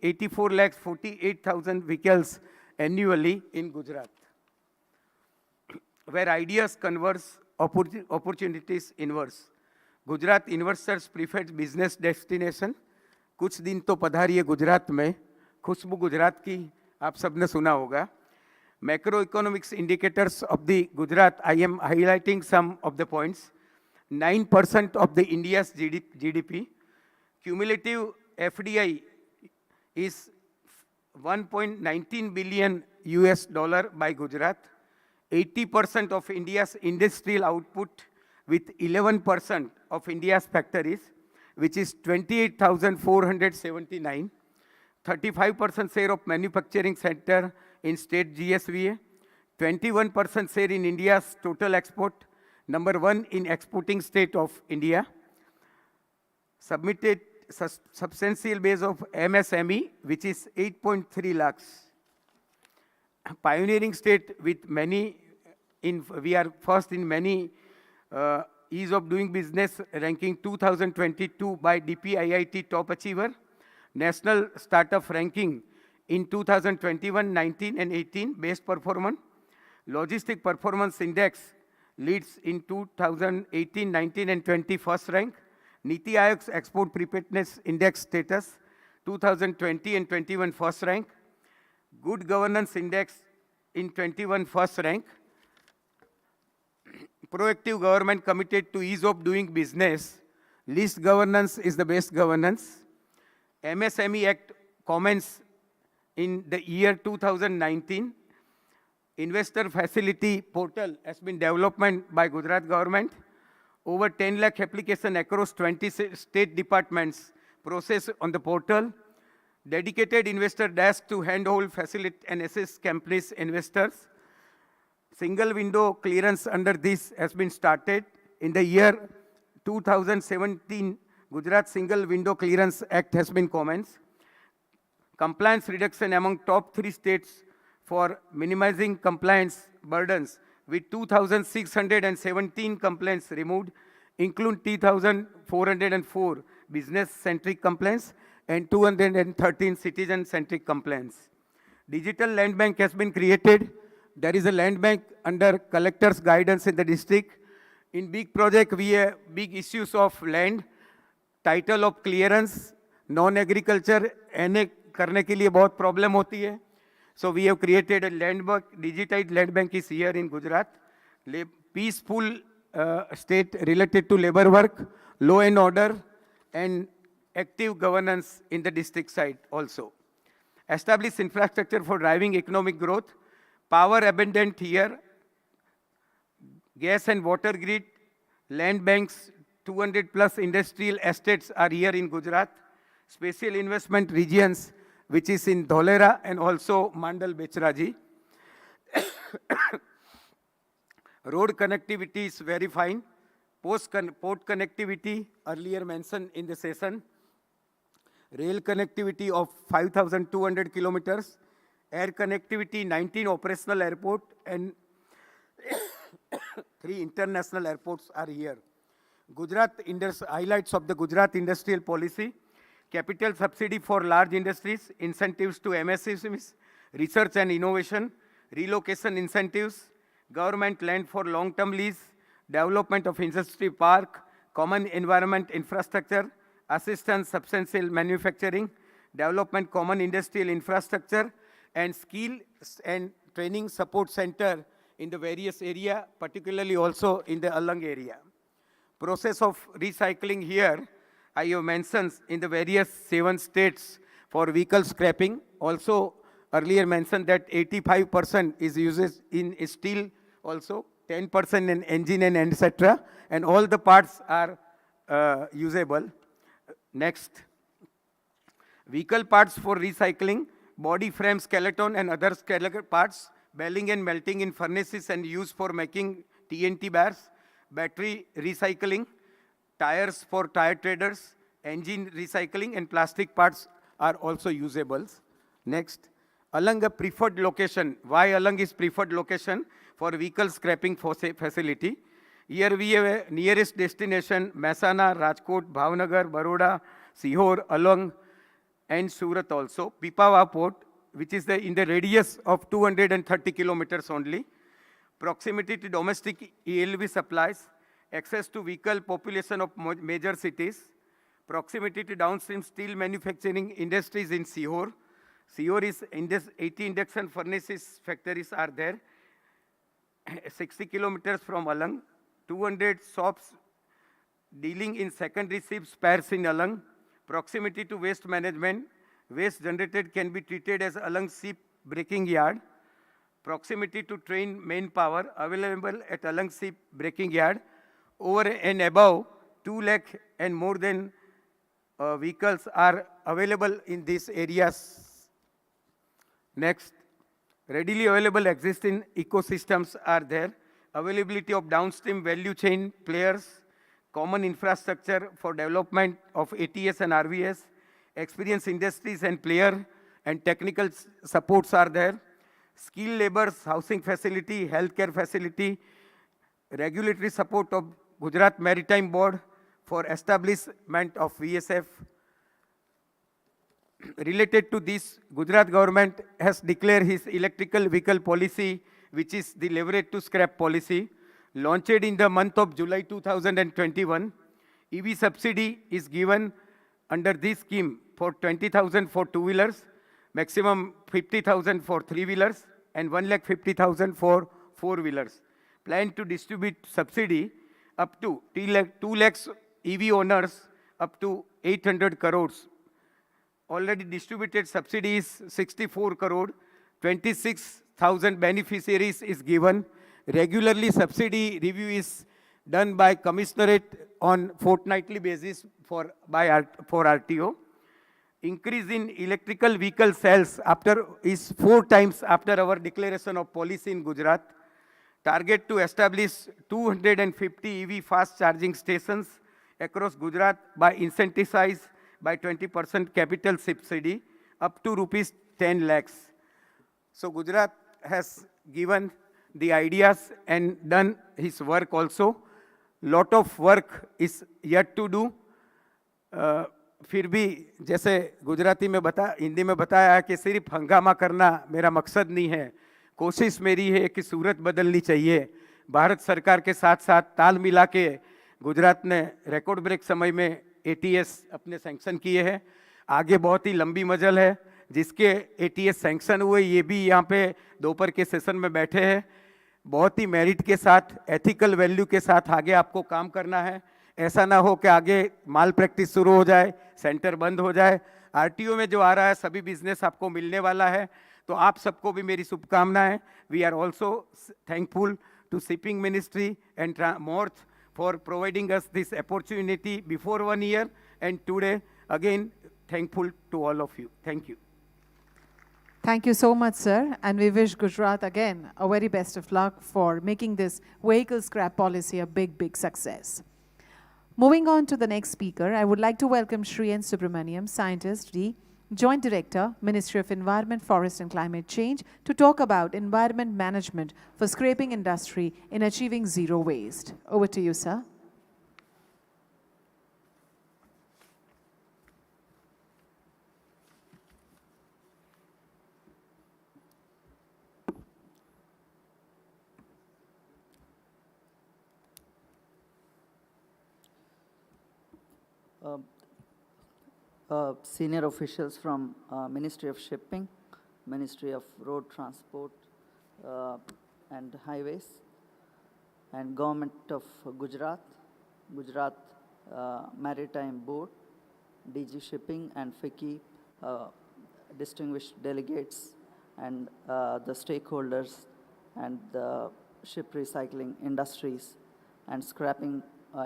84 lakhs 48,000 vehicles annually in Gujarat. Where ideas converse, opportunities inverse. Gujarat investors preferred business destination. कुछ दिन तो पधारिए गुजरात में, खुशबू गुजरात की आप सबने सुना होगा. Macro economics indicators of the Gujarat, I am highlighting some of the points. 9% of the India's GDP. Cumulative FDI is 1.19 billion US dollar by Gujarat. 80% of India's industrial output with 11% of India's factories, which is 28,479. 35% share of manufacturing sector in state GSVA. 21% share in India's total export. Number 1 in exporting state of India. Submitted substantial base of MSME, which is 8.3 lakhs. Pioneering state with many, we are first in many ease of doing business ranking 2022 by DPIIT Top Achiever. National Startup Ranking in 2021, 19 and 18 best performance. Logistic Performance Index leads in 2018, 19 and 20 first rank. Niti Aayog's Export Preparedness Index status 2020 and 21 first rank. Good Governance Index in 21 first rank. Proactive government committed to ease of doing business. Least governance is the best governance. MSME Act comments in the year 2019. Investor Facility Portal has been developed by Gujarat government. Over 10 lakh application across 20 state departments processed on the portal. Dedicated investor desk to handhold, facilitate and assist companies investors. Single window clearance under this has been started. In the year 2017, Gujarat Single Window Clearance Act has been commenced. Compliance reduction among top 3 states for minimizing compliance burdens with 2,617 complaints removed, including 3,404 business-centric complaints and 213 citizen-centric complaints. Digital land bank has been created. There is a land bank under collector's guidance in the district. In big project, we have big issues of land, title of clearance, non-agriculture, NA करने के लिए बहुत problem होती है. So we have created a land bank. Digitized land bank is here in Gujarat. Peaceful state related to labor work, law and order, and active governance in the district side also. Establish infrastructure for driving economic growth. Power abundant here. Gas and water grid, land banks 200 plus industrial estates are here in Gujarat. Special investment regions, which is in Dholera and also Mandal Bechraji. Road connectivity is very fine. Port connectivity, earlier mentioned in the session. Rail connectivity of 5,200 kilometers. Air connectivity, 19 operational airport and 3 international airports are here. Highlights of the Gujarat industrial policy. Capital subsidy for large industries, incentives to MSMEs, research and innovation, relocation incentives, government land for long-term lease, development of industry park, common environment infrastructure, assistance substantial manufacturing, development common industrial infrastructure, and skill and training support center in the various area, particularly also in the Alang area. Process of recycling here, I have mentioned in the various 7 states for vehicle scrapping. Also, earlier mentioned that 85% is used in steel also, 10% in engine and etc. And all the parts are usable. Next. Vehicle parts for recycling, body frame, skeleton and other skeletal parts, belling and melting in furnaces and used for making TNT bars, battery recycling, tires for tire traders, engine recycling and plastic parts are also usable. Next, Alang a preferred location. Why Alang is preferred location for vehicle scrapping facility? Here we have a nearest destination, Mehsana, Rajkot, Bhavnagar, Baroda, Sihor, Alang and Surat also. Pipavav port, which is in the radius of 230 kilometers only. Proximity to domestic ELV supplies, access to vehicle population of major cities, proximity to downstream steel manufacturing industries in Sihor. Sihor is 80 induction furnaces factories are there, 60 kilometers from Alang, 200 shops dealing in secondary ship spares in Alang, proximity to waste management, waste generated can be treated as Alang ship breaking yard, proximity to train main power available at Alang ship breaking yard, over and above 2 lakh and more than vehicles are available in these areas. Next, readily available existing ecosystems are there, availability of downstream value chain players, common infrastructure for development of ATS and RVS, experienced industries and player and technical supports are there, skilled laborers, housing facility, healthcare facility, regulatory support of Gujarat Maritime Board for establishment of VSF. Related to this, Gujarat government has declared his electrical vehicle policy, which is the leverage to scrap policy, launched in the month of July 2021. EV subsidy is given under this scheme for 20,000 for two-wheelers, maximum 50,000 for three-wheelers, and 1,50,000 for four-wheelers. Plan to distribute subsidy up to 2 lakhs EV owners up to 800 crores. Already distributed subsidy is 64 crore, 26,000 beneficiaries is given. Regularly subsidy review is done by commissionerate on fortnightly basis for RTO. Increase in electrical vehicle sales is 4 times after our declaration of policy in Gujarat. Target to establish 250 EV fast charging stations across Gujarat by incentivize by 20% capital subsidy up to rupees 10 lakhs. So Gujarat has given the ideas and done his work also. Lot of work is yet to do. फिर भी जैसे गुजराती में हिंदी में बताया है कि सिर्फ हंगामा करना मेरा मकसद नहीं है, कोशिश मेरी है कि सूरत बदलनी चाहिए। भारत सरकार के साथ साथ ताल मिला के गुजरात ने रिकॉर्ड ब्रेक समय में ATS अपने सैंक्शन किए हैं। आगे बहुत ही लंबी मजल है, जिसके ATS सैंक्शन हुए ये भी यहाँ पे दोपहर के सेशन में बैठे हैं। बहुत ही मेरिट के साथ, एथिकल वैल्यू के साथ आगे आपको काम करना है। ऐसा ना हो कि आगे माल प्रैक्टिस शुरू हो जाए, सेंटर बंद हो जाए। RTO में जो आ रहा है सभी बिजनेस आपको मिलने वाला है, तो आप सबको भी मेरी शुभकामनाएं। We are also thankful to shipping ministry and MORTH for providing us this opportunity before 1 year, and today, again, thankful to all of you. Thank you. Thank you so much, sir. And we wish Gujarat again a very best of luck for making this vehicle scrap policy a big, big success. Moving on to the next speaker, I would like to welcome Shri N. Subramaniam, Scientist, D, Joint Director, Ministry of Environment, Forest and Climate Change, to talk about environment management for scraping industry in achieving zero waste. Over to you, sir. Senior officials from Ministry of Shipping, Ministry of Road Transport and Highways, and Government of Gujarat, Gujarat Maritime Board, DG Shipping and FICCI, distinguished delegates and the stakeholders and the ship recycling industries and scrapping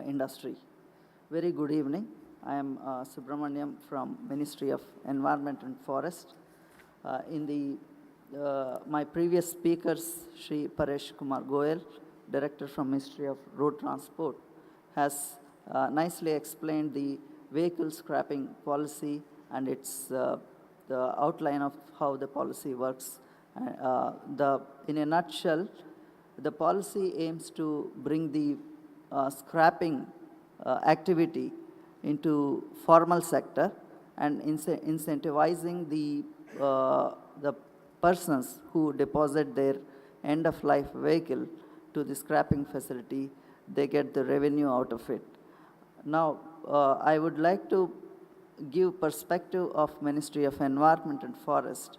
industry. Very good evening. I am Subramaniam from Ministry of Environment and Forest. My previous speakers, Shri Paresh Kumar Goyal, Director from Ministry of Road Transport, has nicely explained the vehicle scrapping policy and its the outline of how the policy works. In a nutshell, the policy aims to bring the scrapping activity into formal sector and incentivizing the persons who deposit their end-of-life vehicle to the scrapping facility. They get the revenue out of it. Now, I would like to give perspective of Ministry of Environment and Forest.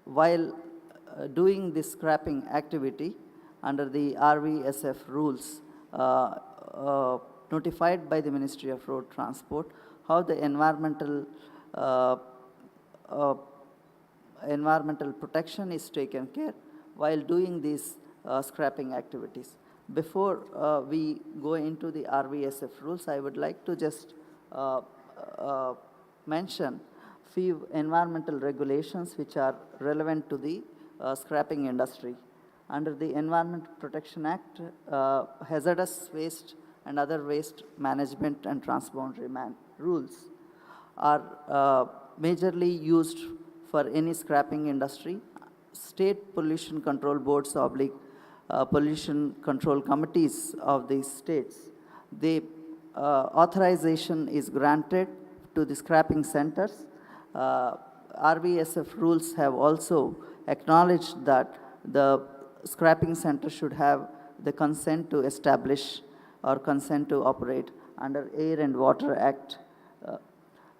While doing this scrapping activity under the RVSF rules, notified by the Ministry of Road Transport, how the environmental protection is taken care while doing these scrapping activities. Before we go into the RVSF rules, I would like to just mention few environmental regulations which are relevant to the scrapping industry. Under the Environment Protection Act, hazardous waste and other waste management and transboundary rules are majorly used for any scrapping industry. State pollution control boards pollution control committees of these states, the authorization is granted to the scrapping centers. RVSF rules have also acknowledged that the scrapping center should have the consent to establish or consent to operate under Air and Water Act.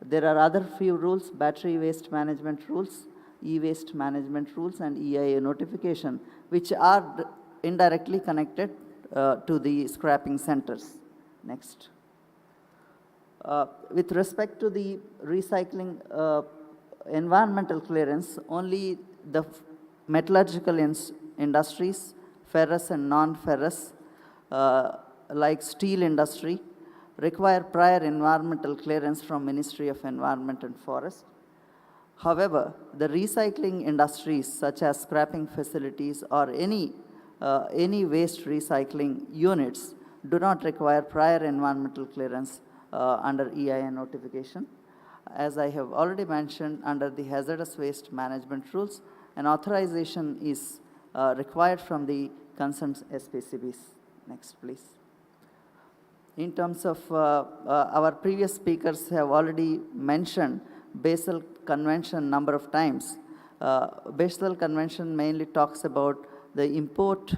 There are other few rules, battery waste management rules, e-waste management rules, and EIA notification, which are indirectly connected to the scrapping centers. Next. With respect to the recycling environmental clearance, only the metallurgical industries, ferrous and non-ferrous, like steel industry, require prior environmental clearance from Ministry of Environment and Forest. However, the recycling industries such as scrapping facilities or any waste recycling units do not require prior environmental clearance under EIA notification. As I have already mentioned, under the hazardous waste management rules, an authorization is required from the concerned SPCBs. Next, please. In terms of our previous speakers have already mentioned Basel Convention number of times. Basel Convention mainly talks about the import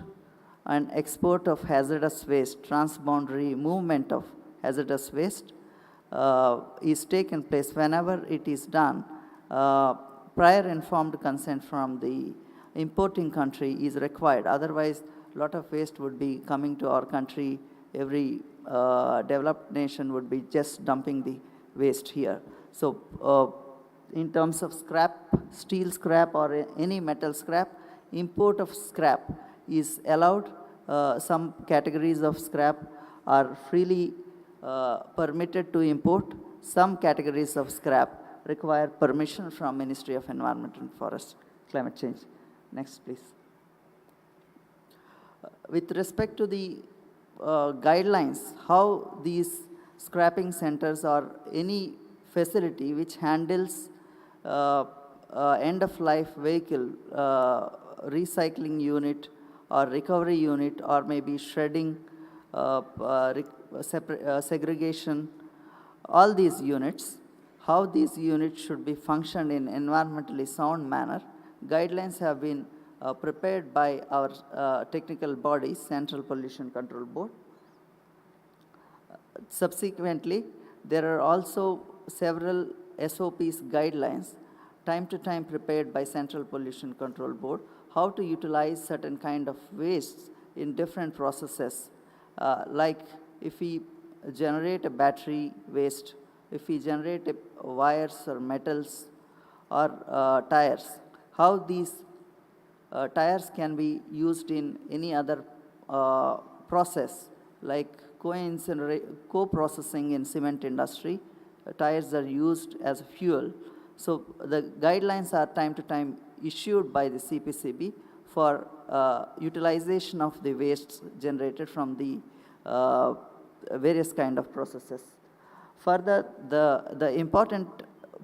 and export of hazardous waste, transboundary movement of hazardous waste is taken place. Whenever it is done, prior informed consent from the importing country is required. Otherwise, a lot of waste would be coming to our country. Every developed nation would be just dumping the waste here. So in terms of scrap, steel scrap or any metal scrap, import of scrap is allowed some categories of scrap are freely permitted to import. Some categories of scrap require permission from Ministry of Environment and Forest Climate Change. Next, please. With respect to the guidelines, how these scrapping centers or any facility which handles end-of-life vehicle, recycling unit or recovery unit, or maybe shredding, segregation, all these units, how these units should be functioned in environmentally sound manner. Guidelines have been prepared by our technical body, Central Pollution Control Board. Subsequently, there are also several SOPs guidelines, time to time prepared by Central Pollution Control Board, how to utilize certain kind of wastes in different processes. Like if we generate a battery waste, if we generate wires or metals or tires, how these tires can be used in any other process, like co-processing in cement industry. Tires are used as fuel. So the guidelines are time to time issued by the CPCB for utilization of the wastes generated from the various kind of processes. Further, the important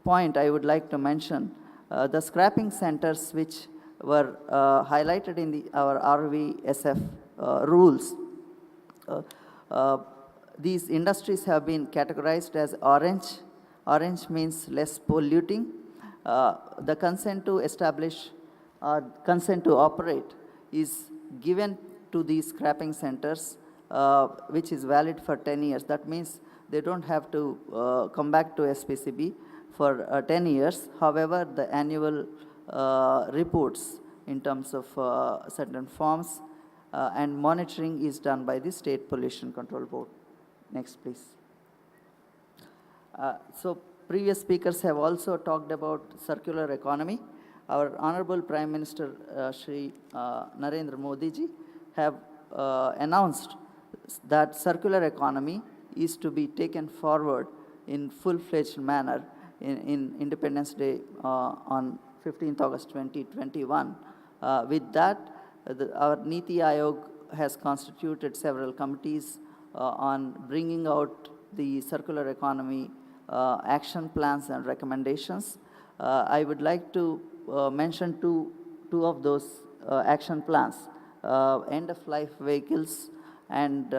point I would like to mention, the scrapping centers which were highlighted in our RVSF rules. These industries have been categorized as orange. Orange means less polluting. The consent to establish or consent to operate is given to these scrapping centers, which is valid for 10 years. That means they don't have to come back to SPCB for 10 years. However, the annual reports in terms of certain forms and monitoring is done by the State Pollution Control Board. Next, please. So previous speakers have also talked about circular economy. Our Honorable Prime Minister Shri Narendra Modi ji have announced that circular economy is to be taken forward in full-fledged manner in Independence Day on 15th August 2021. With that, our Niti Aayog has constituted several committees on bringing out the circular economy action plans and recommendations. I would like to mention two of those action plans, end-of-life vehicles and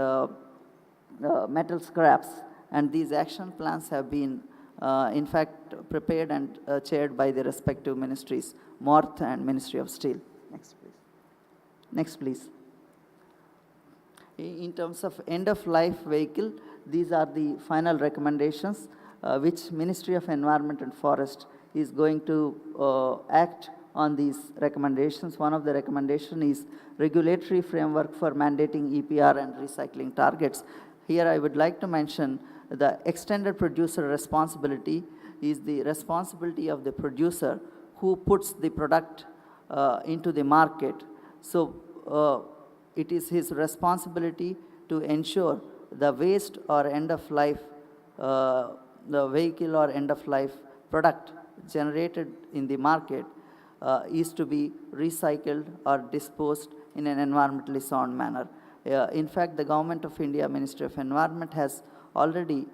metal scraps. And these action plans have been, in fact, prepared and chaired by the respective ministries, MORTH and Ministry of Steel. Next, please. Next, please. In terms of end-of-life vehicle, these are the final recommendations which Ministry of Environment and Forest is going to act on these recommendations. One of the recommendations is regulatory framework for mandating EPR and recycling targets. Here I would like to mention the extended producer responsibility is the responsibility of the producer who puts the product into the market. So it is his responsibility to ensure the waste or end-of-life, the vehicle or end-of-life product generated in the market is to be recycled or disposed in an environmentally sound manner. In fact, the Government of India, Ministry of Environment has already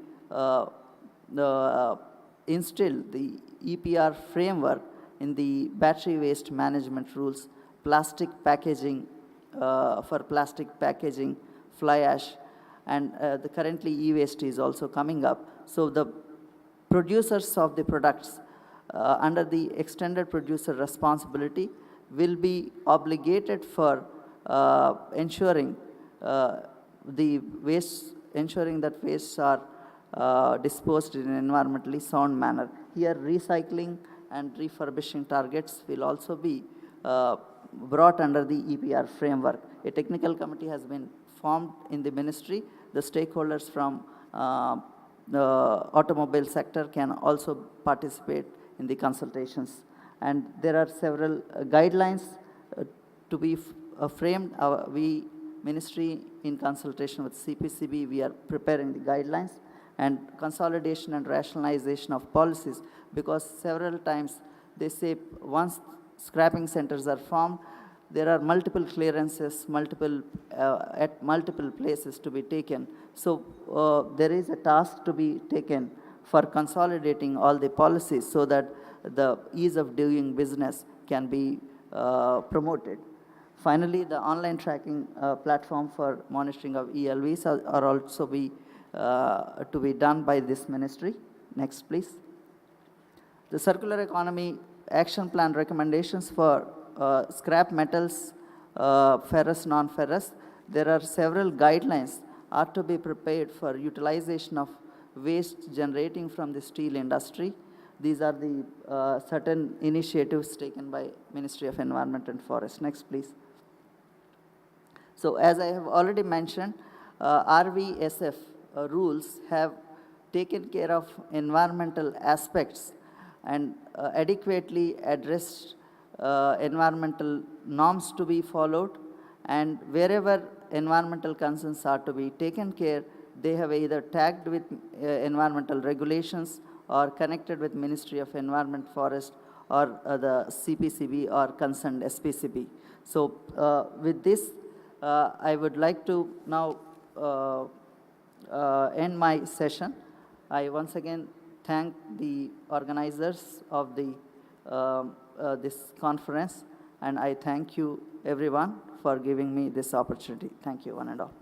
instilled the EPR framework in the battery waste management rules, plastic packaging, for plastic packaging, fly ash, and currently e-waste is also coming up. So the producers of the products under the extended producer responsibility will be obligated for ensuring the waste, ensuring that wastes are disposed in an environmentally sound manner. Here, recycling and refurbishing targets will also be brought under the EPR framework. A technical committee has been formed in the ministry. The stakeholders from the automobile sector can also participate in the consultations. And there are several guidelines to be framed. We, Ministry, in consultation with CPCB, we are preparing the guidelines and consolidation and rationalization of policies, because several times they say once scrapping centers are formed, there are multiple clearances, at multiple places to be taken. So there is a task to be taken for consolidating all the policies so that the ease of doing business can be promoted. Finally, the online tracking platform for monitoring of ELVs are also to be done by this ministry. Next, please. The circular economy action plan recommendations for scrap metals, ferrous, non-ferrous. There are several guidelines are to be prepared for utilization of waste generating from the steel industry. These are the certain initiatives taken by Ministry of Environment and Forest. Next, please. So as I have already mentioned, RVSF rules have taken care of environmental aspects and adequately addressed environmental norms to be followed, and wherever environmental concerns are to be taken care, they have either tagged with environmental regulations or connected with Ministry of Environment, Forest, or the CPCB or concerned SPCB. So with this, I would like to now end my session. I once again thank the organizers of the this conference, and I thank you everyone for giving me this opportunity. Thank you, one and all.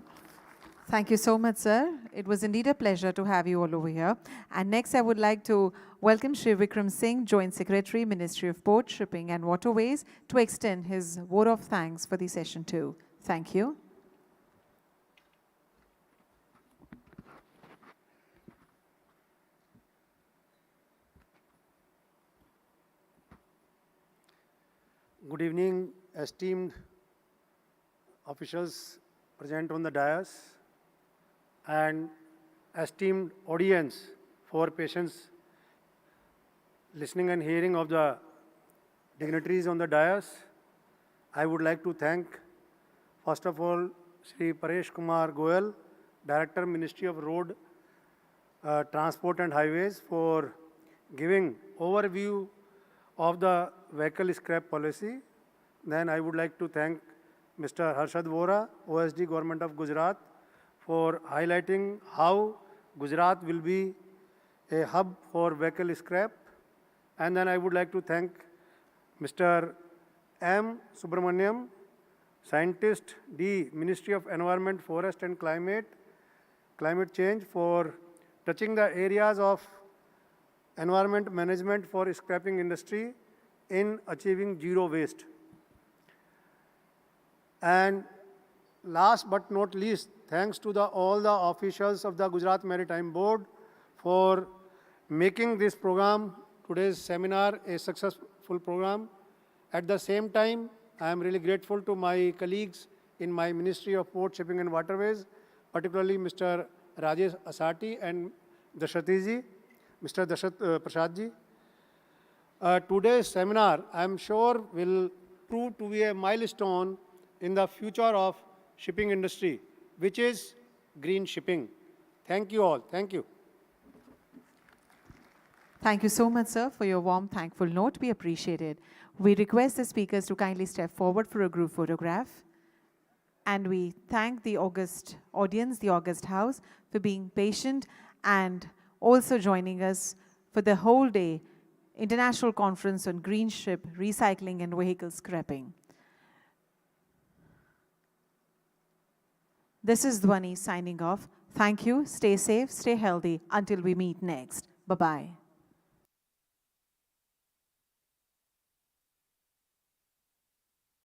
Thank you so much, sir. It was indeed a pleasure to have you all over here. And next, I would like to welcome Shri Vikram Singh, Joint Secretary, Ministry of Port, Shipping and Waterways, to extend his vote of thanks for the session too. Thank you. Good evening, esteemed officials present on the dais and esteemed audience for patience listening and hearing of the dignitaries on the dais. I would like to thank, first of all, Shri Paresh Kumar Goyal, Director, Ministry of Road, Transport and Highways, for giving overview of the vehicle scrap policy. Then I would like to thank Mr. Harshad Vora, OSD Government of Gujarat, for highlighting how Gujarat will be a hub for vehicle scrap. And then I would like to thank Mr. M. Subramaniam, Scientist, D, Ministry of Environment, Forest and Climate Change, for touching the areas of environment management for scrapping industry in achieving zero waste. And last but not least, thanks to all the officials of the Gujarat Maritime Board for making this program, today's seminar, a successful program. At the same time, I am really grateful to my colleagues in my Ministry of Port, Shipping and Waterways, particularly Mr. Rajesh Asati and Mr. Dashat Prasadji. Today's seminar, I am sure, will prove to be a milestone in the future of shipping industry, which is green shipping. Thank you all. Thank you. Thank you so much, sir, for your warm, thankful note. We appreciate it. We request the speakers to kindly step forward for a group photograph. And we thank the august audience, the august house, for being patient and also joining us for the whole day International Conference on Green Ship, Recycling and Vehicle Scrapping. This is Dhwani signing off. Thank you. Stay safe, stay healthy until we meet next. Bye-bye.